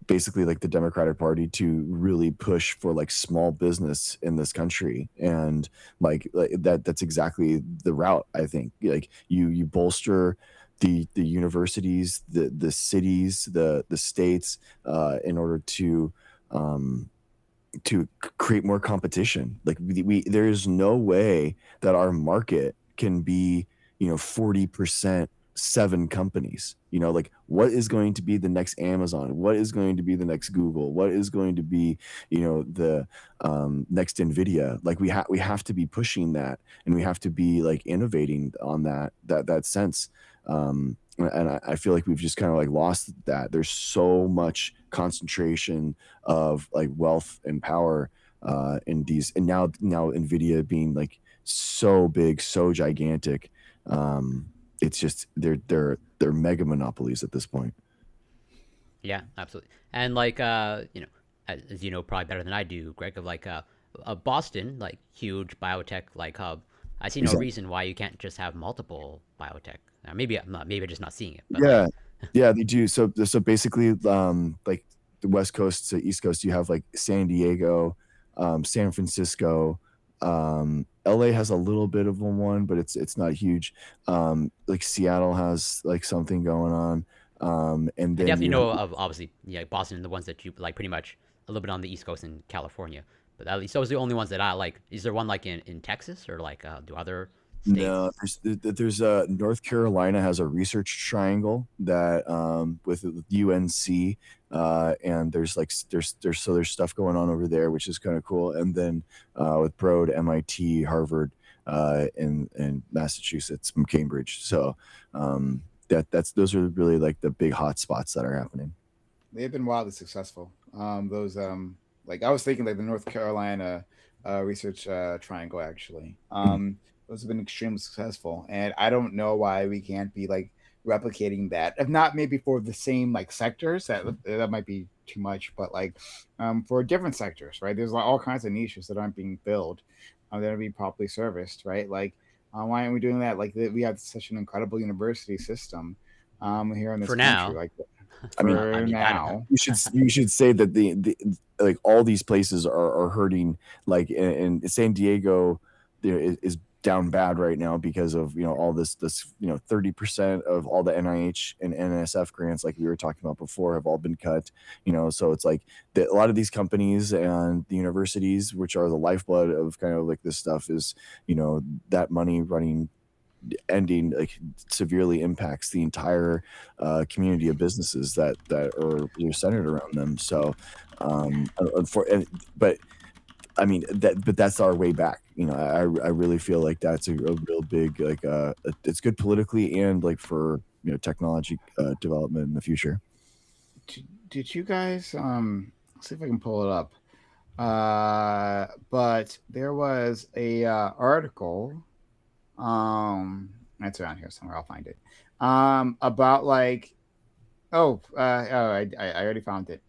basically like the Democratic Party to really push for like small business in this country. And like that's exactly the route. I think like you bolster the universities, the cities, the states in order to create more competition. Like there is no way that our market can be 40% 7 companies. Like what is going to be the next Amazon? What is going to be the next Google? What is going to be the next Nvidia? Like we have to be pushing that, and we have to be like innovating on that sense. And I feel like we've just kind of like lost that. There's so much concentration of like wealth and power in these, and now Nvidia being like so big, so gigantic. It's just they're mega monopolies at this point. Yeah, absolutely. And like as you know probably better than I do, Greg, of like Boston, like huge biotech like hub. I see no reason why you can't just have multiple biotech. Maybe I'm just not seeing it. But yeah, yeah, they do. So basically, like the West Coast to East Coast, you have like San Diego, San Francisco. LA has a little bit of one, but it's not huge. Like Seattle has like something going on. And then I definitely know of obviously Boston and the ones that you like pretty much a little bit on the East Coast in California. But at least those are the only ones that I like. Is there one like in Texas or like do other states? No, there's North Carolina has a research triangle that with UNC, and there's stuff going on over there, which is kind of cool. And then with Broad, MIT, Harvard, in Massachusetts, from Cambridge. So those are really like the big hot spots that are happening. They've been wildly successful. Those like I was thinking like the North Carolina research triangle actually. Those have been extremely successful, and I don't know why we can't be like replicating that. If not, maybe for the same like sectors, that might be too much, but like for different sectors, right? There's like all kinds of niches that aren't being filled, that are being properly serviced, right? Like, why aren't we doing that? Like, we have such an incredible university system here in this For country. now. Like, I mean, for I don't know. now, you should say that the like all these places are hurting. Like in San Diego, there is down bad right now because of all this 30% of all the NIH and NSF grants, like we were talking about before, have all been cut. So it's like a lot of these companies and the universities, which are the lifeblood of kind of like this stuff, is that money ending like severely impacts the entire community of businesses that are centered around them. So but I mean but that's our way back. I really feel like that's a real big like it's good politically and like for technology development in the future. did you guys let's see if I can pull it up. But there was a article, it's around here somewhere, I'll find it, about like I already found it.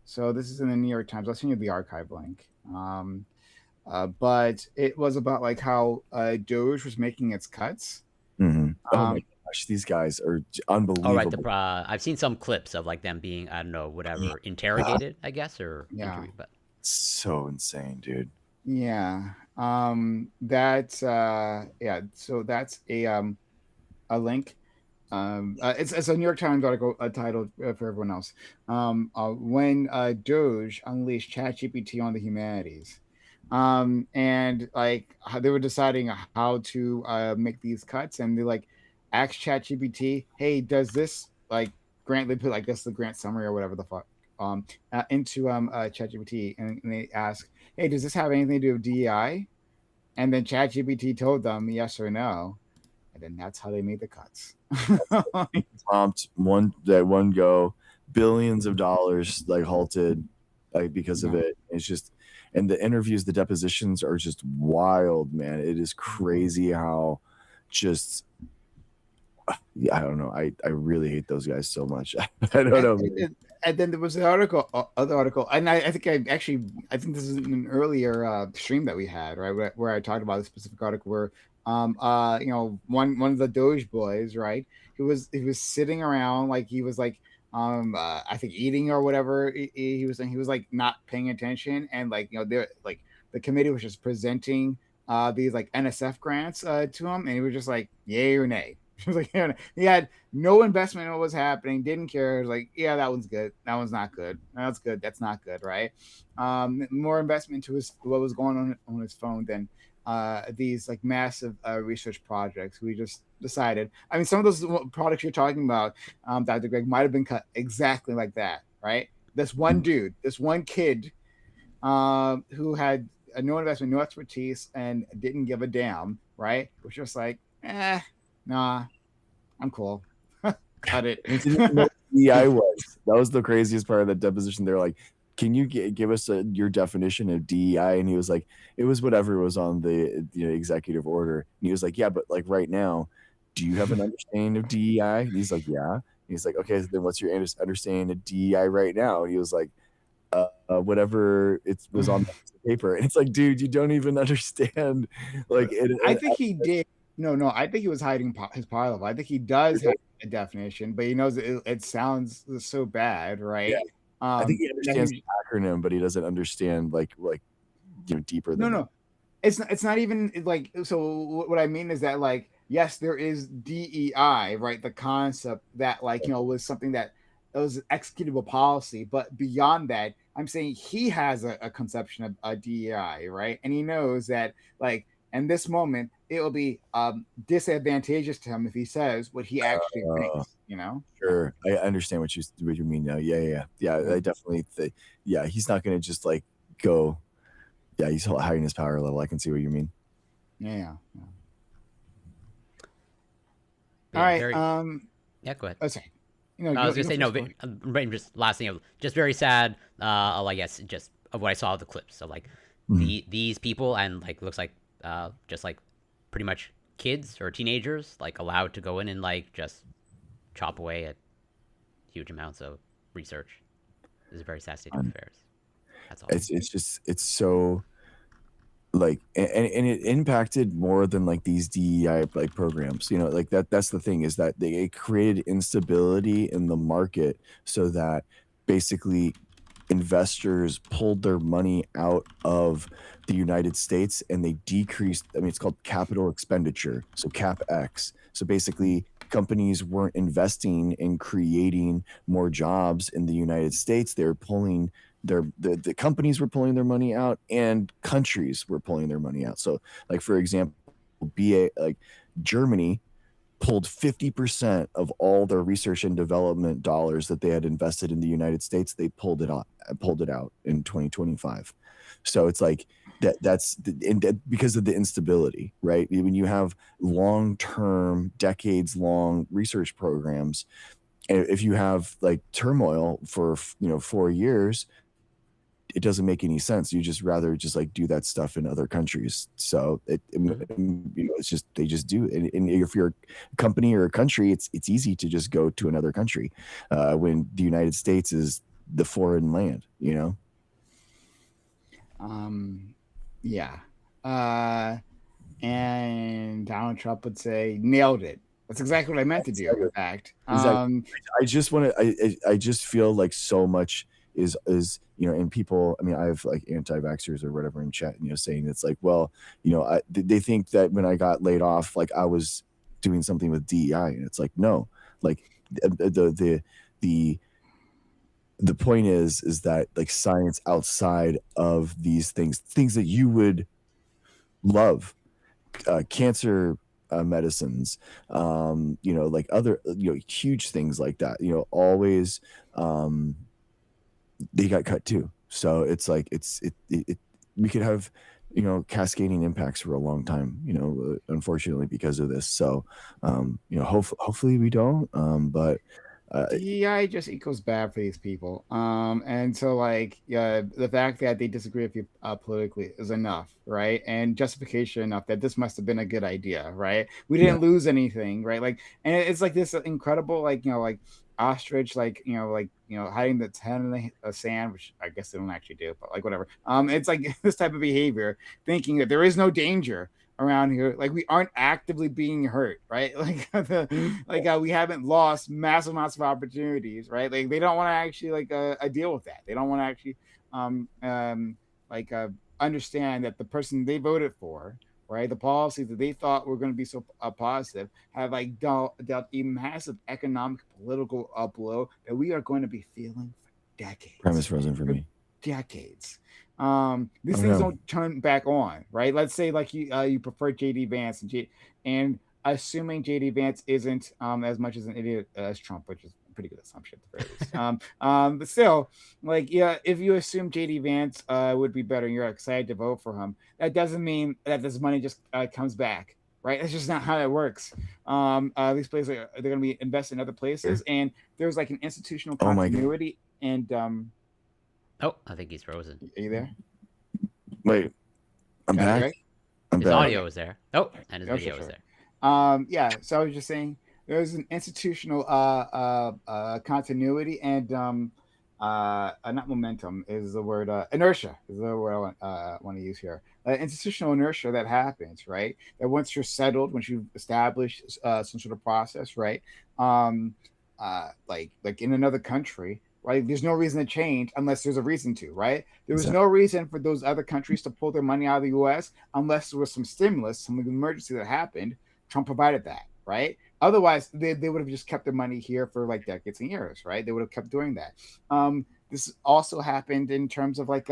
So this is in the New York Times. I'll send you the archive link. But it was about like how Doge was making its cuts. Oh my gosh, these guys are unbelievable. All right, I've seen some clips of like them being, I don't know, whatever, interrogated, I guess, or interviewed, but so insane, dude. Yeah. That's yeah. So that's a link. It's a New York Times article titled for everyone else. When Doge unleashed ChatGPT on the humanities, and like they were deciding how to make these cuts, and they like asked ChatGPT, "Hey, does this like grant?" They put like this the grant summary or whatever the fuck into ChatGPT, and they ask, "Hey, does this have anything to do with DEI?" And then ChatGPT told them yes or no, and then that's how they made the cuts. Prompt one go, billions of dollars like halted like because of it. It's just, and the interviews, the depositions are just wild, man. It is crazy how just I don't know. I really hate those guys so much. I don't know. And then there was the other article, and I think I think this is an earlier stream that we had, right, where I talked about a specific article where one of the Doge boys, right, he was sitting around like he was like I think eating or whatever he was like not paying attention, and like they're like the committee was just presenting these like NSF grants to him, and he was just like yay or nay. He was like, he had no investment in what was happening, didn't care. He was like, yeah, that one's good. That one's not good. That's good. That's not good, right? More investment into what was going on his phone than these like massive research projects. We just decided. I mean, some of those products you're talking about, Dr. Greg, might have been cut exactly like that, right? This one dude, this one kid who had no investment, no expertise, and didn't give a damn, right? Was just like, nah, I'm cool. Cut it. DEI was. That was the craziest part of that deposition. They're like, can you give us your definition of DEI? And he was like, it was whatever was on the executive order. And he was like, yeah, but like right now, do you have an understanding of DEI? And he's like, yeah. And he's like, okay, then what's your understanding of DEI right now? And he was like, whatever it was on the paper. And it's like, dude, you don't even understand. Like, I think he did. No, I think he was hiding his pile of. I think he does have a definition, but he knows it sounds so bad, right? Yeah. I think he understands the acronym, but he doesn't understand like deeper than no. It's not even like, so what I mean is that like, yes, there is DEI, right? The concept that like was something that was executable policy, but beyond that, I'm saying he has a conception of a DEI, right? And he knows that like in this moment it will be disadvantageous to him if he says what he actually thinks, Sure, I understand what you mean now. Yeah. I definitely think, yeah, he's not going to just like go. Yeah, he's hiding his power level. I can see what you mean. Yeah. All right. Yeah, go ahead. Okay. I was gonna say no. Just last thing, just very sad. I guess just of what I saw of the clips. So like, these people, and like looks like just like pretty much kids or teenagers like allowed to go in and like just chop away at huge amounts of research. This is a very sad state of affairs. That's all. It's so like, and it impacted more than like these DEI like programs, you know, like that's the thing, is that it created instability in the market, so that basically investors pulled their money out of the United States, and they decreased, I mean, it's called capital expenditure, so CapEx. So basically companies weren't investing in creating more jobs in the United States. They were pulling the companies were pulling their money out, and countries were pulling their money out. So like, for example, like Germany pulled 50% of all their research and development dollars that they had invested in the United States. They pulled it out in 2025. So it's like that's because of the instability, right? When you have long-term, decades-long research programs, if you have like turmoil for 4 years, it doesn't make any sense. You just rather just like do that stuff in other countries. So it's just, they just do. And if you're a company or a country, it's easy to just go to another country when the United States is the foreign land, you know? Yeah. And Donald Trump would say, nailed it. That's exactly what I meant to do, in fact. Exactly. I just want to, I just feel like so much is and people, I mean, I have like anti-vaxxers or whatever in chat, saying it's like, well, they think that when I got laid off, like I was doing something with DEI, and it's like, no, like the point is that like science outside of these things that you would love, cancer medicines, like other, huge things like that, always, they got cut too. So it's like, we could have, cascading impacts for a long time, unfortunately, because of this. So, hopefully we don't, but DEI just equals bad for these people. And so like, the fact that they disagree with you politically is enough, right? And justification enough that this must have been a good idea, right? We didn't lose anything, right? Like, and it's like this incredible, like, like ostrich, like, hiding its head in the sand, which I guess they don't actually do, but like whatever. It's like this type of behavior, thinking that there is no danger around here, like we aren't actively being hurt, right? Like we haven't lost massive amounts of opportunities, right? Like they don't want to actually like deal with that. They don't want to actually understand that the person they voted for, right, the policies that they thought were going to be so positive, have like dealt a massive economic, political blow that we are going to be feeling for decades. Premise frozen for me. Decades. These things don't turn back on, right? Let's say like you prefer JD Vance and assuming JD Vance isn't as much as an idiot as Trump, which is a pretty good assumption at the very least. But still, like, yeah, if you assume JD Vance would be better and you're excited to vote for him, that doesn't mean that this money just comes back, right? That's just not how it works. These places they're going to be invested in other places, and there's like an institutional continuity. And oh, I think he's frozen. Are you there? Wait, I'm back. Right? His audio is there. Oh, and his video is there. Yeah. So I was just saying, there's an institutional continuity, and not momentum is the word. Inertia is the word I want to use here. Institutional inertia that happens, right? That once you're settled, once you've established some sort of process, right? Like in another country. Right, there's no reason to change unless there's a reason to. Right, there was no reason for those other countries to pull their money out of the U.S. unless there was some stimulus, some emergency that happened. Trump provided that, right? Otherwise, they would have just kept their money here for like decades and years, right? They would have kept doing that. This also happened in terms of like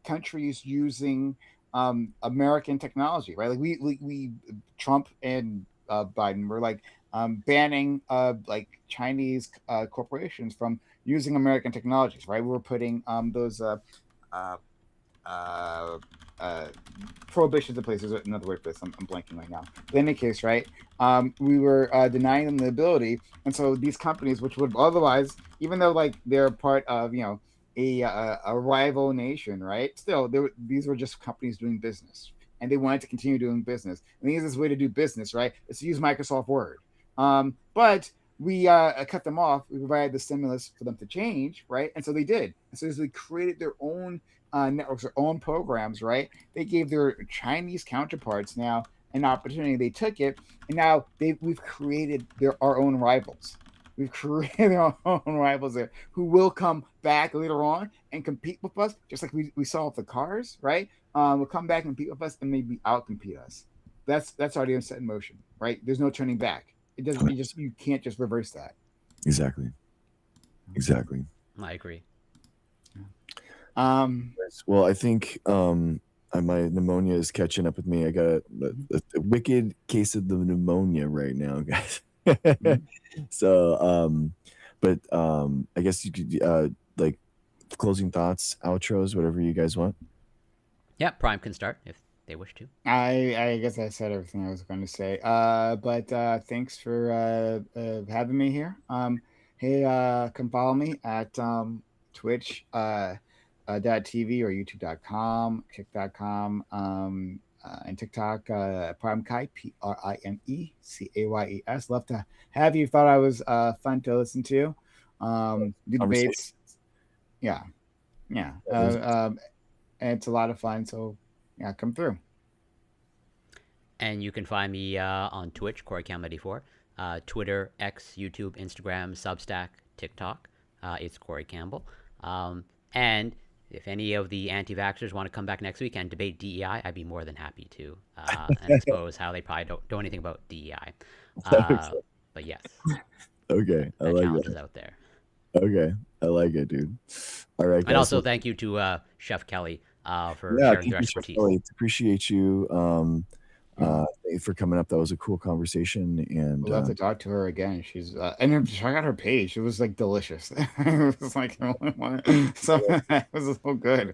countries using American technology, right? Like we Trump and Biden were like banning like Chinese corporations from using American technologies, right? We were putting those prohibitions in place. There's another word for this. I'm blanking right now. But in any case, right? We were denying them the ability, and so these companies, which would otherwise, even though like they're part of a rival nation, right? Still, these were just companies doing business, and they wanted to continue doing business. And the easiest way to do business, right, is to use Microsoft Word. But we cut them off. We provided the stimulus for them to change, right? And so they did. And so as they created their own networks, their own programs, right? They gave their Chinese counterparts now an opportunity. They took it, and now we've created our own rivals. We've created our own rivals there who will come back later on and compete with us, just like we saw with the cars, right? Will come back and compete with us and maybe outcompete us. That's already set in motion, right? There's no turning back. It doesn't. You can't just reverse that. Exactly. I agree. Well, I think my pneumonia is catching up with me. I got a wicked case of the pneumonia right now, guys. So, but I guess you could like closing thoughts, outros, whatever you guys want. Yeah, Prime can start if they wish to. I guess I said everything I was going to say. But thanks for having me here. Hey, come follow me at Twitch .tv or youtube.com, kick.com, and TikTok, Prime Kai, PRIMECAYES. Love to have you. Thought I was fun to listen to. Do debates. Yeah. And it's a lot of fun. So yeah, come through. And you can find me on Twitch, CoreyCam84, Twitter, X, YouTube, Instagram, Substack, TikTok. It's Corey Campbell. And if any of the anti-vaxxers want to come back next week and debate DEI, I'd be more than happy to and expose how they probably don't know anything about DEI. But yes. Okay. The challenge is out there. Okay. I like it, dude. All right, guys. And also thank you to Chef Kelly for sharing your expertise. Appreciate you for coming up. That was a cool conversation, and we'll have to talk to her again. She's and check out her page. It was like delicious. It was like so it was so good.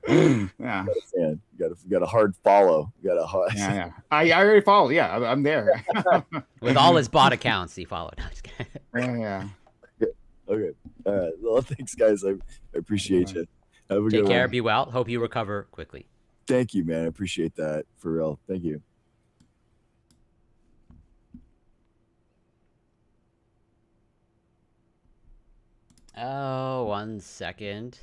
Yeah, you got a hard follow. Yeah. I already followed. Yeah, I'm there. With all his bot accounts, he followed. Yeah. Okay. All right. Well, thanks, guys. I appreciate you. Have a Take good care. one. Be well. Hope you recover quickly. Thank you, man. I appreciate that. For real. Thank you. Oh, 1 second.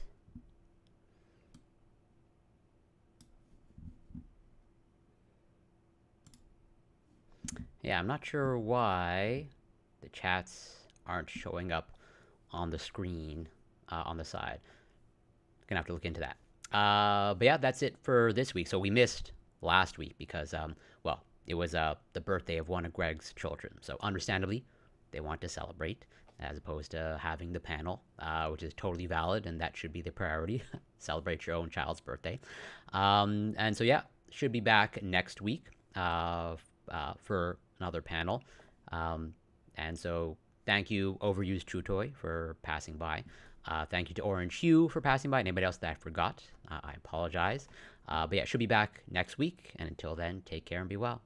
Yeah, I'm not sure why the chats aren't showing up on the screen on the side. Gonna have to look into that. But yeah, that's it for this week. So we missed last week because, well, it was the birthday of one of Greg's children. So understandably, they want to celebrate as opposed to having the panel, which is totally valid, and that should be the priority. Celebrate your own child's birthday. And so yeah, should be back next week for another panel. And so thank you, Overused True Toy, for passing by. Thank you to Orange Hue for passing by. Anybody else that I forgot, I apologize. But yeah, should be back next week. And until then, take care and be well.